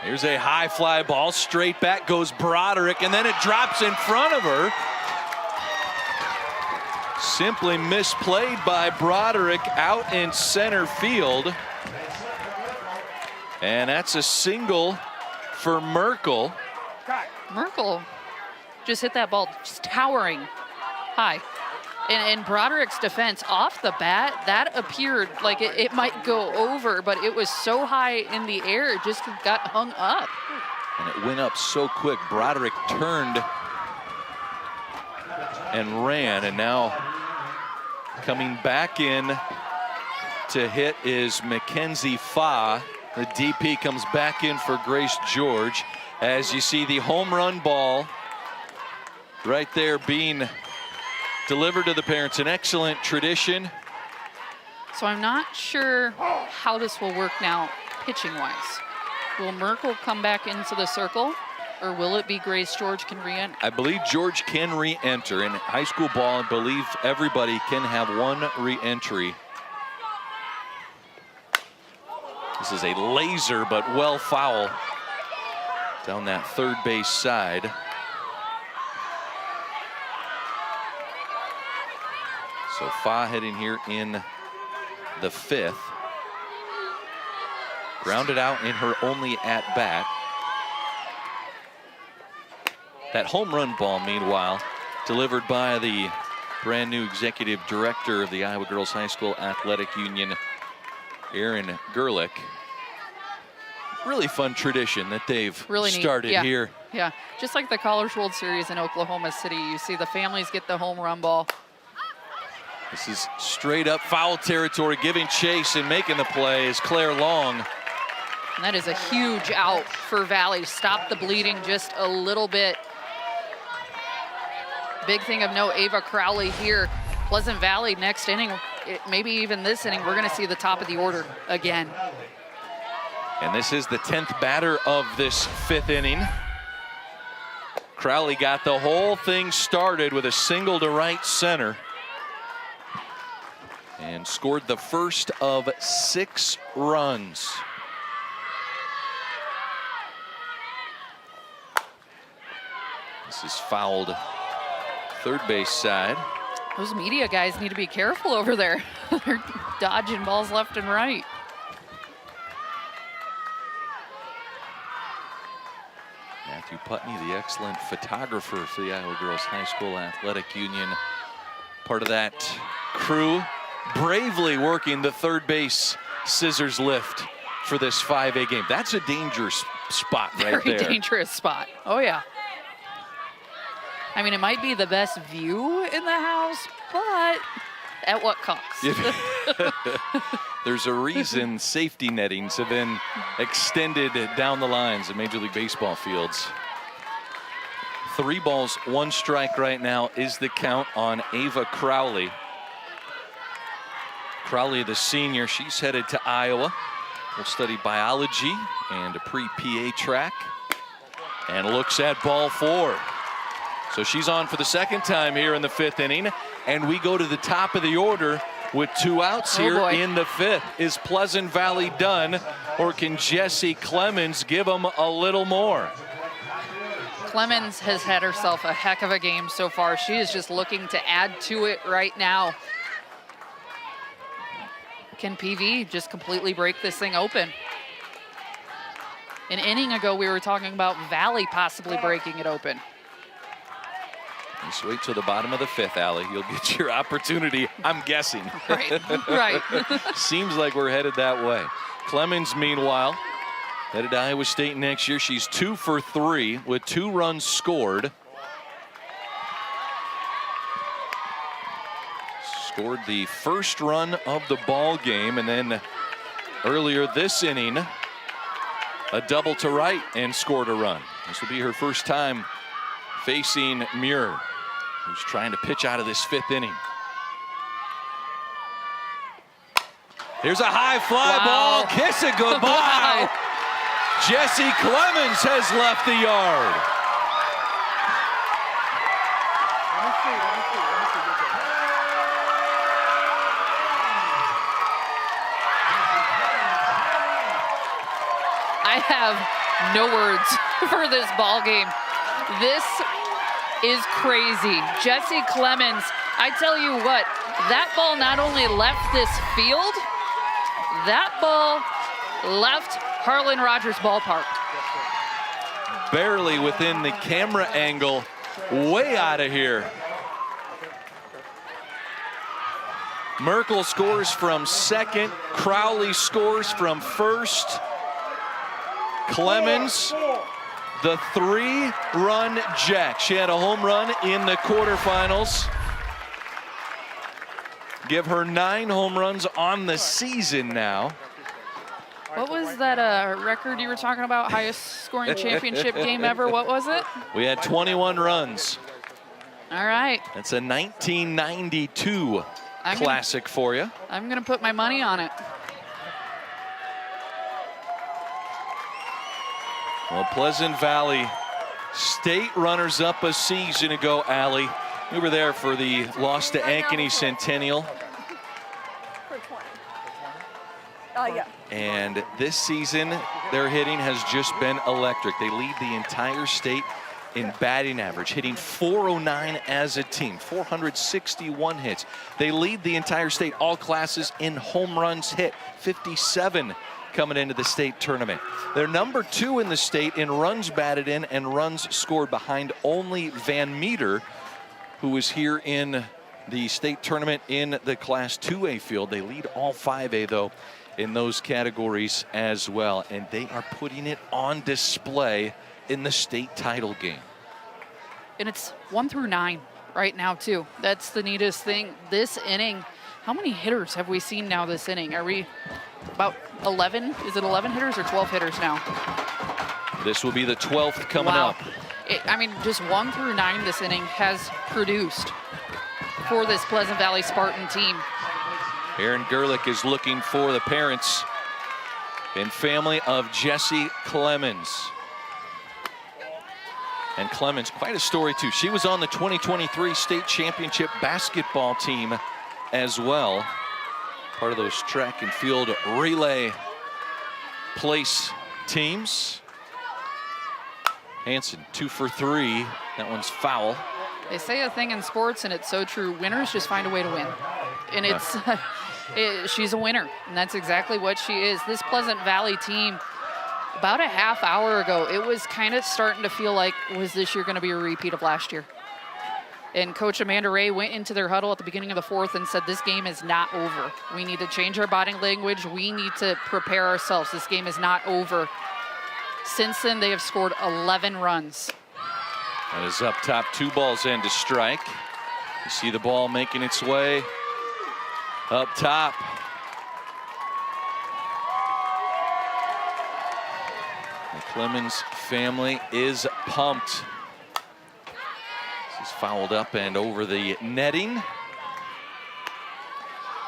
Speaker 5: Here's a high fly ball, straight back goes Broderick, and then it drops in front of her. Simply misplayed by Broderick out in center field. And that's a single for Merkel.
Speaker 6: Merkel just hit that ball just towering high. In Broderick's defense, off the bat, that appeared like it might go over, but it was so high in the air, it just got hung up.
Speaker 5: And it went up so quick. Broderick turned and ran, and now coming back in to hit is Mackenzie Fa. The DP comes back in for Grace George. As you see the home run ball right there being delivered to the parents, an excellent tradition.
Speaker 6: So I'm not sure how this will work now, pitching-wise. Will Merkel come back into the circle, or will it be Grace George can re-enter?
Speaker 5: I believe George can re-enter. In high school ball, I believe everybody can have one re-entry. This is a laser, but well foul down that third base side. So Fa heading here in the 5th. Grounded out in her only at-bat. That home run ball, meanwhile, delivered by the brand new executive director of the Iowa Girls High School Athletic Union, Erin Gerlich. Really fun tradition that they've
Speaker 6: really
Speaker 5: started here.
Speaker 6: Yeah, just like the College World Series in Oklahoma City. You see the families get the home run ball.
Speaker 5: This is straight up foul territory. Giving chase and making the play is Claire Long.
Speaker 6: And that is a huge out for Valley. Stop the bleeding just a little bit. Big thing of note, Ava Crowley here. Pleasant Valley next inning, maybe even this inning, we're going to see the top of the order again.
Speaker 5: And this is the 10th batter of this 5th inning. Crowley got the whole thing started with a single to right center and scored the first of 6 runs. This is fouled third base side.
Speaker 6: Those media guys need to be careful over there. They're dodging balls left and right.
Speaker 5: Matthew Putney, the excellent photographer for the Iowa Girls High School Athletic Union, part of that crew, bravely working the third base scissors lift for this 5A game. That's a dangerous spot right there.
Speaker 6: Very dangerous spot. Oh, yeah. I mean, it might be the best view in the house, but at what cost?
Speaker 5: There's a reason safety nettings have been extended down the lines of Major League Baseball fields. 3 balls, 1 strike right now is the count on Ava Crowley. Crowley, the senior, she's headed to Iowa. Will study biology and a pre-PA track. And looks at ball 4. So she's on for the second time here in the 5th inning. And we go to the top of the order with 2 outs here in the 5th. Is Pleasant Valley done, or can Jessie Clemens give them a little more?
Speaker 6: Clemens has had herself a heck of a game so far. She is just looking to add to it right now. Can PV just completely break this thing open? An inning ago, we were talking about Valley possibly breaking it open.
Speaker 5: Just wait till the bottom of the 5th, Allie. You'll get your opportunity, I'm guessing.
Speaker 6: Right, right.
Speaker 5: Seems like we're headed that way. Clemens, meanwhile, headed to Iowa State next year. She's 2 for 3 with 2 runs scored. Scored the first run of the ball game, and then earlier this inning, a double to right and scored a run. This will be her first time facing Muir, who's trying to pitch out of this 5th inning. Here's a high fly ball, kiss it goodbye. Wow. Jessie Clemens has left the yard.
Speaker 6: I have no words for this ball game. This is crazy. Jessie Clemens, I tell you what, that ball not only left this field, that ball left Harlan Rogers Ballpark.
Speaker 5: Barely within the camera angle, way out of here. Merkel scores from second, Crowley scores from first. Clemens, the 3-run jack. She had a home run in the quarterfinals. Give her 9 home runs on the season now.
Speaker 6: What was that record you were talking about? Highest scoring championship game ever? What was it?
Speaker 5: We had 21 runs.
Speaker 6: All right.
Speaker 5: That's a 1992 classic for you.
Speaker 6: I'm going to put my money on it.
Speaker 5: Well, Pleasant Valley state runners-up a season ago, Allie. We were there for the loss to Ankeny Centennial.
Speaker 20: Yeah.
Speaker 5: And this season, their hitting has just been electric. They lead the entire state in batting average, hitting .409 as a team, 461 hits. They lead the entire state, all classes, in home runs hit, 57 coming into the state tournament. They're number 2 in the state in runs batted in and runs scored, behind only Van Meter, who is here in the state tournament in the Class 2A field. They lead all 5A, though, in those categories as well, and they are putting it on display in the state title game.
Speaker 6: And it's 1 through 9 right now, too. That's the neatest thing. This inning, how many hitters have we seen now this inning? Are we about 11? Is it 11 hitters or 12 hitters now?
Speaker 5: This will be the 12th coming up.
Speaker 6: I mean, just 1 through 9 this inning has produced for this Pleasant Valley Spartan team.
Speaker 5: Aaron Gerlich is looking for the parents and family of Jessie Clemens. And Clemens, quite a story too. She was on the 2023 state championship basketball team as well. Part of those track and field relay place teams. Hansen 2 for 3. That one's foul.
Speaker 6: They say a thing in sports, and it's so true. Winners just find a way to win. And it's she's a winner, and that's exactly what she is. This Pleasant Valley team, about a half hour ago, it was kind of starting to feel like, was this year going to be a repeat of last year? And Coach Amanda Ray went into their huddle at the beginning of the fourth and said, this game is not over. We need to change our body language. We need to prepare ourselves. This game is not over. Since then, they have scored 11 runs.
Speaker 5: That is up top, 2 balls in to strike. You see the ball making its way up top. The Clemens family is pumped. This is fouled up and over the netting.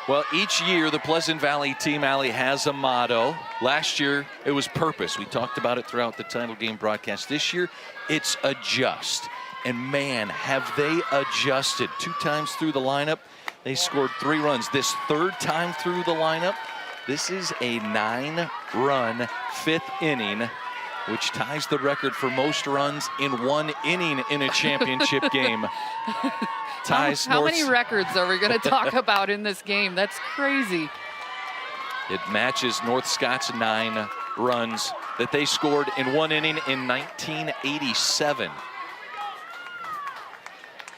Speaker 5: Well, each year the Pleasant Valley team, Allie, has a motto. Last year it was purpose. We talked about it throughout the title game broadcast. This year it's adjust. And man, have they adjusted. 2 times through the lineup, they scored 3 runs. This 3rd time through the lineup, this is a 9-run 5th inning, which ties the record for most runs in 1 inning in a championship game. Ties
Speaker 6: how many records are we going to talk about in this game? That's crazy.
Speaker 5: It matches North Scott's 9 runs that they scored in 1 inning in 1987.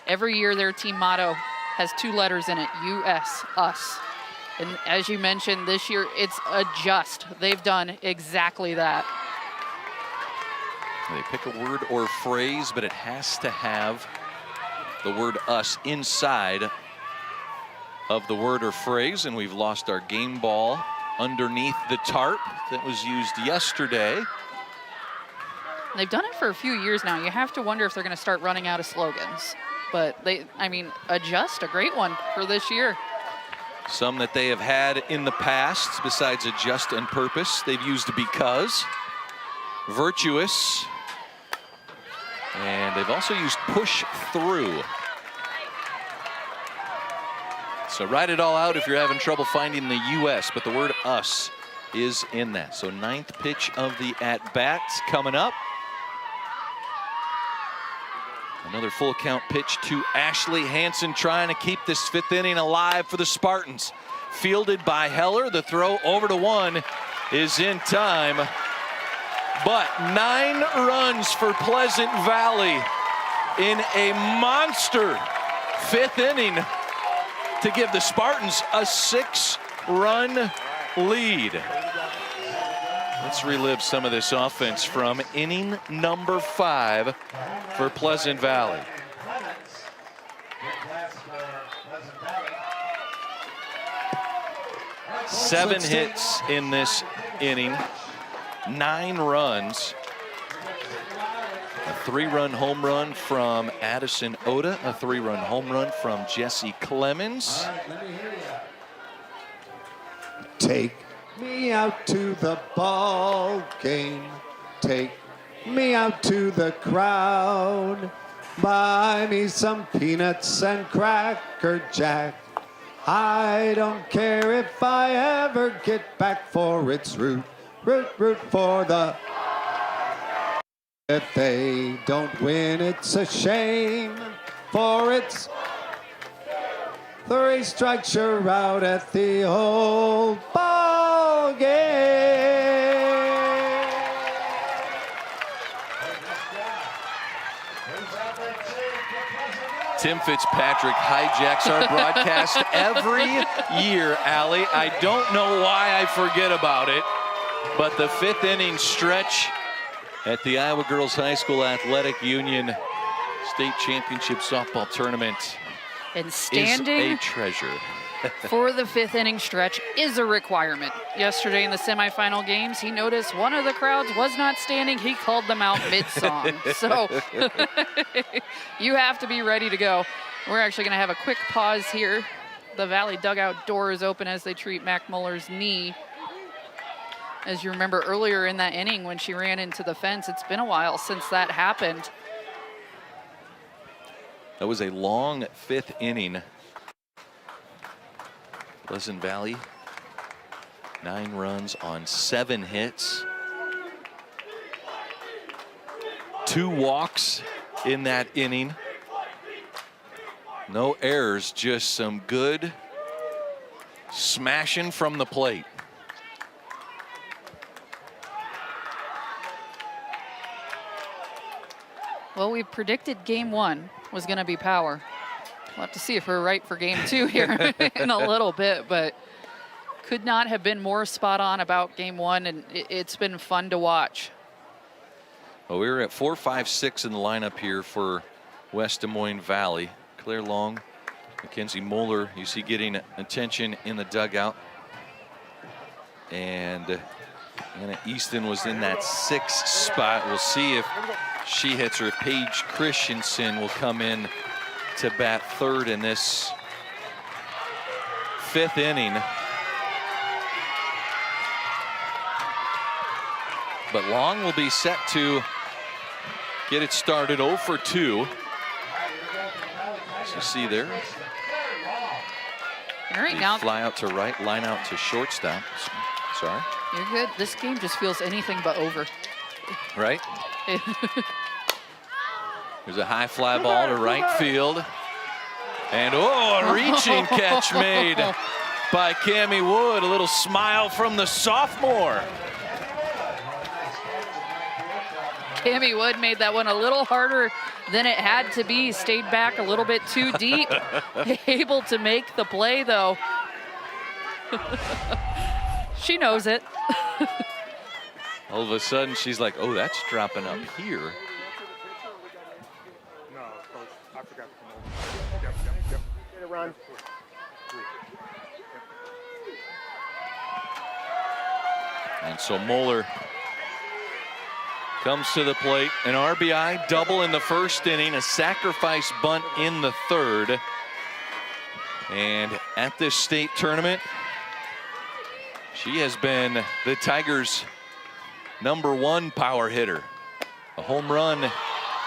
Speaker 6: Every year their team motto has 2 letters in it, US, us. And as you mentioned, this year it's adjust. They've done exactly that.
Speaker 5: They pick a word or phrase, but it has to have the word us inside of the word or phrase. And we've lost our game ball underneath the tarp that was used yesterday.
Speaker 6: They've done it for a few years now. You have to wonder if they're going to start running out of slogans. But adjust, a great one for this year.
Speaker 5: Some that they have had in the past, besides adjust and purpose, they've used because, virtuous, and they've also used push through. So write it all out if you're having trouble finding the US, but the word us is in that. So 9th pitch of the at-bats coming up. Another full count pitch to Ashley Hansen, trying to keep this 5th inning alive for the Spartans. Fielded by Heller. The throw over to 1 is in time. But 9 runs for Pleasant Valley in a monster 5th inning to give the Spartans a 6-run lead. Let's relive some of this offense from inning number 5 for Pleasant Valley. Seven hits in this inning, 9 runs. A 3-run home run from Addison Oda, a 3-run home run from Jesse Clemens.
Speaker 8: Take me out to the ball game. Take me out to the crowd. Buy me some peanuts and Cracker Jack. I don't care if I ever get back, for it's root for the... If they don't win, it's a shame, for it's 3 strikes, you're out at the old ball game.
Speaker 5: Tim Fitzpatrick hijacks our broadcast every year, Allie. I don't know why I forget about it, but the 5th inning stretch at the Iowa Girls High School Athletic Union State Championship Softball Tournament
Speaker 6: and standing
Speaker 5: is a treasure.
Speaker 6: for the 5th inning stretch is a requirement. Yesterday in the semifinal games, he noticed one of the crowds was not standing. He called them out mid-song. So you have to be ready to go. We're actually going to have a quick pause here. The Valley dugout door is open as they treat Mac Muller's knee. As you remember earlier in that inning when she ran into the fence, it's been a while since that happened.
Speaker 5: That was a long 5th inning. Pleasant Valley, 9 runs on 7 hits. 2 walks in that inning. No errors, just some good smashing from the plate.
Speaker 6: Well, we predicted game 1 was going to be power. We'll have to see if we're right for game 2 here in a little bit, but could not have been more spot on about game 1, and it's been fun to watch.
Speaker 5: Well, we were at 4, 5, 6 in the lineup here for West Des Moines Valley. Claire Long, Mackenzie Moeller, you see getting attention in the dugout. And Anna Easton was in that 6th spot. We'll see if she hits or if Paige Christensen will come in to bat 3rd in this 5th inning. But Long will be set to get it started 0 for 2. As you see there.
Speaker 6: And right now,
Speaker 5: fly out to right, line out to shortstop. Sorry.
Speaker 6: You're good. This game just feels anything but over.
Speaker 5: Right? There's a high fly ball to right field. And a reaching catch made by Cammie Wood. A little smile from the sophomore.
Speaker 6: Cammie Wood made that one a little harder than it had to be. Stayed back a little bit too deep. Able to make the play, though. She knows it.
Speaker 5: All of a sudden, she's like, oh, that's dropping up here.
Speaker 10: No, Coach, I forgot to come over. Yep. Get it, Ron.
Speaker 5: And so Moeller comes to the plate. An RBI double in the 1st inning, a sacrifice bunt in the 3rd. And at this state tournament, she has been the Tigers' #1 power hitter. A home run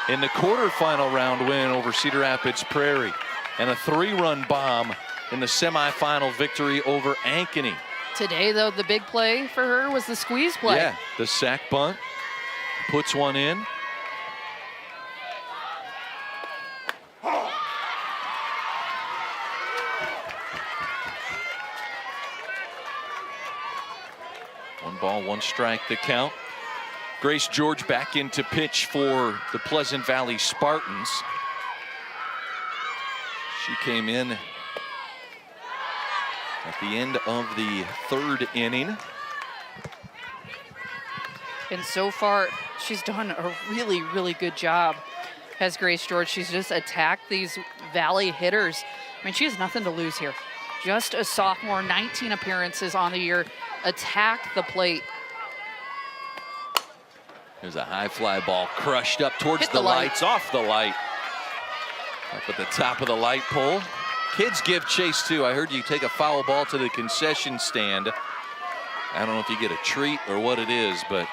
Speaker 5: in the quarterfinal round win over Cedar Rapids Prairie, and a 3-run bomb in the semifinal victory over Ankeny.
Speaker 6: Today, though, the big play for her was the squeeze play.
Speaker 5: Yeah, the sac bunt. Puts one in. One ball, 1 strike the count. Grace George back in to pitch for the Pleasant Valley Spartans. She came in at the end of the 3rd inning.
Speaker 6: And so far, she's done a really, really good job, has Grace George. She's just attacked these Valley hitters. I mean, she has nothing to lose here. Just a sophomore, 19 appearances on the year. Attack the plate.
Speaker 5: There's a high fly ball crushed up towards the lights, off the light. Up at the top of the light pole. Kids give chase too. I heard you take a foul ball to the concession stand. I don't know if you get a treat or what it is, but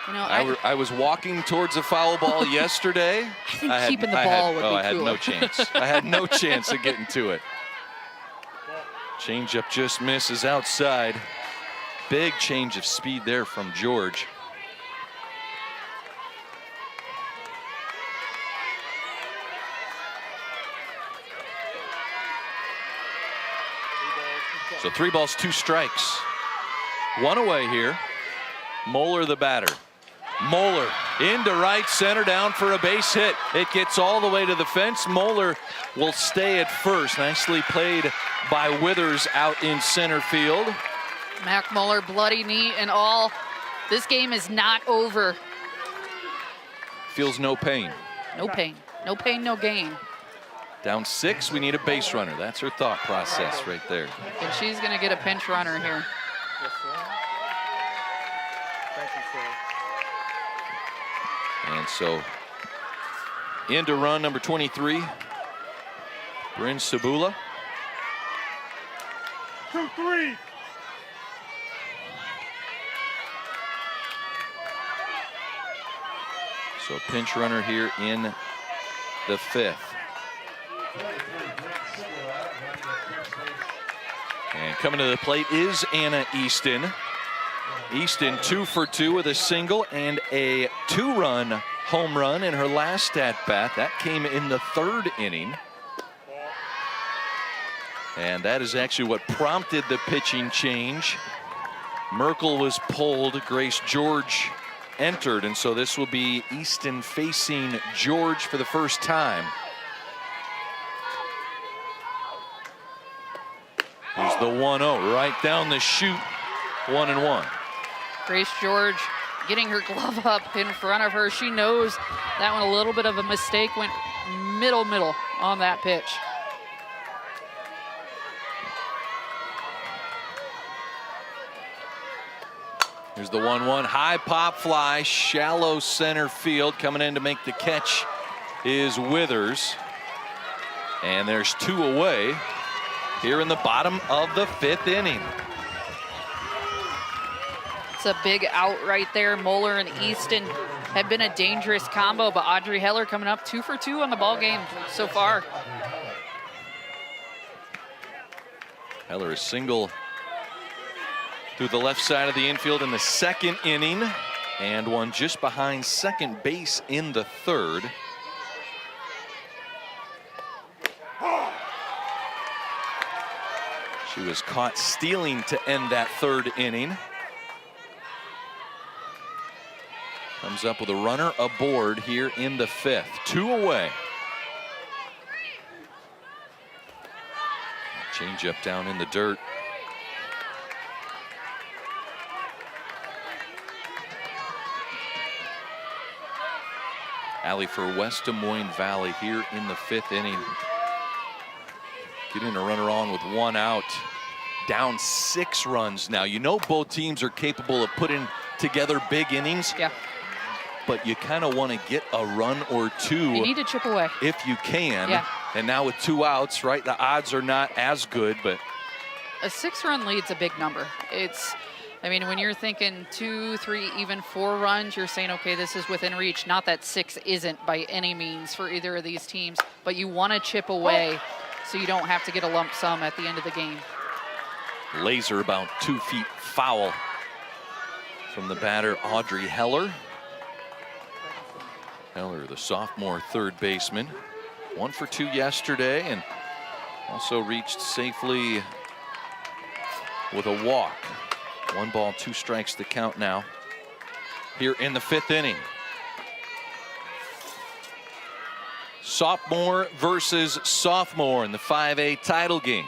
Speaker 6: you know,
Speaker 5: I was walking towards a foul ball yesterday.
Speaker 6: I think keeping the ball would be cooler.
Speaker 5: I had no chance. I had no chance of getting to it. Changeup just misses outside. Big change of speed there from George. So 3 balls, 2 strikes. 1 away here. Moeller the batter. Moeller into right center, down for a base hit. It gets all the way to the fence. Moeller will stay at first. Nicely played by Withers out in center field.
Speaker 6: Mac Moeller, bloody knee and all. This game is not over.
Speaker 5: Feels no pain.
Speaker 6: No pain. No pain, no gain.
Speaker 5: Down 6, we need a base runner. That's her thought process right there.
Speaker 6: And she's going to get a pinch runner here.
Speaker 10: Yes, sir. Thank you, sir.
Speaker 5: And so into run number 23, Bryn Sabula.
Speaker 10: 2-3.
Speaker 5: So pinch runner here in the 5th. And coming to the plate is Anna Easton. Easton 2 for 2 with a single and a 2-run home run in her last at-bat. That came in the 3rd inning. And that is actually what prompted the pitching change. Merkel was pulled, Grace George entered, and so this will be Easton facing George for the first time. Here's the 1-0 right down the chute, 1-1.
Speaker 6: Grace George getting her glove up in front of her. She knows that one a little bit of a mistake, went middle on that pitch.
Speaker 5: Here's the 1-1 high pop fly, shallow center field. Coming in to make the catch is Withers. And there's 2 away here in the bottom of the 5th inning.
Speaker 6: It's a big out right there. Moeller and Easton have been a dangerous combo, but Audrey Heller coming up 2 for 2 on the ball game so far.
Speaker 5: Heller is single through the left side of the infield in the 2nd inning, and one just behind second base in the 3rd. She was caught stealing to end that 3rd inning. Comes up with a runner aboard here in the 5th. 2 away. Change up down in the dirt. Alley for West Des Moines Valley here in the 5th inning. Getting a runner on with 1 out. Down 6 runs now. You know both teams are capable of putting together big innings.
Speaker 6: Yeah.
Speaker 5: But you kind of want to get a run or 2.
Speaker 6: You need to chip away.
Speaker 5: If you can.
Speaker 6: Yeah.
Speaker 5: And now with 2 outs, right, the odds are not as good, but
Speaker 6: A 6-run lead's a big number. I mean, when you're thinking 2, 3, even 4 runs, you're saying, okay, this is within reach. Not that 6 isn't by any means for either of these teams, but you want to chip away so you don't have to get a lump sum at the end of the game.
Speaker 5: laser about 2 feet foul from the batter, Audrey Heller. Heller, the sophomore 3rd baseman, 1 for 2 yesterday, and also reached safely with a walk. 1 ball, 2 strikes to count now here in the 5th inning. Sophomore versus sophomore in the 5A title game.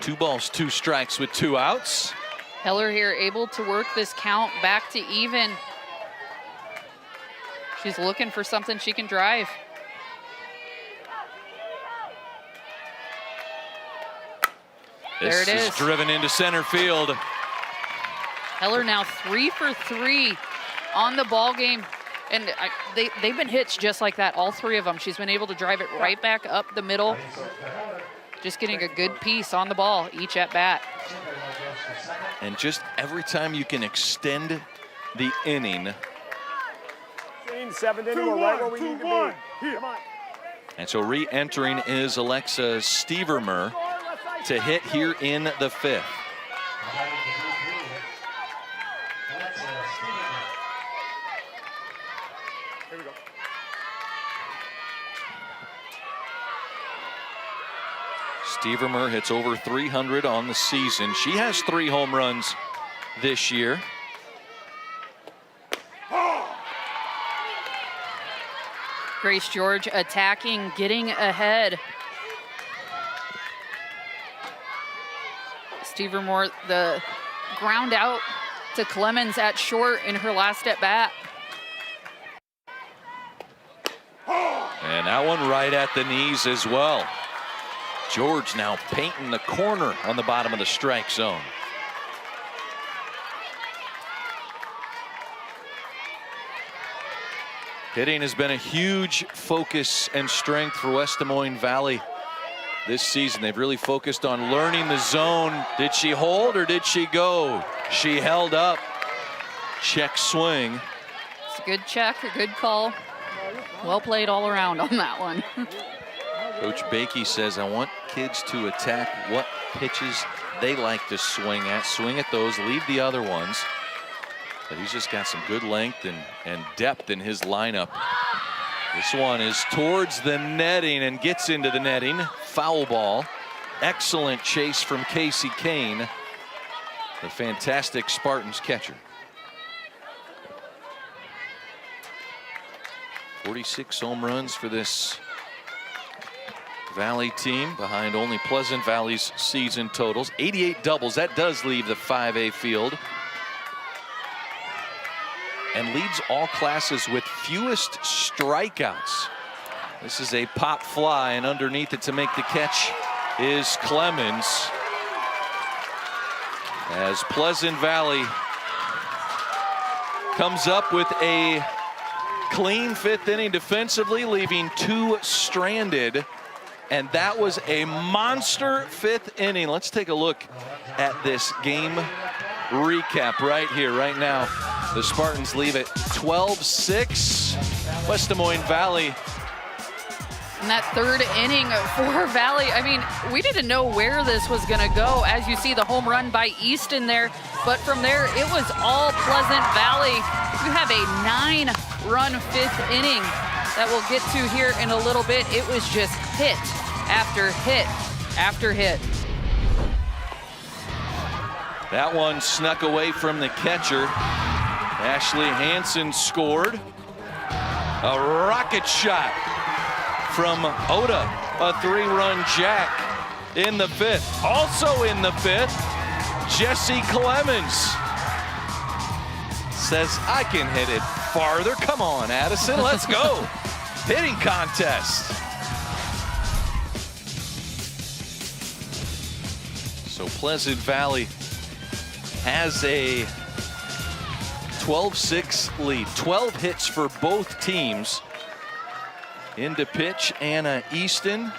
Speaker 5: 2 balls, 2 strikes with 2 outs.
Speaker 6: Heller here able to work this count back to even. She's looking for something she can drive. There it is.
Speaker 5: This is driven into center field.
Speaker 6: Heller now 3 for 3 on the ball game. And they've been hits just like that, all 3 of them. She's been able to drive it right back up the middle. Just getting a good piece on the ball each at bat.
Speaker 5: And just every time you can extend the inning.
Speaker 9: 7th inning, we're right where we need to be. Come on.
Speaker 5: And so re-entering is Alexa Stevermer to hit here in the 5th.
Speaker 10: Here we go.
Speaker 5: Stevermer hits over 300 on the season. She has 3 home runs this year.
Speaker 6: Grace George attacking, getting ahead. Stevermore, the ground out to Clemens at short in her last at bat.
Speaker 5: And that one right at the knees as well. George now painting the corner on the bottom of the strike zone. Hitting has been a huge focus and strength for West Des Moines Valley this season. They've really focused on learning the zone. Did she hold or did she go? She held up. Check swing.
Speaker 6: It's a good check, a good call. Well played all around on that one.
Speaker 5: Coach Bakey says, I want kids to attack what pitches they like to swing at. Swing at those, leave the other ones. But he's just got some good length and depth in his lineup. This one is towards the netting and gets into the netting. Foul ball. Excellent chase from Casey Kane, the fantastic Spartans catcher. 46 home runs for this Valley team, behind only Pleasant Valley's season totals. 88 doubles. That does leave the 5A field. And leads all classes with fewest strikeouts. This is a pop fly, and underneath it to make the catch is Clemens. As Pleasant Valley comes up with a clean 5th inning defensively, leaving 2 stranded. And that was a monster 5th inning. Let's take a look at this game recap right here, right now. The Spartans leave it 12-6. West Des Moines Valley.
Speaker 6: In that 3rd inning for Valley, I mean, we didn't know where this was going to go. As you see, the home run by Easton there. But from there, it was all Pleasant Valley. You have a 9-run 5th inning that we'll get to here in a little bit. It was just hit after hit after hit.
Speaker 5: That one snuck away from the catcher. Ashley Hansen scored. A rocket shot from Oda, a 3-run jack in the 5th. Also in the 5th, Jesse Clemens says, I can hit it farther. Come on, Addison, let's go. Hitting contest. So Pleasant Valley has a 12-6 lead. 12 hits for both teams. Into pitch, Anna Easton.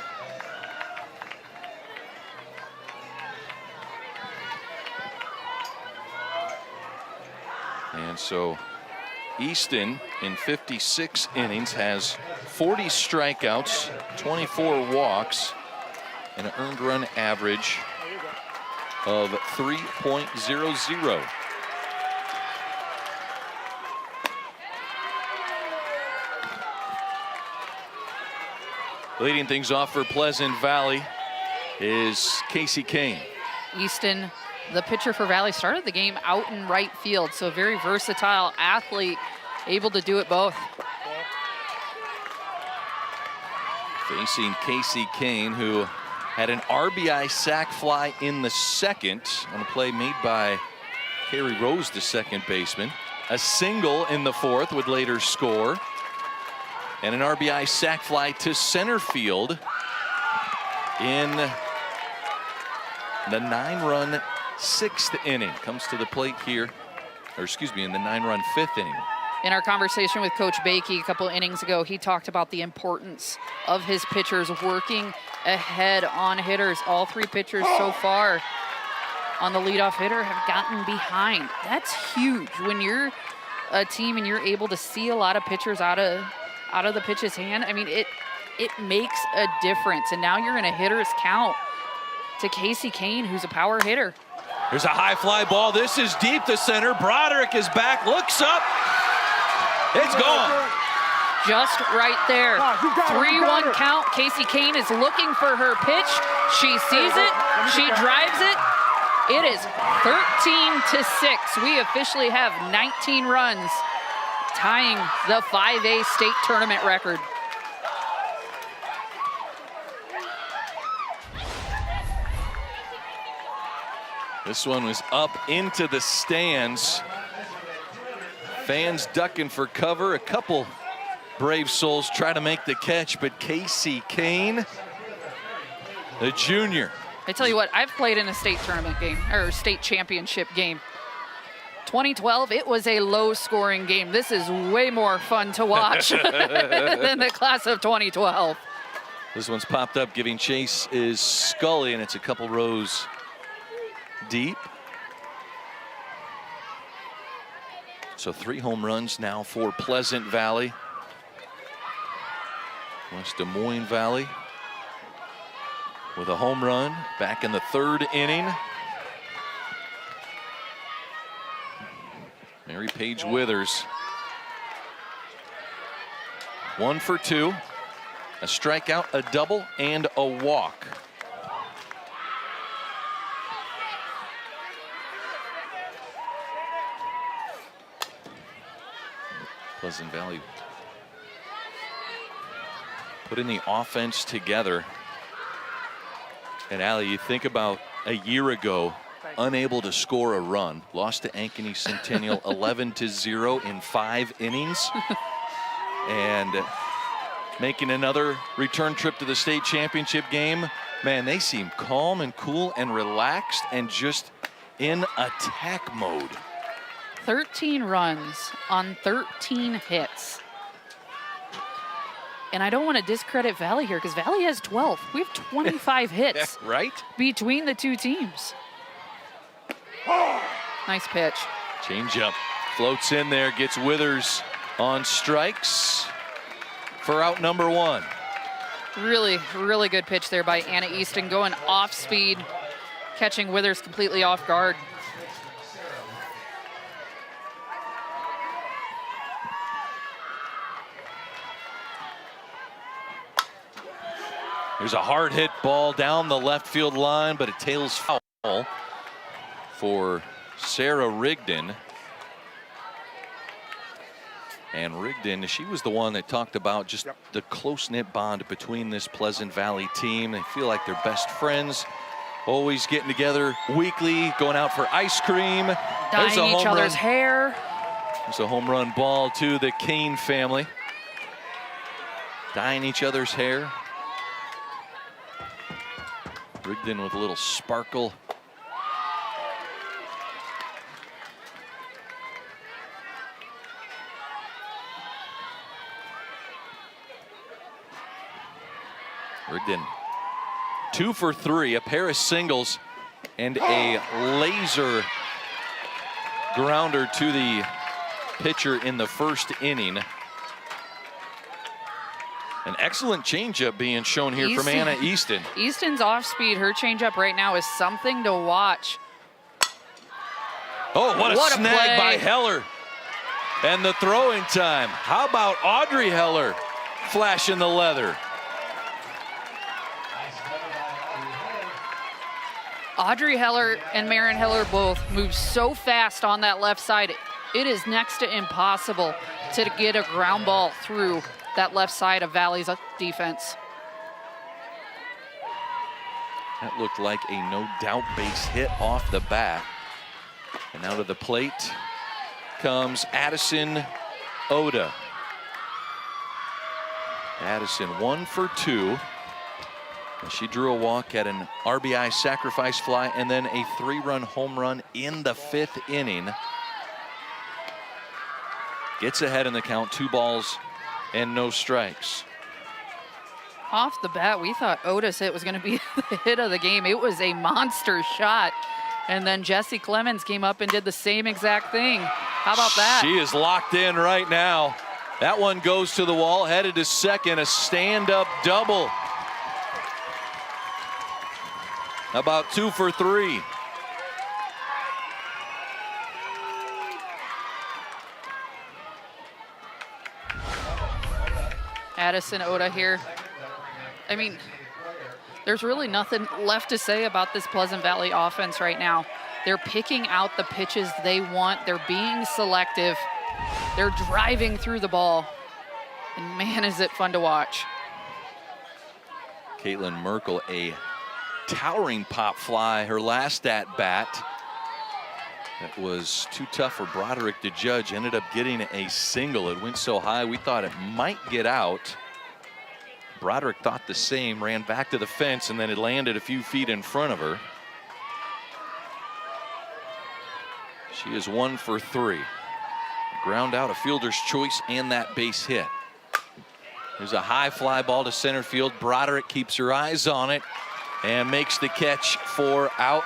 Speaker 5: And so Easton in 56 innings has 40 strikeouts, 24 walks, and an earned run average of 3.00. Leading things off for Pleasant Valley is Casey Kane.
Speaker 6: Easton, the pitcher for Valley, started the game out in right field, so a very versatile athlete, able to do it both.
Speaker 5: Facing Casey Kane, who had an RBI sac fly in the 2nd on a play made by Carrie Rose, the second baseman. A single in the 4th would later score. And an RBI sac fly to center field in the 9-run 6th inning. Comes to the plate here, or excuse me, in the 9-run 5th inning.
Speaker 6: In our conversation with Coach Bakey a couple innings ago, he talked about the importance of his pitchers working ahead on hitters. All 3 pitchers so far on the leadoff hitter have gotten behind. That's huge when you're a team and you're able to see a lot of pitchers out of the pitcher's hand. I mean, it makes a difference. And now you're in a hitter's count to Casey Kane, who's a power hitter.
Speaker 5: There's a high fly ball. This is deep to center. Broderick is back, looks up. It's gone.
Speaker 6: Just right there. 3-1 count. Casey Kane is looking for her pitch. She sees it. She drives it. It is 13-6. We officially have 19 runs, tying the 5A state tournament record.
Speaker 5: This one was up into the stands. Fans ducking for cover. A couple brave souls try to make the catch, but Casey Kane, the junior.
Speaker 6: I tell you what, I've played in a state tournament game, or state championship game. 2012, it was a low-scoring game. This is way more fun to watch than the class of 2012.
Speaker 5: This one's popped up. Giving chase is Scully, and it's a couple rows deep. So 3 home runs now for Pleasant Valley. West Des Moines Valley with a home run back in the 3rd inning. Mary Page Withers. 1 for 2. A strikeout, a double, and a walk. Pleasant Valley putting the offense together. And Allie, you think about a year ago, unable to score a run, lost to Ankeny Centennial 11-0 in 5 innings, and making another return trip to the state championship game. Man, they seem calm and cool and relaxed and just in attack mode.
Speaker 6: 13 runs on 13 hits. And I don't want to discredit Valley here because Valley has 12. We have 25 hits
Speaker 5: right
Speaker 6: between the two teams. Nice pitch.
Speaker 5: Change up, floats in there, gets Withers on strikes for out number 1.
Speaker 6: Really, really good pitch there by Anna Easton, going off speed, catching Withers completely off guard.
Speaker 5: There's a hard hit ball down the left field line, but it tails foul for Sarah Rigdon. And Rigdon, she was the one that talked about just the close-knit bond between this Pleasant Valley team. They feel like they're best friends, always getting together weekly, going out for ice cream.
Speaker 6: Dyeing each other's hair.
Speaker 5: There's a home run ball to the Kane family. Dyeing each other's hair. Rigdon with a little sparkle. Rigdon 2 for 3, a pair of singles and a laser grounder to the pitcher in the first inning. An excellent changeup being shown here from Anna Easton.
Speaker 6: Easton's off speed, her changeup right now is something to watch.
Speaker 5: Oh, what a snag by Heller. And the throwing time. How about Audrey Heller flashing the leather?
Speaker 6: Audrey Heller and Marin Heller both move so fast on that left side. It is next to impossible to get a ground ball through that left side of Valley's defense.
Speaker 5: That looked like a no-doubt base hit off the bat. And now to the plate comes Addison Oda. Addison 1 for 2. And she drew a walk at an RBI sacrifice fly and then a 3-run home run in the 5th inning. Gets ahead in the count, 2 balls and no strikes.
Speaker 6: Off the bat, we thought Oda's hit was going to be the hit of the game. It was a monster shot. And then Jessie Clemens came up and did the same exact thing. How about that?
Speaker 5: She is locked in right now. That one goes to the wall, headed to second, a stand-up double. About 2 for 3.
Speaker 6: Addison Oda here. I mean, there's really nothing left to say about this Pleasant Valley offense right now. They're picking out the pitches they want. They're being selective. They're driving through the ball. And man, is it fun to watch.
Speaker 5: Caitlin Merkel, a towering pop fly, her last at bat. That was too tough for Broderick to judge. Ended up getting a single. It went so high we thought it might get out. Broderick thought the same, ran back to the fence, and then it landed a few feet in front of her. She is 1 for 3. Ground out, a fielder's choice, and that base hit. There's a high fly ball to center field. Broderick keeps her eyes on it and makes the catch for out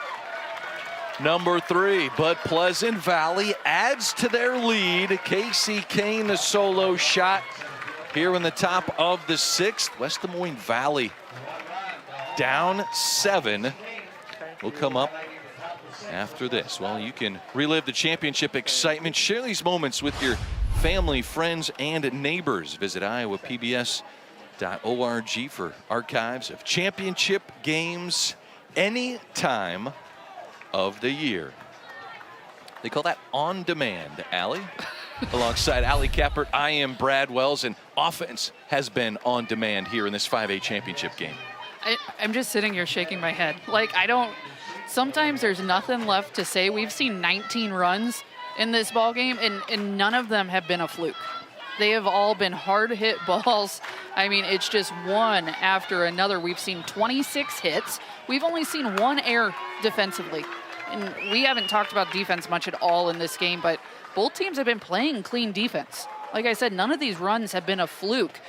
Speaker 5: number 3. But Pleasant Valley adds to their lead. Casey Kane, the solo shot here in the top of the 6th. West Des Moines Valley down 7. Will come up after this. Well, you can relive the championship excitement. Share these moments with your family, friends, and neighbors. Visit iowapbs.org for archives of championship games any time of the year. They call that on demand, Allie. Alongside Allie Kappert, I am Brad Wells, and offense has been on demand here in this 5A championship game.
Speaker 6: I'm just sitting here shaking my head. Like, sometimes there's nothing left to say. We've seen 19 runs in this ball game, and none of them have been a fluke. They have all been hard hit balls. I mean, it's just one after another. We've seen 26 hits. We've only seen one error defensively. And we haven't talked about defense much at all in this game, but both teams have been playing clean defense. Like I said, none of these runs have been a fluke.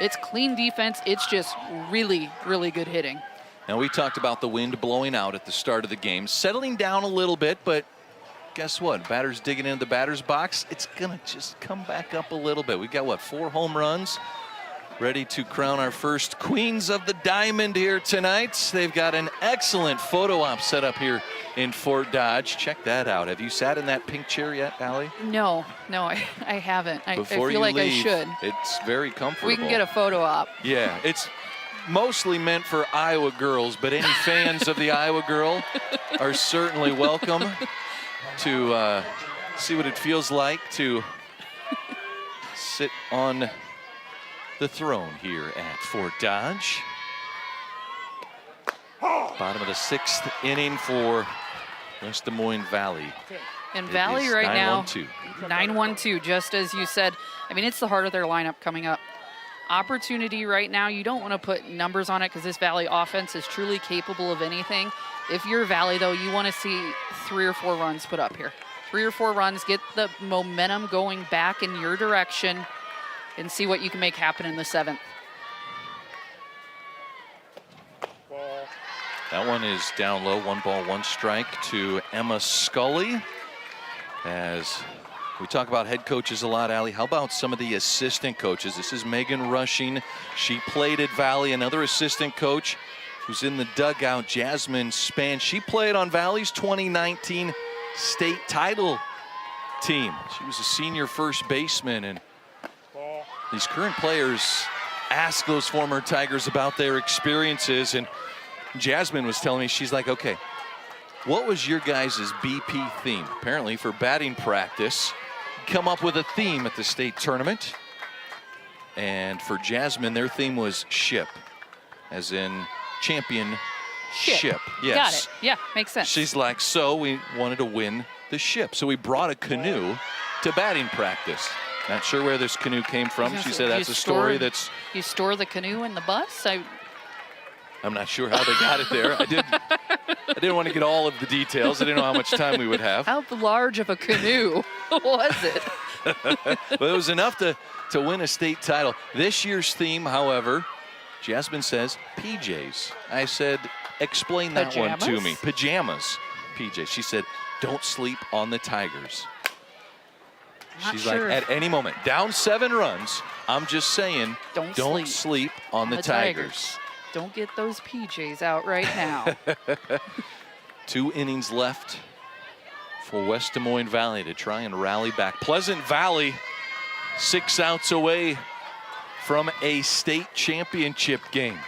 Speaker 6: It's clean defense. It's just really, really good hitting.
Speaker 5: Now, we talked about the wind blowing out at the start of the game, settling down a little bit, but guess what? Batters digging into the batter's box. It's going to just come back up a little bit. We got, what, 4 home runs? Ready to crown our first Queens of the Diamond here tonight. They've got an excellent photo op set up here in Fort Dodge. Check that out. Have you sat in that pink chair yet, Allie?
Speaker 6: No, I haven't. I feel like
Speaker 5: leave,
Speaker 6: I should.
Speaker 5: It's very comfortable.
Speaker 6: We can get a photo op.
Speaker 5: Yeah, it's mostly meant for Iowa girls, but any fans of the Iowa girl are certainly welcome to see what it feels like to sit on the throne here at Fort Dodge. Bottom of the 6th inning for West Des Moines Valley.
Speaker 6: And Valley right now, 9-1-2, just as you said. I mean, it's the heart of their lineup coming up. Opportunity right now, you don't want to put numbers on it because this Valley offense is truly capable of anything. If you're Valley, though, you want to see 3 or 4 runs put up here. 3 or 4 runs, get the momentum going back in your direction, and see what you can make happen in the 7th.
Speaker 5: That one is down low, 1 ball, 1 strike to Emma Scully. As we talk about head coaches a lot, Allie, how about some of the assistant coaches? This is Megan Rushing. She played at Valley. Another assistant coach who's in the dugout, Jasmine Spann. She played on Valley's 2019 state title team. She was a senior first baseman, and these current players ask those former Tigers about their experiences, and Jasmine was telling me, she's like, okay, what was your guys' BP theme? Apparently for batting practice, come up with a theme at the state tournament. And for Jasmine, their theme was ship, as in championship. Yes.
Speaker 6: Got it. Yeah, makes sense.
Speaker 5: She's like, so we wanted to win the ship. So we brought a canoe to batting practice. Not sure where this canoe came from. She said that's a story that's...
Speaker 6: You store the canoe in the bus?
Speaker 5: I'm not sure how they got it there. I didn't want to get all of the details. I didn't know how much time we would have.
Speaker 6: How large of a canoe was it?
Speaker 5: But it was enough to win a state title. This year's theme, however, Jasmine says PJs. I said, explain that one to me. Pajamas, PJs. She said, don't sleep on the Tigers. She's like, at any moment, down 7 runs, I'm just saying, don't sleep on the Tigers.
Speaker 6: Don't get those PJs out right now.
Speaker 5: 2 innings left for West Des Moines Valley to try and rally back. Pleasant Valley 6 outs away from a state championship game.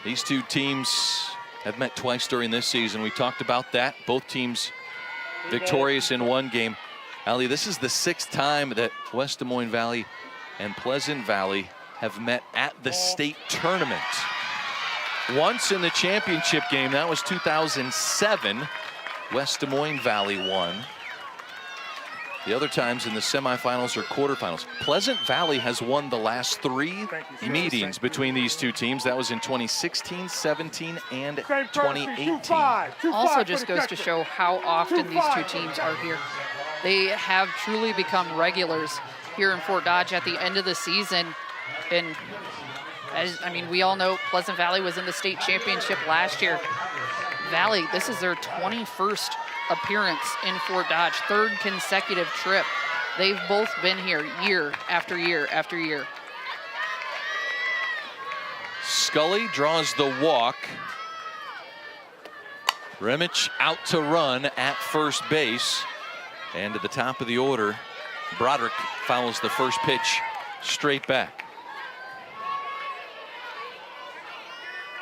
Speaker 5: These 2 teams have met twice during this season. We talked about that. Both teams victorious in 1 game. Allie, this is the 6th time that West Des Moines Valley and Pleasant Valley have met at the state tournament. Once in the championship game, that was 2007. West Des Moines Valley won. The other times in the semifinals or quarterfinals. Pleasant Valley has won the last 3 meetings between these 2 teams. That was in 2016, 17, and 2018.
Speaker 6: Also just goes to show how often these 2 teams are here. They have truly become regulars here in Fort Dodge at the end of the season. And we all know Pleasant Valley was in the state championship last year. Valley, this is their 21st appearance in Fort Dodge, 3rd consecutive trip. They've both been here year after year after year.
Speaker 5: Scully draws the walk. Remich out to run at first base. And to the top of the order, Broderick fouls the first pitch straight back.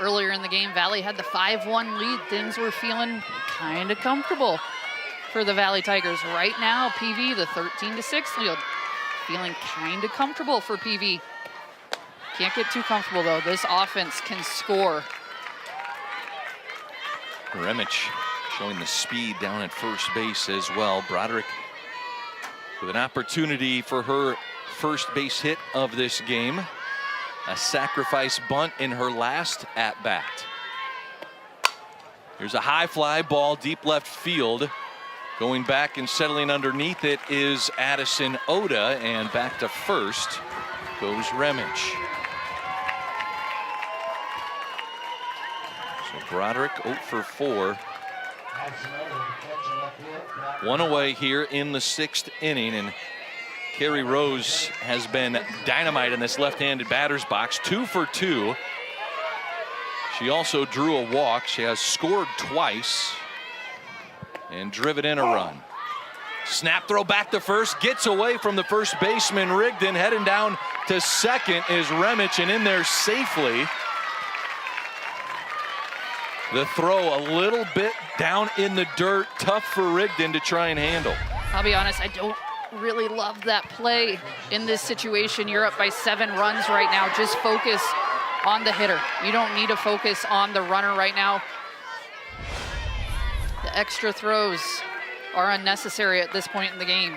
Speaker 6: Earlier in the game, Valley had the 5-1 lead. Things were feeling kind of comfortable for the Valley Tigers. Right now, PV, the 13-6 lead, feeling kind of comfortable for PV. Can't get too comfortable, though. This offense can score.
Speaker 5: Remich showing the speed down at first base as well. Broderick with an opportunity for her first base hit of this game. A sacrifice bunt in her last at-bat. Here's a high fly ball deep left field. Going back and settling underneath it is Addison Oda, and back to first goes Remich. So Broderick 0 for 4. One away here in the 6th inning, and Carrie Rose has been dynamite in this left-handed batter's box, 2 for 2. She also drew a walk. She has scored twice and driven in a run. Snap throw back to first, gets away from the first baseman Rigdon. Heading down to second is Remich, and in there safely. The throw a little bit down in the dirt, tough for Rigdon to try and handle.
Speaker 6: I'll be honest, I don't really love that play in this situation. You're up by 7 runs right now. Just focus on the hitter. You don't need to focus on the runner right now. The extra throws are unnecessary at this point in the game.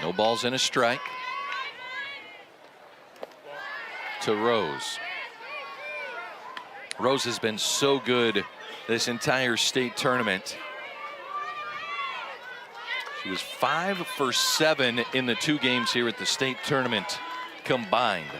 Speaker 5: No balls and a strike to Rose. Rose has been so good this entire state tournament. She was 5 for 7 in the 2 games here at the state tournament combined.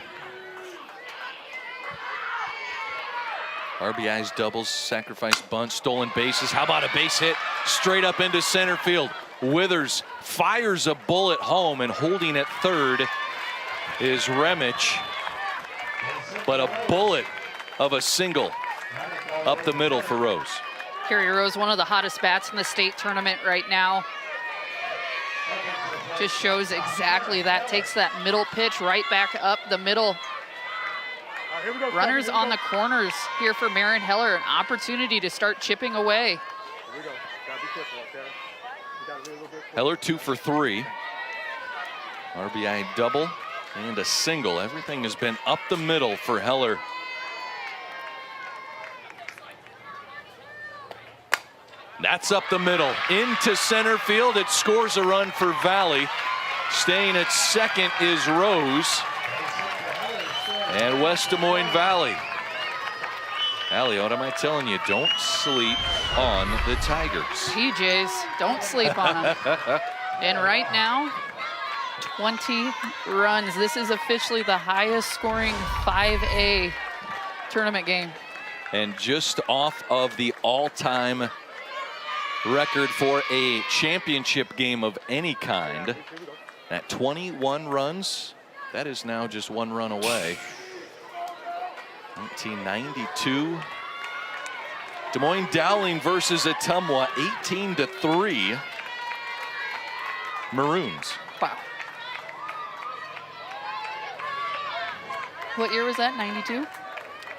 Speaker 5: RBIs, doubles, sacrifice bunt, stolen bases. How about a base hit straight up into center field? Withers fires a bullet home, and holding at third is Remich. But a bullet of a single up the middle for Rose.
Speaker 6: Carrie Rose, one of the hottest bats in the state tournament right now. Just shows exactly that. Takes that middle pitch right back up the middle. Runners on the corners here for Marin Heller. An opportunity to start chipping away.
Speaker 5: Heller 2 for 3. RBI double and a single. Everything has been up the middle for Heller. That's up the middle into center field. It scores a run for Valley. Staying at second is Rose. And West Des Moines Valley. Allie, what am I telling you? Don't sleep on the Tigers.
Speaker 6: PJs, don't sleep on them. And right now, 20 runs. This is officially the highest scoring 5A tournament game.
Speaker 5: And just off of the all-time record for a championship game of any kind. At 21 runs, that is now just 1 run away. 1992. Des Moines Dowling versus Ottumwa, 18-3. Maroons.
Speaker 6: Wow. What year was that, 92?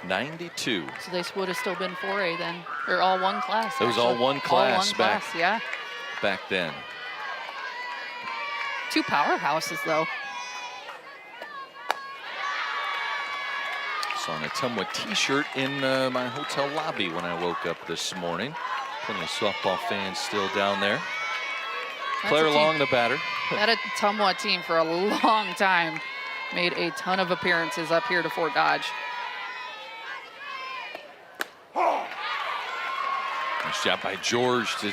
Speaker 5: 92.
Speaker 6: So they would have still been 4A then, or all one class.
Speaker 5: It was all one class,
Speaker 6: yeah.
Speaker 5: Back then.
Speaker 6: 2 powerhouses though.
Speaker 5: Saw an Ottumwa t-shirt in my hotel lobby when I woke up this morning. Plenty of softball fans still down there.
Speaker 6: That's
Speaker 5: Claire Long, the batter.
Speaker 6: That Ottumwa team for a long time made a ton of appearances up here to Fort Dodge.
Speaker 5: Nice job by George to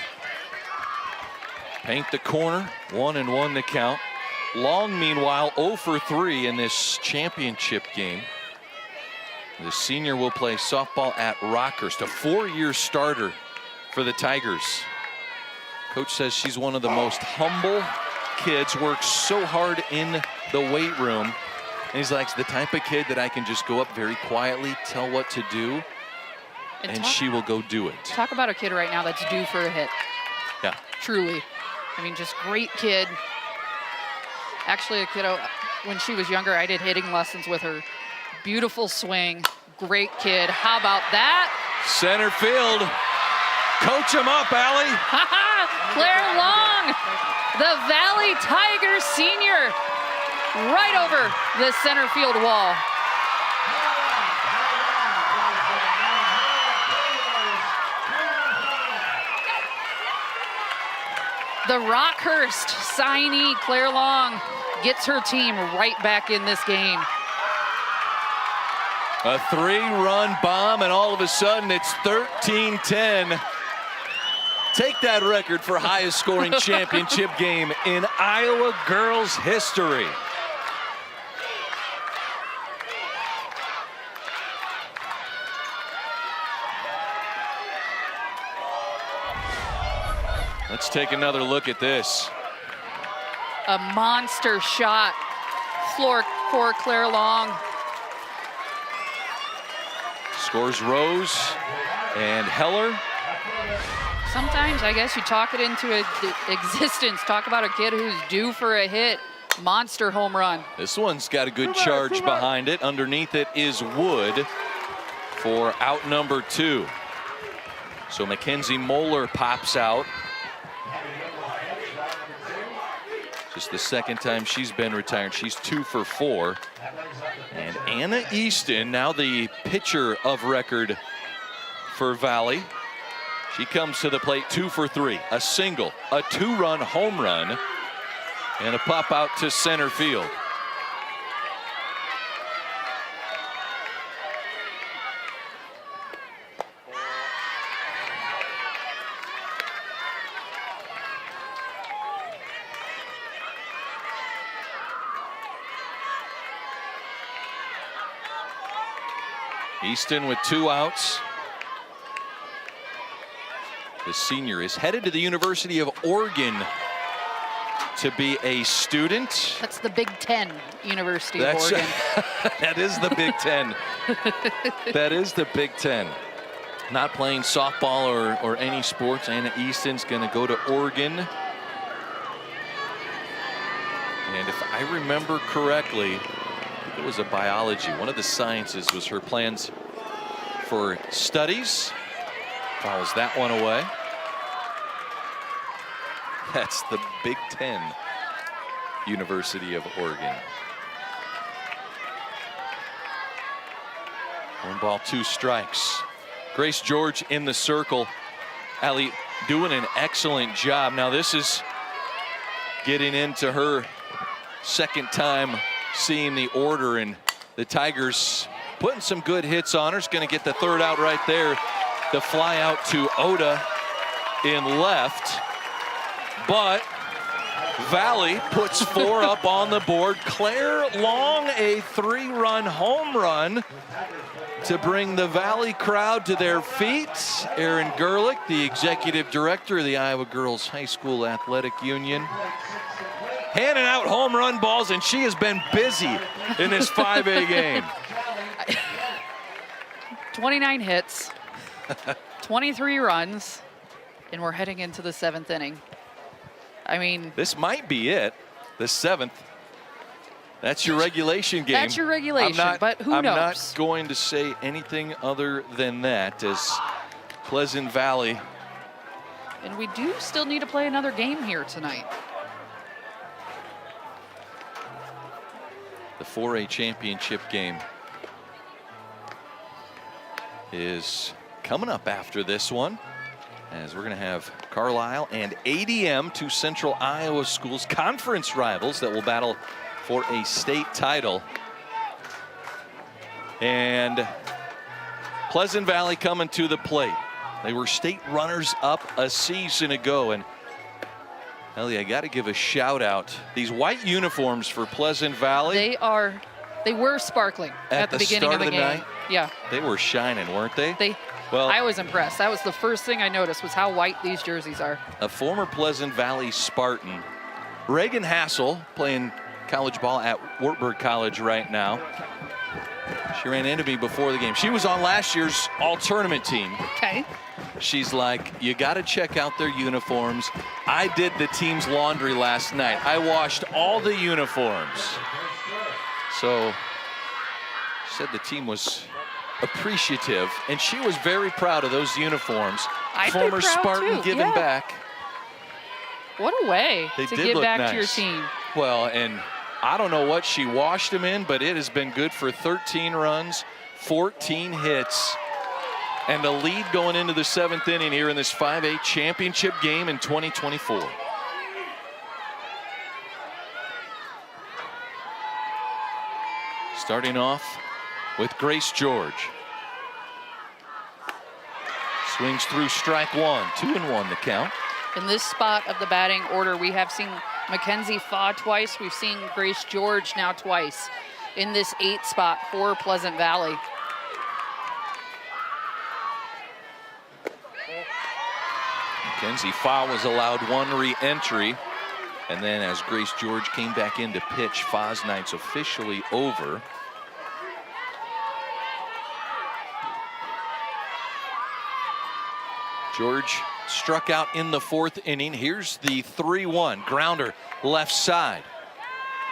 Speaker 5: paint the corner. 1-1 the count. Long, meanwhile, 0 for 3 in this championship game. The senior will play softball at Rockhurst, a 4-year starter for the Tigers. Coach says she's one of the most humble kids, works so hard in the weight room, And he's like, the type of kid that I can just go up very quietly, tell what to do, and she will go do it.
Speaker 6: Talk about a kid right now that's due for a hit.
Speaker 5: Yeah.
Speaker 6: Truly. I mean, just great kid. Actually, a kiddo, when she was younger, I did hitting lessons with her. Beautiful swing. Great kid. How about that?
Speaker 5: Center field. Coach him up, Allie.
Speaker 6: Claire Long, the Valley Tigers senior, right over the center field wall. The Rockhurst signee, Claire Long, gets her team right back in this game.
Speaker 5: A 3-run bomb, and all of a sudden it's 13-10. Take that record for highest scoring championship game in Iowa girls history. Let's take another look at this.
Speaker 6: A monster shot for Claire Long.
Speaker 5: Scores Rose and Heller.
Speaker 6: Sometimes I guess you talk it into existence. Talk about a kid who's due for a hit. Monster home run.
Speaker 5: This one's got a good charge behind it. Underneath it is Wood for out number 2. So Mackenzie Moeller pops out. Just the second time she's been retired. She's 2 for 4. And Anna Easton, now the pitcher of record for Valley. She comes to the plate 2 for 3. A single, a 2-run home run, and a pop out to center field. Easton with 2 outs. The senior is headed to the University of Oregon to be a student.
Speaker 6: That's the Big Ten, University of Oregon.
Speaker 5: That is the Big Ten. That is the Big Ten. Not playing softball or any sports. Anna Easton's going to go to Oregon. And if I remember correctly, it was a biology. One of the sciences was her plans for studies. Fouls that one away. That's the Big Ten, University of Oregon. 1 ball, 2 strikes. Grace George in the circle. Allie doing an excellent job. Now this is getting into her second time seeing the order, and the Tigers putting some good hits on her. Is going to get the 3rd out right there. The fly out to Oda in left, but Valley puts 4 up on the board. Claire Long, a 3-run home run to bring the Valley crowd to their feet. Aaron Gerlich, the executive director of the Iowa Girls High School Athletic Union, handing out home run balls, and she has been busy in this 5A game.
Speaker 6: 29 hits, 23 runs, and we're heading into the 7th inning. I mean,
Speaker 5: this might be it, the 7th. That's your regulation game.
Speaker 6: That's your regulation, but who knows?
Speaker 5: I'm not going to say anything other than that, as Pleasant Valley.
Speaker 6: And we do still need to play another game here tonight.
Speaker 5: The 4A championship game is coming up after this one, as we're going to have Carlisle and ADM, 2 Central Iowa schools, conference rivals that will battle for a state title. And Pleasant Valley coming to the plate. They were state runners up a season ago, and Ellie, I got to give a shout out. These white uniforms for Pleasant Valley.
Speaker 6: They were sparkling at the beginning of the game.
Speaker 5: Night,
Speaker 6: yeah.
Speaker 5: They were shining, weren't they?
Speaker 6: Well, I was impressed. That was the first thing I noticed, was how white these jerseys are.
Speaker 5: A former Pleasant Valley Spartan, Reagan Hassel, playing college ball at Wartburg College right now. She ran into me before the game. She was on last year's all-tournament team.
Speaker 6: Okay.
Speaker 5: She's like, you got to check out their uniforms. I did the team's laundry last night. I washed all the uniforms. So she said the team was appreciative, and she was very proud of those uniforms.
Speaker 6: I'd be
Speaker 5: Former
Speaker 6: proud
Speaker 5: Spartan
Speaker 6: too.
Speaker 5: giving back.
Speaker 6: What a way
Speaker 5: They
Speaker 6: to
Speaker 5: did
Speaker 6: give
Speaker 5: look
Speaker 6: back
Speaker 5: nice.
Speaker 6: to your team.
Speaker 5: Well, and I don't know what she washed them in, but it has been good for 13 runs, 14 hits, and a lead going into the 7th inning here in this 5A championship game in 2024. Starting off with Grace George. Swings through strike one, 2-1 the count.
Speaker 6: In this spot of the batting order, we have seen Mackenzie Faw twice. We've seen Grace George now twice in this 8th spot for Pleasant Valley.
Speaker 5: Mackenzie Faw was allowed one re-entry. And then as Grace George came back in to pitch, Faw's night's officially over. George struck out in the 4th inning. Here's the 3-1 grounder left side.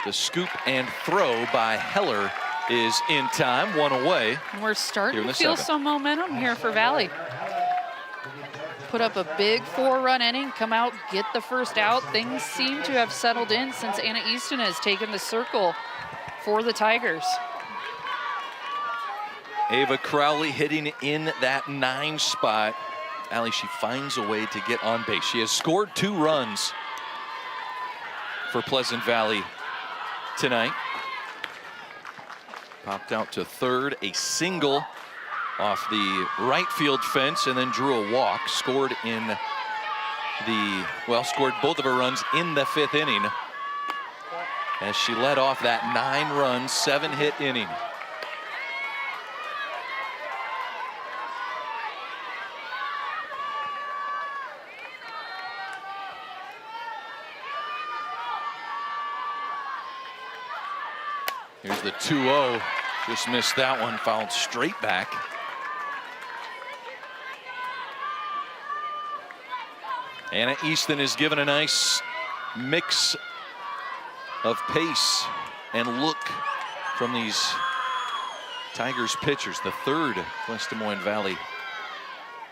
Speaker 5: The scoop and throw by Heller is in time, 1 away.
Speaker 6: And we're starting
Speaker 5: Here in
Speaker 6: to
Speaker 5: the
Speaker 6: feel
Speaker 5: 7th.
Speaker 6: some momentum here for Valley. Put up a big 4-run inning, come out, get the first out. Things seem to have settled in since Anna Easton has taken the circle for the Tigers.
Speaker 5: Ava Crowley hitting in that 9 spot. Allie, she finds a way to get on base. She has scored 2 runs for Pleasant Valley tonight. Popped out to third, a single off the right field fence, and then drew a walk. Scored scored both of her runs in the 5th inning as she led off that 9-run, 7-hit inning. Here's the 2-0. Just missed that one, fouled straight back. Anna Easton is given a nice mix of pace and look from these Tigers pitchers. The 3rd West Des Moines Valley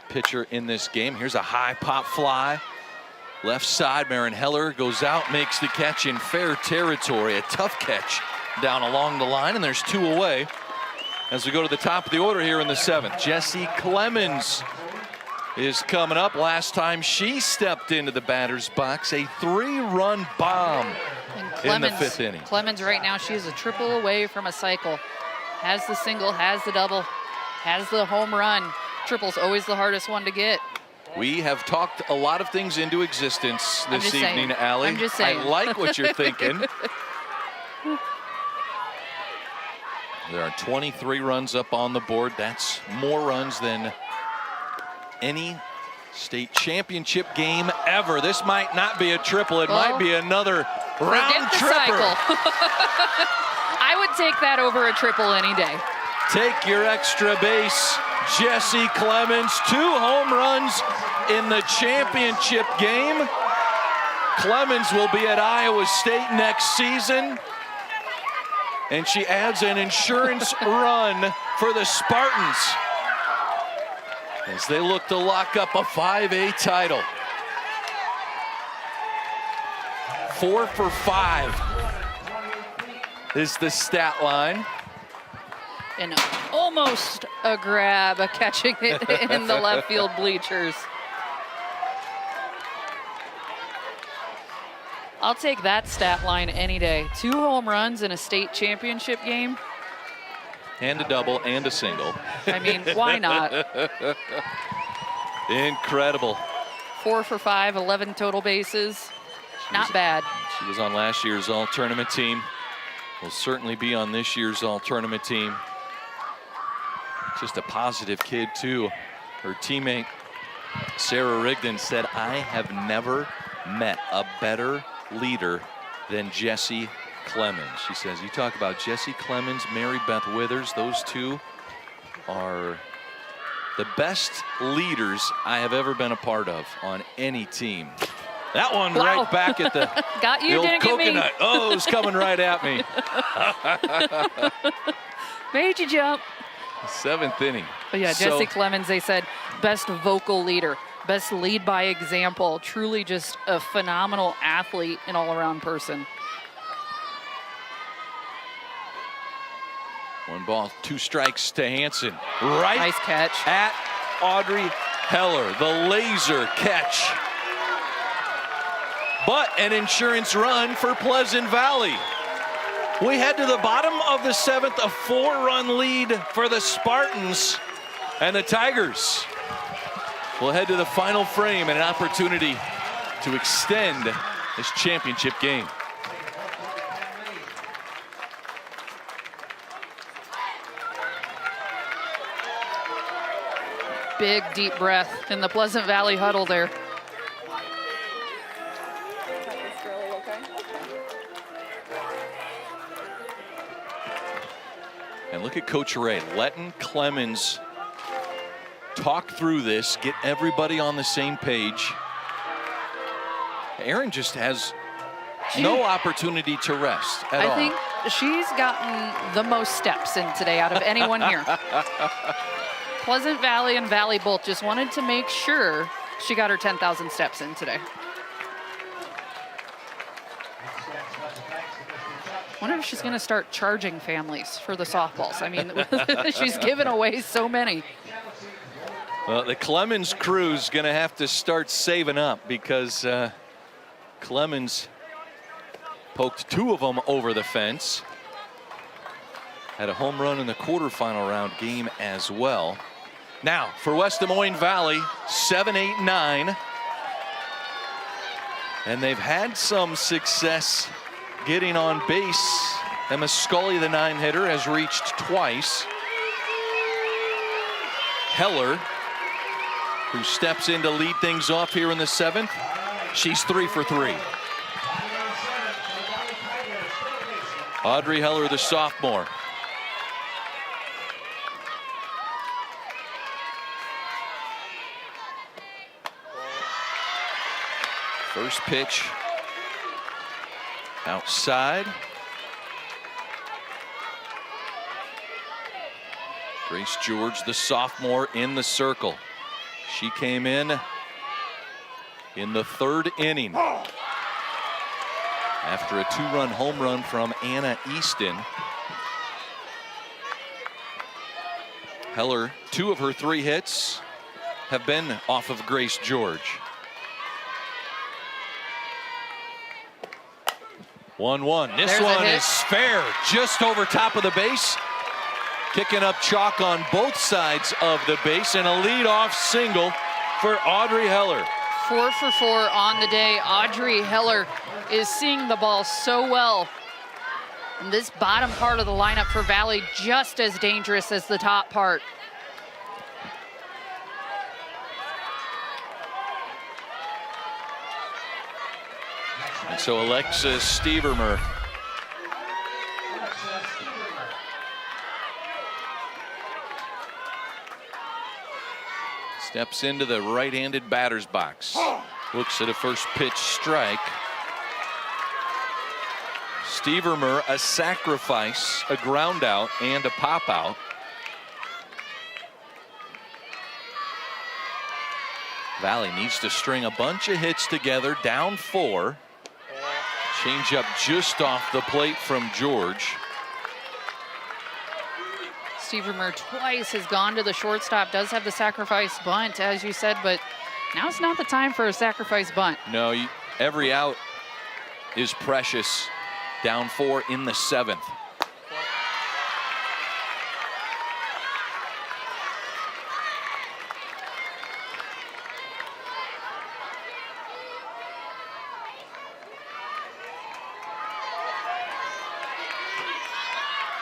Speaker 5: pitcher in this game. Here's a high pop fly. Left side, Marin Heller goes out, makes the catch in fair territory. A tough catch down along the line, and there's 2 away. As we go to the top of the order here in the 7th, Jessie Clemens is coming up. Last time she stepped into the batter's box, a 3-run bomb in the 5th inning.
Speaker 6: Clemens right now, she is a triple away from a cycle. Has the single, has the double, has the home run. Triple's always the hardest one to get.
Speaker 5: We have talked a lot of things into existence this evening, Allie.
Speaker 6: I'm just saying.
Speaker 5: I like what you're thinking. There are 23 runs up on the board. That's more runs than any state championship game ever. This might not be a triple. It might be another round tripper.
Speaker 6: I would take that over a triple any day.
Speaker 5: Take your extra base, Jessie Clemens. 2 home runs in the championship game. Clemens will be at Iowa State next season. And she adds an insurance run for the Spartans as they look to lock up a 5A title. 4 for 5 is the stat line.
Speaker 6: And almost a grab, catching it in the left field bleachers. I'll take that stat line any day. 2 home runs in a state championship game.
Speaker 5: And a double and a single.
Speaker 6: I mean, why not?
Speaker 5: Incredible.
Speaker 6: 4 for 5, 11 total bases. Not bad.
Speaker 5: She was on last year's all-tournament team. Will certainly be on this year's all-tournament team. Just a positive kid, too. Her teammate, Sarah Rigdon, said, I have never met a better leader than Jessie Clemens. She says, you talk about Jessie Clemens, Mary Beth Withers. Those two are the best leaders I have ever been a part of on any team. That one right back at the,
Speaker 6: got you,
Speaker 5: the old
Speaker 6: didn't
Speaker 5: coconut.
Speaker 6: get me.
Speaker 5: Oh, it was coming right at me.
Speaker 6: Made you jump.
Speaker 5: 7th inning.
Speaker 6: But yeah, Jessie Clemens, they said, best vocal leader, best lead by example. Truly just a phenomenal athlete and all-around person.
Speaker 5: 1 ball, 2 strikes to Hansen. Right
Speaker 6: nice catch
Speaker 5: at Audrey Heller. The laser catch. But an insurance run for Pleasant Valley. We head to the bottom of the 7th, a 4-run lead for the Spartans, and the Tigers will head to the final frame and an opportunity to extend this championship game.
Speaker 6: Big deep breath in the Pleasant Valley huddle there.
Speaker 5: And look at Coach Ray letting Clemens talk through this, get everybody on the same page. Erin just has no opportunity to rest at all.
Speaker 6: I think she's gotten the most steps in today out of anyone here. Pleasant Valley and Valley both just wanted to make sure she got her 10,000 steps in today. Wonder if she's going to start charging families for the softballs. I mean, she's given away so many.
Speaker 5: Well, the Clemens crew's going to have to start saving up because Clemens poked 2 of them over the fence. Had a home run in the quarterfinal round game as well. Now for West Des Moines Valley, 7, 8, 9. And they've had some success getting on base. Emma Scully, the 9-hitter, has reached twice. Heller, who steps in to lead things off here in the 7th, she's 3 for 3. Audrey Heller, the sophomore. First pitch outside. Grace George, the sophomore, in the circle. She came in the 3rd inning after a 2-run home run from Anna Easton. Heller, 2 of her 3 hits have been off of Grace George. 1-1. This one is fair, just over top of the base. Kicking up chalk on both sides of the base, and a leadoff single for Audrey Heller.
Speaker 6: 4 for 4 on the day. Audrey Heller is seeing the ball so well. And this bottom part of the lineup for Valley just as dangerous as the top part.
Speaker 5: And so Alexis Stevermer steps into the right-handed batter's box. Looks at a first pitch strike. Stevermer, a sacrifice, a ground out, and a pop out. Valley needs to string a bunch of hits together, down 4. Change up just off the plate from George.
Speaker 6: Stevermer twice has gone to the shortstop, does have the sacrifice bunt, as you said, but now's not the time for a sacrifice bunt.
Speaker 5: No, every out is precious. Down 4 in the 7th.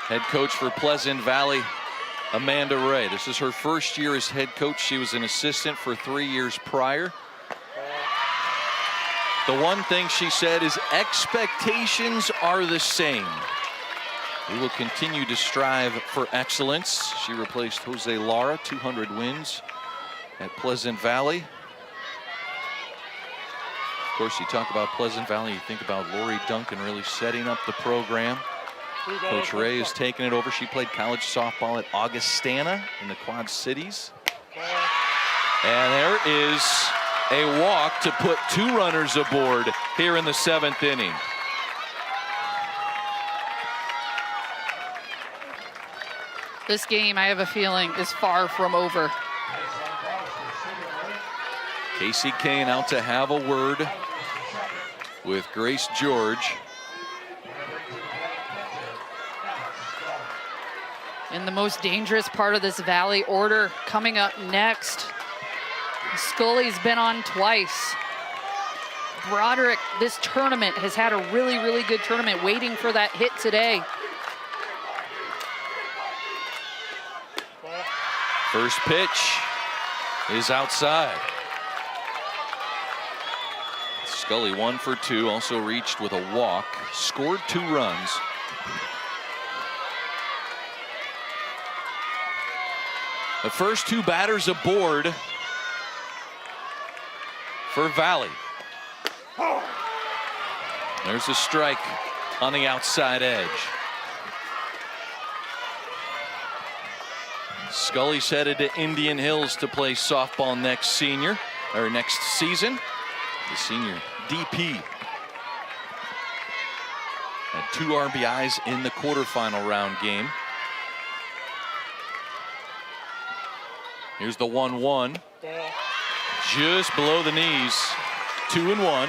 Speaker 5: Head coach for Pleasant Valley, Amanda Ray. This is her first year as head coach. She was an assistant for 3 years prior. The one thing she said is expectations are the same. We will continue to strive for excellence. She replaced Jose Lara, 200 wins at Pleasant Valley. Of course, you talk about Pleasant Valley, you think about Lori Duncan really setting up the program. Coach Ray has taken it over. She played college softball at Augustana in the Quad Cities. And there is a walk to put 2 runners aboard here in the 7th inning.
Speaker 6: This game, I have a feeling, is far from over.
Speaker 5: Casey Kane out to have a word with Grace George.
Speaker 6: In the most dangerous part of this Valley order coming up next. Scully's been on twice. Broderick, this tournament, has had a really, really good tournament, waiting for that hit today.
Speaker 5: First pitch is outside. Scully 1 for 2, also reached with a walk, scored 2 runs. The first 2 batters aboard for Valley. There's a strike on the outside edge. Scully's headed to Indian Hills to play softball next season. The senior DP had 2 RBIs in the quarterfinal round game. Here's the 1-1. Just below the knees. 2-1.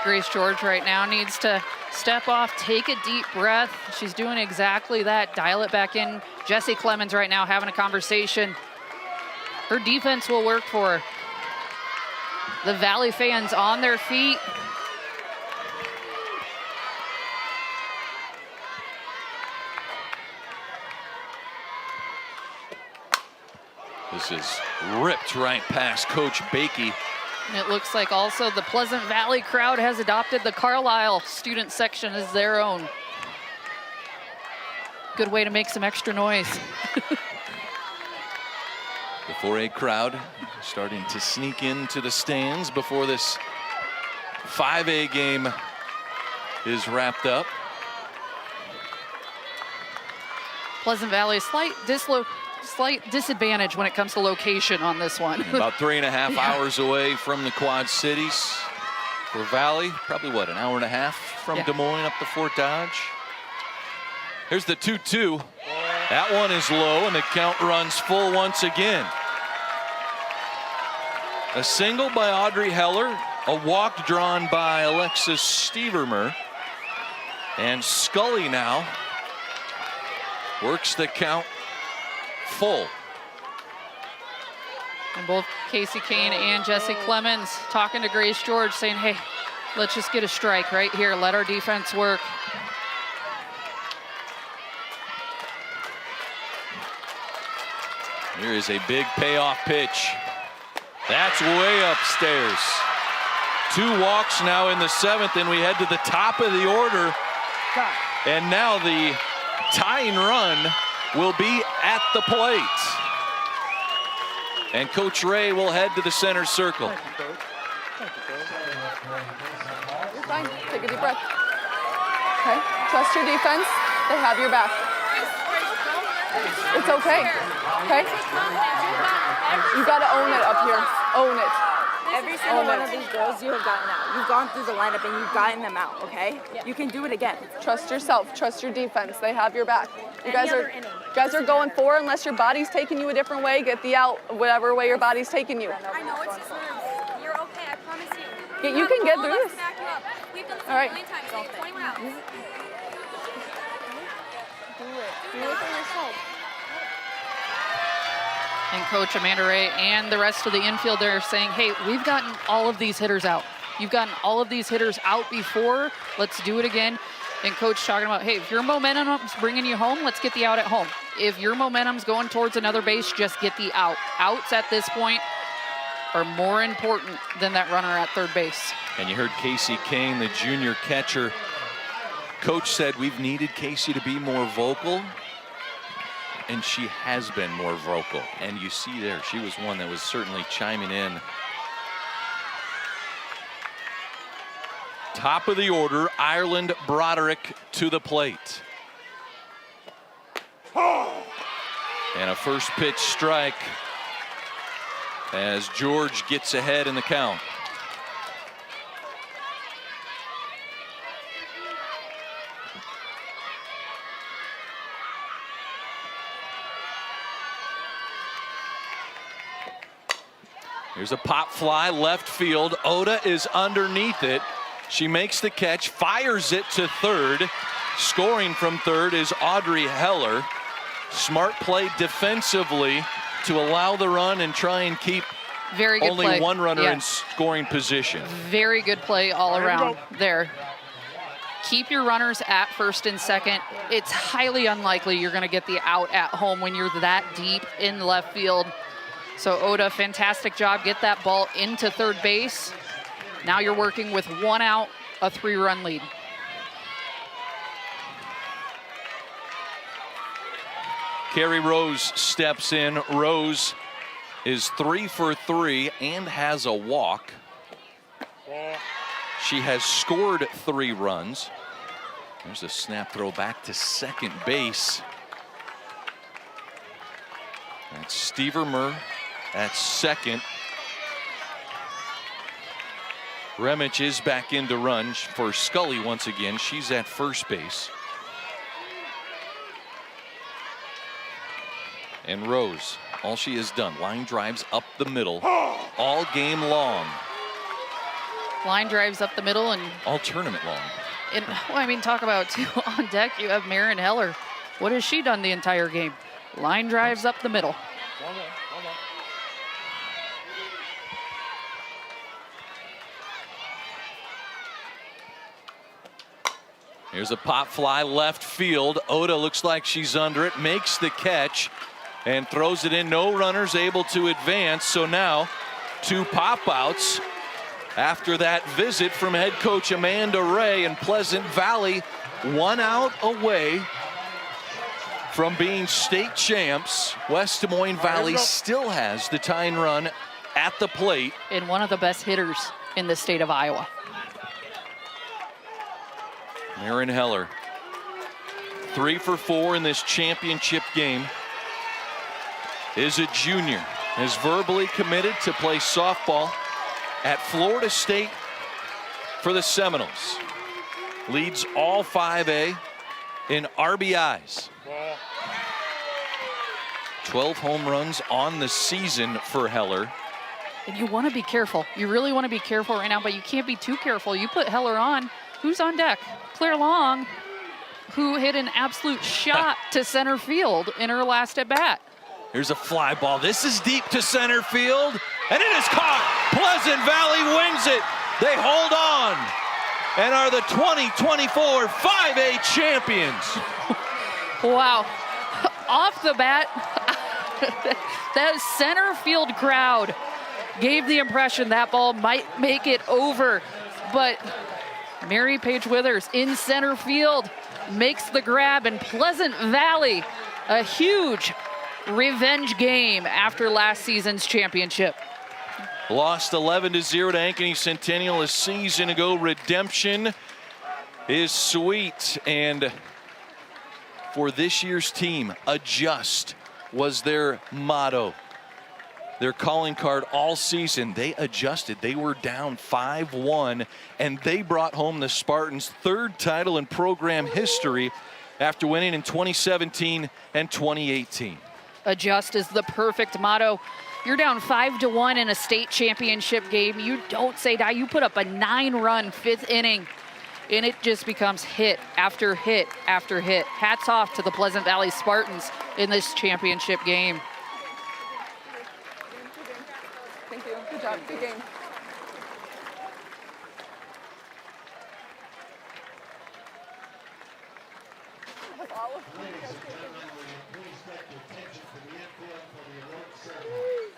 Speaker 6: Grace George right now needs to step off, take a deep breath. She's doing exactly that. Dial it back in. Jessie Clemens right now having a conversation. Her defense will work for her. The Valley fans on their feet.
Speaker 5: This is ripped right past Coach Bakey.
Speaker 6: And it looks like also the Pleasant Valley crowd has adopted the Carlisle student section as their own. Good way to make some extra noise.
Speaker 5: The 4A crowd starting to sneak into the stands before this 5A game is wrapped up.
Speaker 6: Pleasant Valley, slight disadvantage when it comes to location on this one.
Speaker 5: About 3.5 hours away from the Quad Cities for Valley. Probably what, an hour and a half from Des Moines up to Fort Dodge. Here's the 2-2. That one is low and the count runs full once again. A single by Audrey Heller, a walk drawn by Alexis Stevermer, and Scully now works the count full.
Speaker 6: And both Casey Kane and Jessie Clemens talking to Grace George saying, hey, let's just get a strike right here. Let our defense work.
Speaker 5: Here is a big payoff pitch. That's way upstairs. 2 walks now in the 7th, and we head to the top of the order. And now the tying run will be at the plate. And Coach Ray will head to the center circle.
Speaker 19: You're fine. Take a deep breath. Okay. Trust your defense. They have your back. It's okay. Okay? You got to own it up here. Own it.
Speaker 20: Every single one of these girls you have gotten out. You've gone through the lineup and you've gotten them out, okay? You can do it again.
Speaker 19: Trust yourself. Trust your defense. They have your back. You guys are going 4 unless your body's taking you a different way. Get the out whatever way your body's taking you.
Speaker 20: I know it's just nerves. You're okay. I promise you.
Speaker 19: You can get through this.
Speaker 20: We've done this
Speaker 19: All right.
Speaker 20: many times. So 21 outs.
Speaker 19: Do it for yourself.
Speaker 6: And Coach Amanda Ray and the rest of the infield there are saying, hey, we've gotten all of these hitters out. You've gotten all of these hitters out before. Let's do it again. And Coach talking about, hey, if your momentum's bringing you home, let's get the out at home. If your momentum's going towards another base, just get the out. Outs at this point are more important than that runner at third base.
Speaker 5: And you heard Casey Kane, the junior catcher. Coach said we've needed Casey to be more vocal, and she has been more vocal. And you see there, she was one that was certainly chiming in. Top of the order, Ireland Broderick to the plate. And a first pitch strike as George gets ahead in the count. Here's a pop fly left field. Oda is underneath it. She makes the catch, fires it to third. Scoring from third is Audrey Heller. Smart play defensively to allow the run and try and keep
Speaker 6: very good
Speaker 5: only
Speaker 6: play.
Speaker 5: One runner
Speaker 6: Yeah.
Speaker 5: in scoring position.
Speaker 6: Very good play all around there. Keep your runners at first and second. It's highly unlikely you're going to get the out at home when you're that deep in left field. So Oda, fantastic job. Get that ball into third base. Now you're working with one out, a 3-run lead.
Speaker 5: Carrie Rose steps in. Rose is 3 for 3 and has a walk. She has scored 3 runs. There's a snap throw back to second base. That's Stevermer at second. Remich is back in to run for Scully once again. She's at first base. And Rose, all she has done, line drives up the middle all game long.
Speaker 6: Line drives up the middle and
Speaker 5: all tournament long.
Speaker 6: And well, I mean, talk about too on deck. You have Marin Heller. What has she done the entire game? Line drives up the middle.
Speaker 5: Here's a pop fly left field. Oda looks like she's under it, makes the catch and throws it in. No runners able to advance. So now 2 pop outs after that visit from head coach Amanda Ray, and Pleasant Valley 1 out away from being state champs. West Des Moines Valley still has the tying run at the plate.
Speaker 6: And one of the best hitters in the state of Iowa.
Speaker 5: Marin Heller, 3 for 4 in this championship game, is a junior, is verbally committed to play softball at Florida State for the Seminoles. Leads all 5A in RBIs. 12 home runs on the season for Heller.
Speaker 6: And you want to be careful. You really want to be careful right now, but you can't be too careful. You put Heller on. Who's on deck? Claire Long, who hit an absolute shot to center field in her last at bat.
Speaker 5: Here's a fly ball. This is deep to center field, and it is caught. Pleasant Valley wins it. They hold on and are the 2024 5A champions.
Speaker 6: Wow. Off the bat, that center field crowd gave the impression that ball might make it over, but Mary Page Withers in center field makes the grab, and Pleasant Valley, a huge revenge game after last season's championship.
Speaker 5: Lost 11-0 to Ankeny Centennial a season ago. Redemption is sweet, and for this year's team, adjust was their motto. Their calling card all season. They adjusted. They were down 5-1, and they brought home the Spartans' 3rd title in program history after winning in 2017 and 2018.
Speaker 6: Adjust is the perfect motto. You're down 5-1 in a state championship game. You don't say die. You put up a 9-run 5th inning, and it just becomes hit after hit after hit. Hats off to the Pleasant Valley Spartans in this championship game.
Speaker 19: Thank you. Good job. Good game.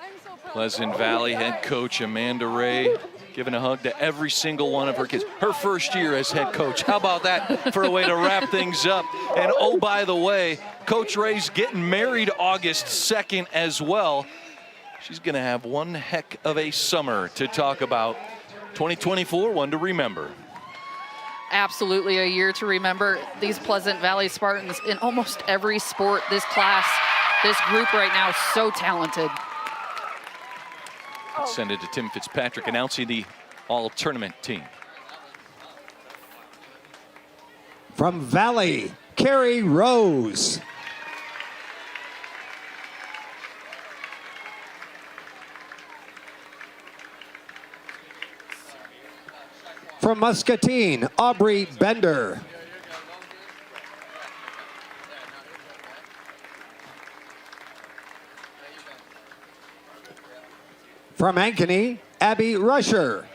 Speaker 19: I'm so proud.
Speaker 5: Pleasant Valley head coach Amanda Ray giving a hug to every single one of her kids. Her first year as head coach. How about that for a way to wrap things up? And oh, by the way, Coach Ray's getting married August 2nd as well. She's going to have one heck of a summer to talk about. 2024, one to remember.
Speaker 6: Absolutely a year to remember. These Pleasant Valley Spartans in almost every sport, this class, this group right now, so talented.
Speaker 5: Let's send it to Tim Fitzpatrick announcing the all-tournament team.
Speaker 8: From Valley, Carrie Rose. From Muscatine, Aubrey Bender. From Ankeny, Abby Rusher.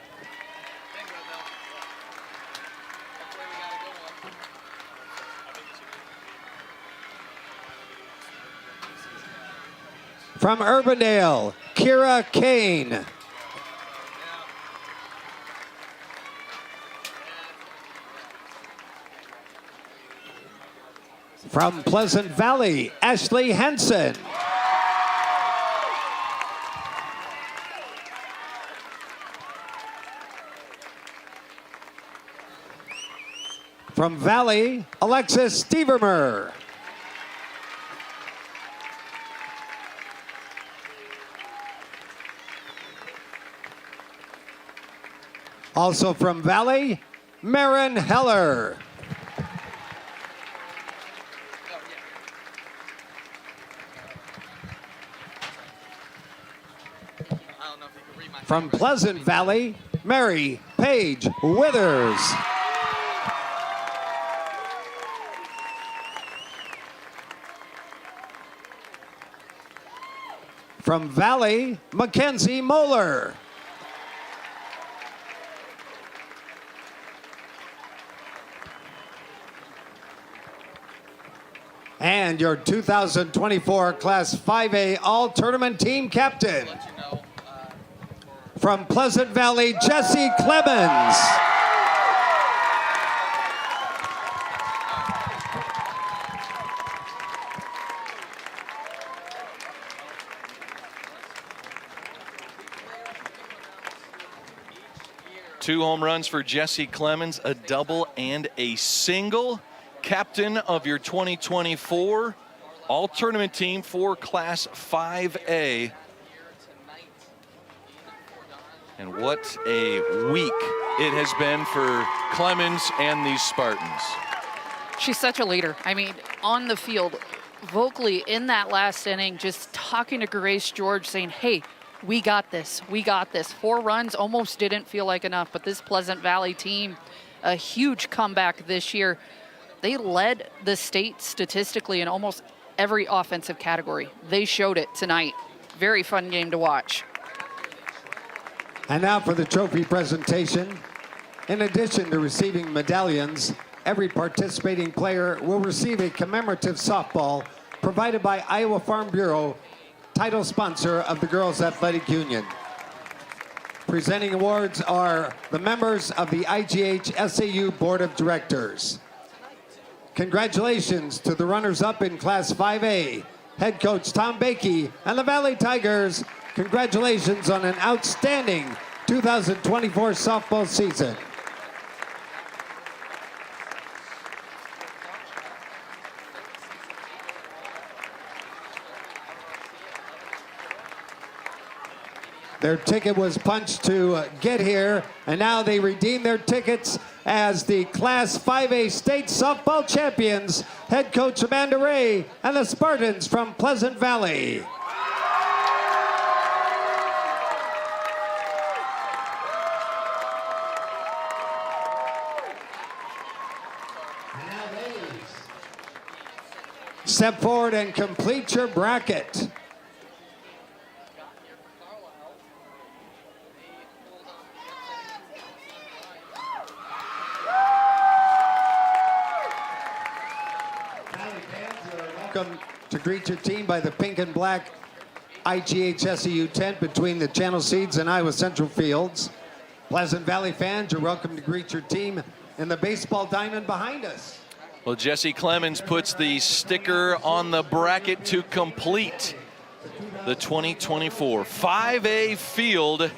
Speaker 8: From Urbandale, Kira Kane. From Pleasant Valley, Ashley Henson. From Valley, Alexis Stevermer. Also from Valley, Marin Heller. From Pleasant Valley, Mary Paige Withers. From Valley, Mackenzie Moeller. And your 2024 Class 5A All-Tournament Team Captain. From Pleasant Valley, Jesse Clemens.
Speaker 5: Two home runs for Jesse Clemens, a double and a single. Captain of your 2024 all-tournament team for Class 5A. And what a week it has been for Clemens and these Spartans.
Speaker 6: She's such a leader. I mean, on the field, vocally in that last inning, just talking to Grace George, saying, hey, we got this, we got this. 4 runs almost didn't feel like enough, but this Pleasant Valley team, a huge comeback this year. They led the state statistically in almost every offensive category. They showed it tonight. Very fun game to watch.
Speaker 8: And now for the trophy presentation. In addition to receiving medallions, every participating player will receive a commemorative softball provided by Iowa Farm Bureau, title sponsor of the Girls Athletic Union. Presenting awards are the members of the IGHSAU Board of Directors. Congratulations to the runners-up in Class 5A, head coach Tom Bakey and the Valley Tigers. Congratulations on an outstanding 2024 softball season. Their ticket was punched to get here, and now they redeem their tickets as the Class 5A State Softball Champions, head coach Amanda Ray and the Spartans from Pleasant Valley. Step forward and complete your bracket. Welcome to greet your team by the pink and black IGHSAU tent between the Channel Seeds and Iowa Central fields. Pleasant Valley fans, you're welcome to greet your team in the baseball diamond behind us.
Speaker 5: Well, Jesse Clemens puts the sticker on the bracket to complete the 2024 5A field.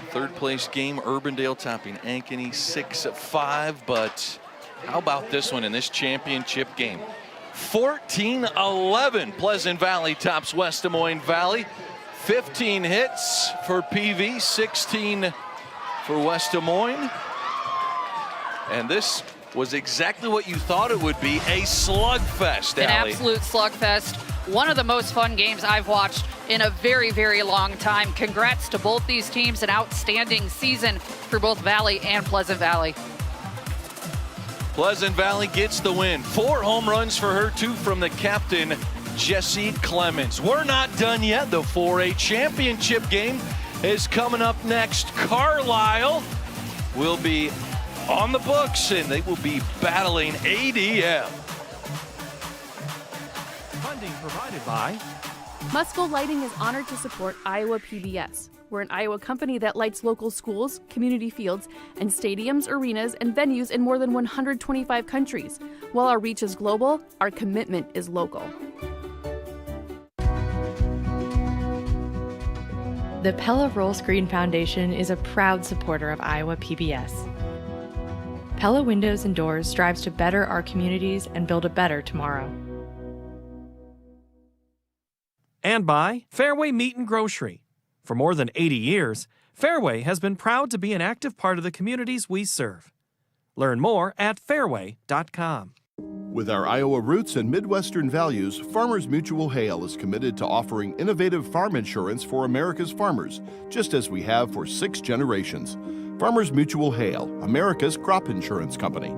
Speaker 5: Third place game, Urbandale topping Ankeny 6-5, but how about this one in this championship game? 14-11, Pleasant Valley tops West Des Moines Valley. 15 hits for PV, 16 for West Des Moines. And this was exactly what you thought it would be, a slugfest,
Speaker 6: An
Speaker 5: Allie.
Speaker 6: absolute slugfest. One of the most fun games I've watched in a very, very long time. Congrats to both these teams. An outstanding season for both Valley and Pleasant Valley.
Speaker 5: Pleasant Valley gets the win. 4 home runs for her, 2 from the captain, Jesse Clemens. We're not done yet. The 4A championship game is coming up next. Carlisle will be on the books, and they will be battling ADM.
Speaker 1: Funding provided by
Speaker 2: Musco Lighting is honored to support Iowa PBS. We're an Iowa company that lights local schools, community fields, and stadiums, arenas, and venues in more than 125 countries. While our reach is global, our commitment is local.
Speaker 3: The Pella Roll Screen Foundation is a proud supporter of Iowa PBS. Pella Windows and Doors strives to better our communities and build a better tomorrow.
Speaker 1: and by Fareway Meat and Grocery. For more than 80 years, Fareway has been proud to be an active part of the communities we serve. Learn more at Fareway.com.
Speaker 4: With our Iowa roots and Midwestern values, Farmers Mutual Hail is committed to offering innovative farm insurance for America's farmers, just as we have for 6 generations. Farmers Mutual Hail, America's crop insurance company.